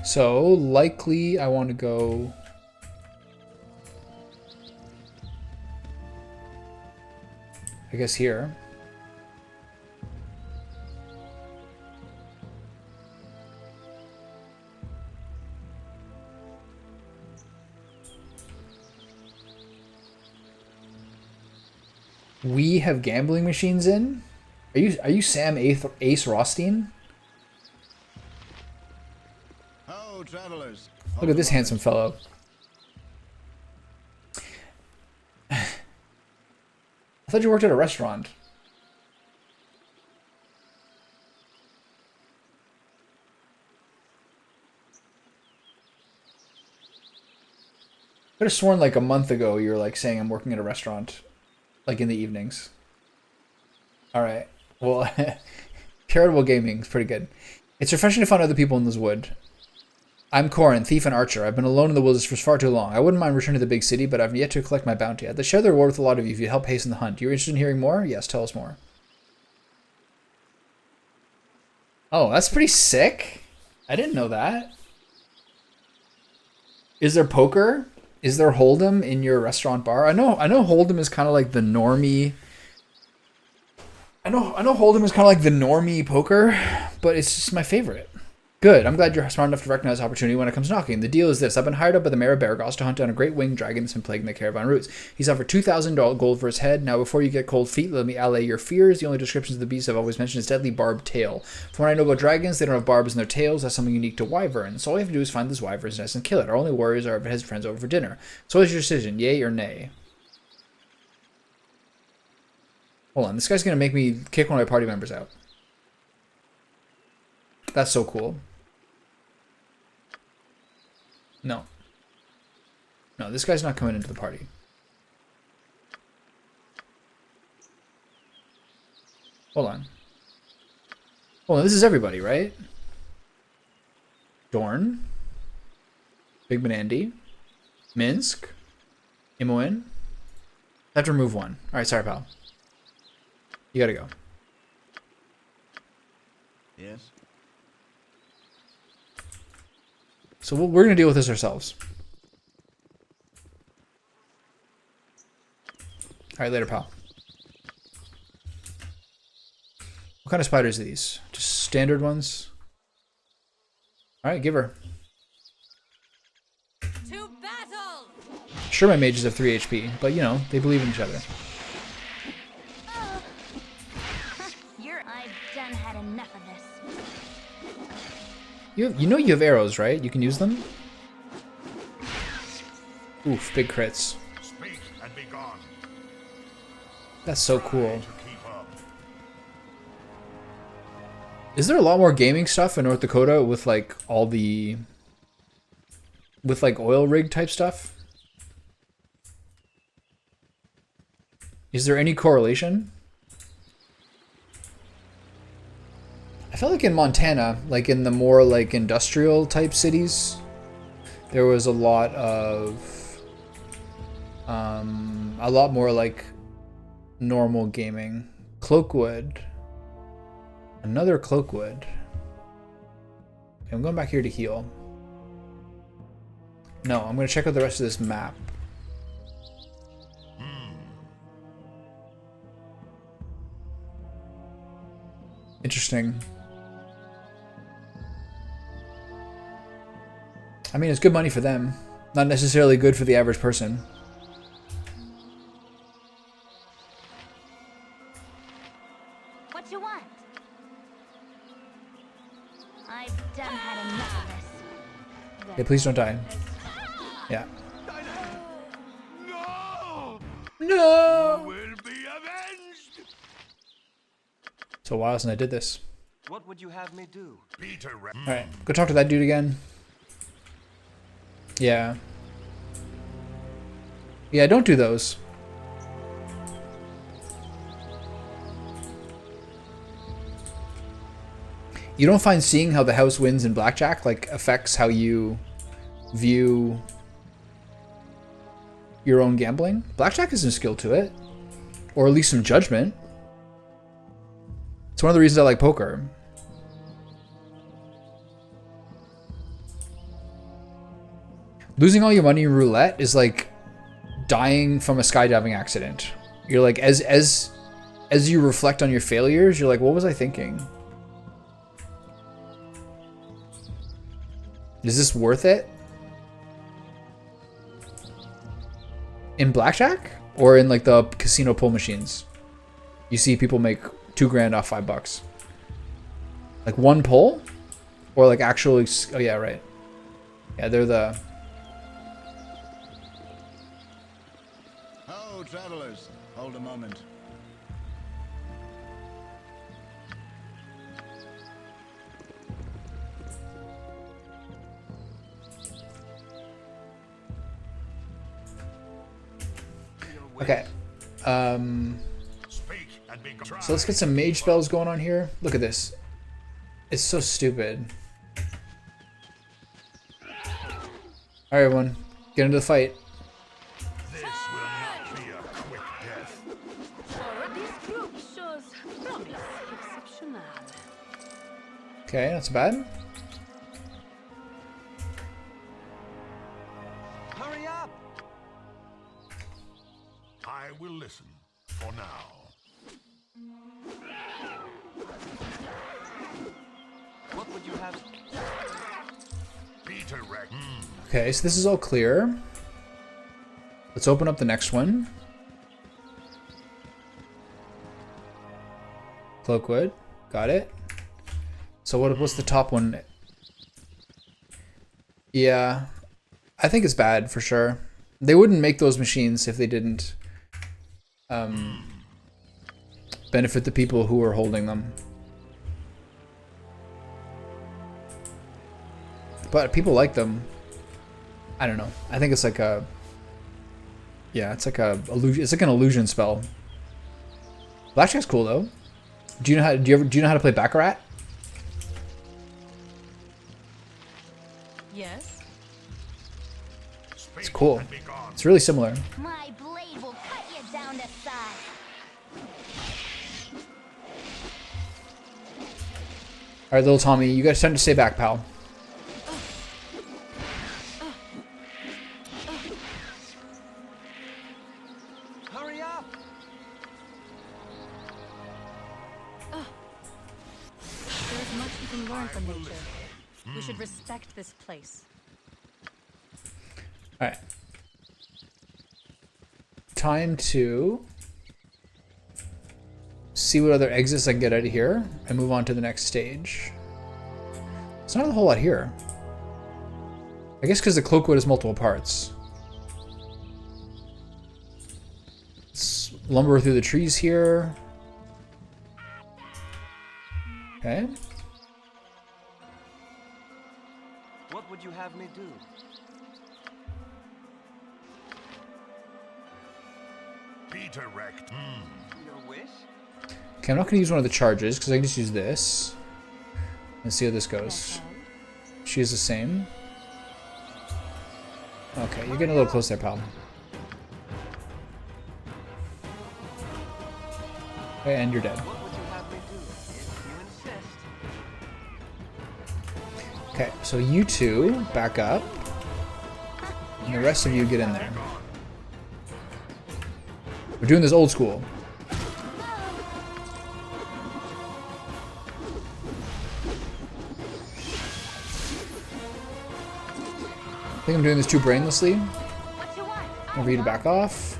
So, likely I want to go... I guess here. We have gambling machines in? Are you Sam Ace Rothstein? Ho, travelers. Look at this handsome fellow. I thought you worked at a restaurant. I could have sworn like a month ago you were like saying I'm working at a restaurant. Like in the evenings. Alright. Well, charitable gaming is pretty good. It's refreshing to find other people in this wood. I'm Corin, thief and archer. I've been alone in the wilderness for far too long. I wouldn't mind returning to the big city, but I've yet to collect my bounty. I'd share the reward with a lot of you if you help hasten the hunt. You're interested in hearing more? Yes, tell us more. Oh, that's pretty sick. I didn't know that. Is there poker? Is there Hold'em in your restaurant bar? I know Hold'em is kind of like the normie. I know Hold'em is kind of like the normie poker, but it's just my favorite. Good. I'm glad you're smart enough to recognize opportunity when it comes knocking. The deal is this. I've been hired up by the mayor of Baragos to hunt down a great winged dragon that's been plaguing the caravan routes. He's offered 2,000 gold for his head. Now, before you get cold feet, let me allay your fears. The only descriptions of the beast I've always mentioned is deadly barbed tail. From what I know about dragons, they don't have barbs in their tails. That's something unique to wyverns. So all you have to do is find this wyvern's nest and kill it. Our only worries are if it has friends over for dinner. So what's your decision? Yay or nay? Hold on. This guy's going to make me kick one of my party members out. That's so cool. No. No, this guy's not coming into the party. Hold on. Hold on, this is everybody, right? Dorn. Big Benandy. Minsc. Imoen. I have to remove one. Alright, sorry, pal. You gotta go. Yes. So we're going to deal with this ourselves. Alright, later, pal. What kind of spiders are these? Just standard ones? Alright, give her. To battle! Sure, my mages have 3 HP, but you know, they believe in each other. I've done had enough of this. You know you have arrows, right? You can use them? Oof, big crits. Speak and be gone. That's so cool. To keep up. Is there a lot more gaming stuff in North Dakota with like all the... with like oil rig type stuff? Is there any correlation? I felt like in Montana, like in the more like industrial type cities, there was a lot more like normal gaming. Cloakwood. Another Cloakwood. Okay, I'm going back here to heal. No, I'm going to check out the rest of this map. Interesting. I mean, it's good money for them. Not necessarily good for the average person. What you want? I've done had enough of this. Hey, please don't die. Yeah. No! No! Will be avenged! It's a while since I did this. What would you have me do? Peter Alright, go talk to that dude again. Yeah. Yeah, don't do those. You don't find seeing how the house wins in blackjack like affects how you view your own gambling? Blackjack has some skill to it. Or at least some judgment. It's one of the reasons I like poker. Losing all your money in roulette is like dying from a skydiving accident. You're like, as you reflect on your failures, you're like, what was I thinking? Is this worth it? In blackjack? Or in like the casino pull machines? You see people make $2,000 off $5. Like one pull? Or like actually, oh yeah, right. Yeah, they're the... Oh, travelers, hold a moment. Okay. Speak and be gone. So let's get some mage spells going on here. Look at this. It's so stupid. Alright, everyone. Get into the fight. This will not be a quick death. This group shows promise exceptional. Okay, not so bad. Hurry up! I will listen for now. What would you have? Peter Rex. Okay, so this is all clear. Let's open up the next one. Cloakwood. Got it. So what's the top one? Yeah. I think it's bad for sure. They wouldn't make those machines if they didn't benefit the people who are holding them. But people like them. I don't know. I think it's like a... Yeah, it's like a illusion. It's like an illusion spell. Blackjack's cool though. Do you know how? Do you know how to play Baccarat? Yes. It's cool. It's really similar. My blade will cut you down to size. All right, little Tommy, you got time to stay back, pal. Hurry up! up! There is much you can learn from nature. We should respect this place. Alright. Time to see what other exits I can get out of here and move on to the next stage. It's not a whole lot here. I guess because the cloakwood has multiple parts. Let's lumber through the trees here. Okay. What would you have me do? Peter wrecked. Your wish? Okay, I'm not going to use one of the charges because I can just use this. Let's see how this goes. She is the same. Okay, you're getting a little close there, pal. Okay, and you're dead. What would you have me do? If you insist. Okay, so you two back up. And the rest of you get in there. We're doing this old school. I think I'm doing this too brainlessly. I'll read it back off.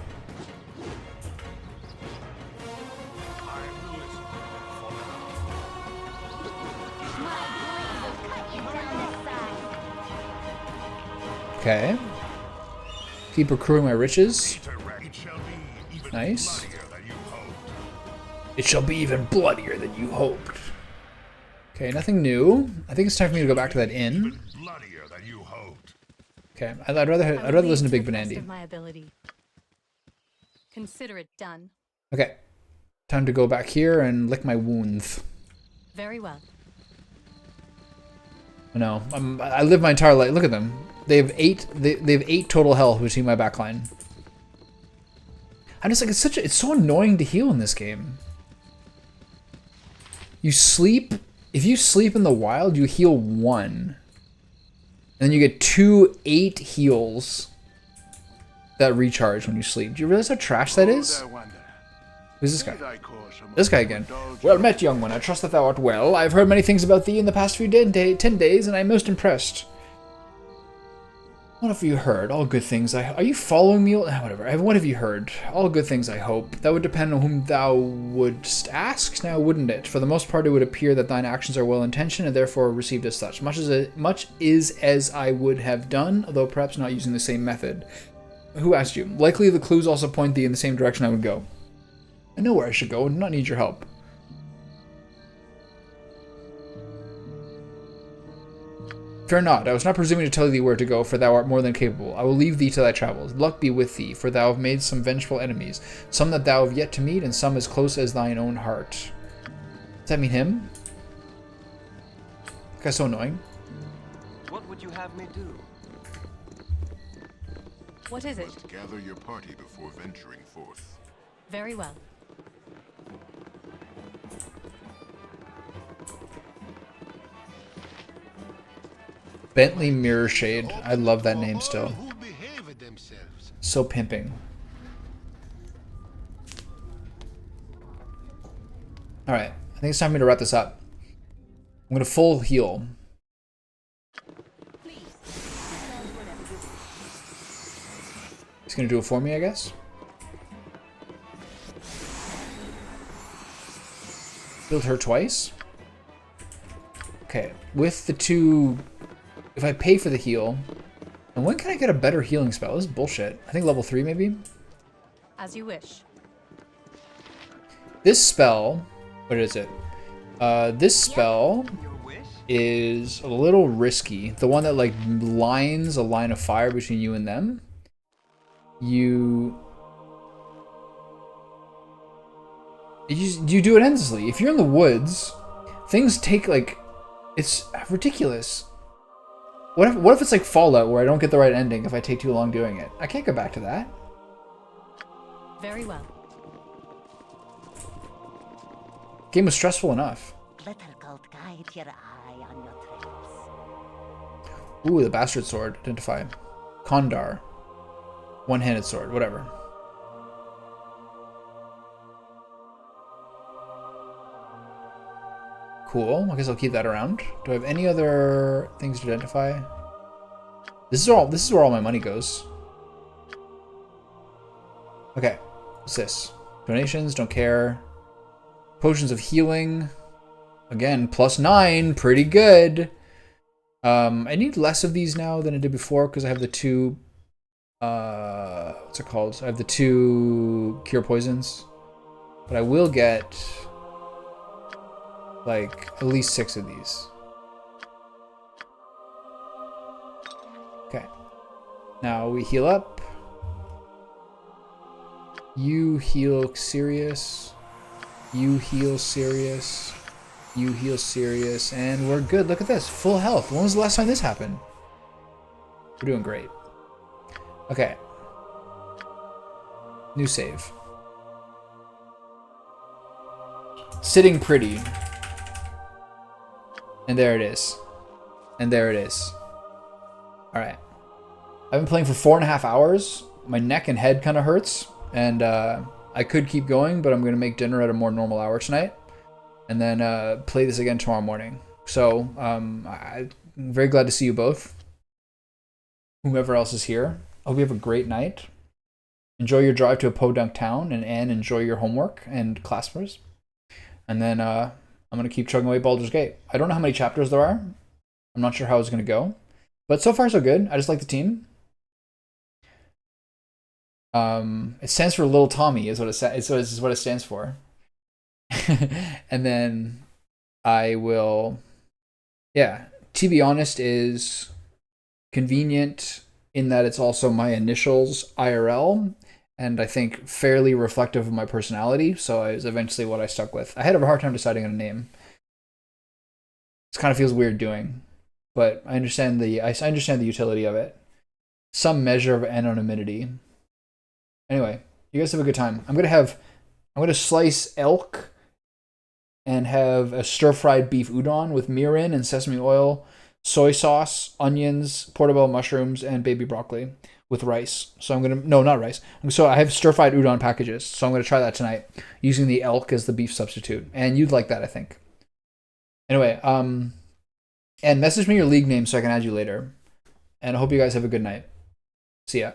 Okay. Keep accruing my riches. Nice. It shall be even bloodier than you hoped. Okay, nothing new. I think it's time for me to go back to that inn. Okay, I'd rather listen to Big Benandy. My ability. Consider it done. Okay, time to go back here and lick my wounds. Very well. No, I live my entire life. Look at them. They have 8. They have 8 total health between my backline. I'm just like it's so annoying to heal in this game. You sleep. If you sleep in the wild, you heal 1. And then you get 2 8 heals that recharge when you sleep. Do you realize how trash that is? Who's this guy? This guy again. Well met, young one. I trust that thou art well. I have heard many things about thee in the past few 10 days, and I am most impressed. What have you heard? All good things. Are you following me? Whatever. What have you heard? All good things, I hope. That would depend on whom thou wouldst ask, now wouldn't it? For the most part, it would appear that thine actions are well-intentioned and therefore received as such. Much is as I would have done, although perhaps not using the same method. Who asked you? Likely the clues also point thee in the same direction I would go. I know where I should go and do not need your help. Fear not, I was not presuming to tell thee where to go, for thou art more than capable. I will leave thee to thy travels. Luck be with thee, for thou have made some vengeful enemies, some that thou have yet to meet, and some as close as thine own heart. Does that mean him? That guy's so annoying. What would you have me do? What is it? Gather your party before venturing forth. Very well. Bentley Mirror Shade. I love that name still. So pimping. Alright, I think it's time for me to wrap this up. I'm gonna full heal. He's gonna do it for me, I guess. Healed her twice. Okay, with the 2... If I pay for the heal, and when can I get a better healing spell? This is bullshit. I think level 3 maybe? As you wish. This spell, what is it? This spell is a little risky. The one that like lines a line of fire between you and them. You do it endlessly. If you're in the woods, things take like, it's ridiculous. What if it's like Fallout where I don't get the right ending if I take too long doing it? I can't go back to that. Very well. Game was stressful enough. Glitter gold guide your eye on your trails. Ooh, the bastard sword. Identify. Kondar. One-handed sword. Whatever. Cool. I guess I'll keep that around. Do I have any other things to identify? This is where all my money goes. Okay. What's this? Donations, don't care. Potions of healing. Again, +9, pretty good. I need less of these now than I did before because I have the two what's it called? I have the 2 cure poisons. But I will get like at least 6 of these. Okay. Now we heal up. You heal Sirius. You heal Sirius. You heal Sirius. And we're good. Look at this. Full health. When was the last time this happened? We're doing great. Okay. New save. Sitting pretty. And there it is. And there it is. Alright. I've been playing for 4.5 hours. My neck and head kind of hurts. And I could keep going, but I'm going to make dinner at a more normal hour tonight. And then play this again tomorrow morning. So I'm very glad to see you both. Whomever else is here. I hope you have a great night. Enjoy your drive to a podunk town. And Anne, enjoy your homework and classrooms. And then I'm going to keep chugging away Baldur's Gate. I don't know how many chapters there are. I'm not sure how it's going to go. But so far so good. I just like the team. It stands for Little Tommy is what it stands for. And then I will, yeah, to be honest, is convenient in that it's also my initials IRL, and I think fairly reflective of my personality, so it was eventually what I stuck with. I had a hard time deciding on a name. This kind of feels weird doing, but I understand the utility of it. Some measure of anonymity. Anyway, you guys have a good time. I'm gonna slice elk and have a stir-fried beef udon with mirin and sesame oil, soy sauce, onions, portobello mushrooms, and baby broccoli with rice. So I'm gonna, no, not rice. So I have stir-fried udon packages. So I'm gonna try that tonight using the elk as the beef substitute. And you'd like that, I think. Anyway, and message me your league name so I can add you later. And I hope you guys have a good night. See ya.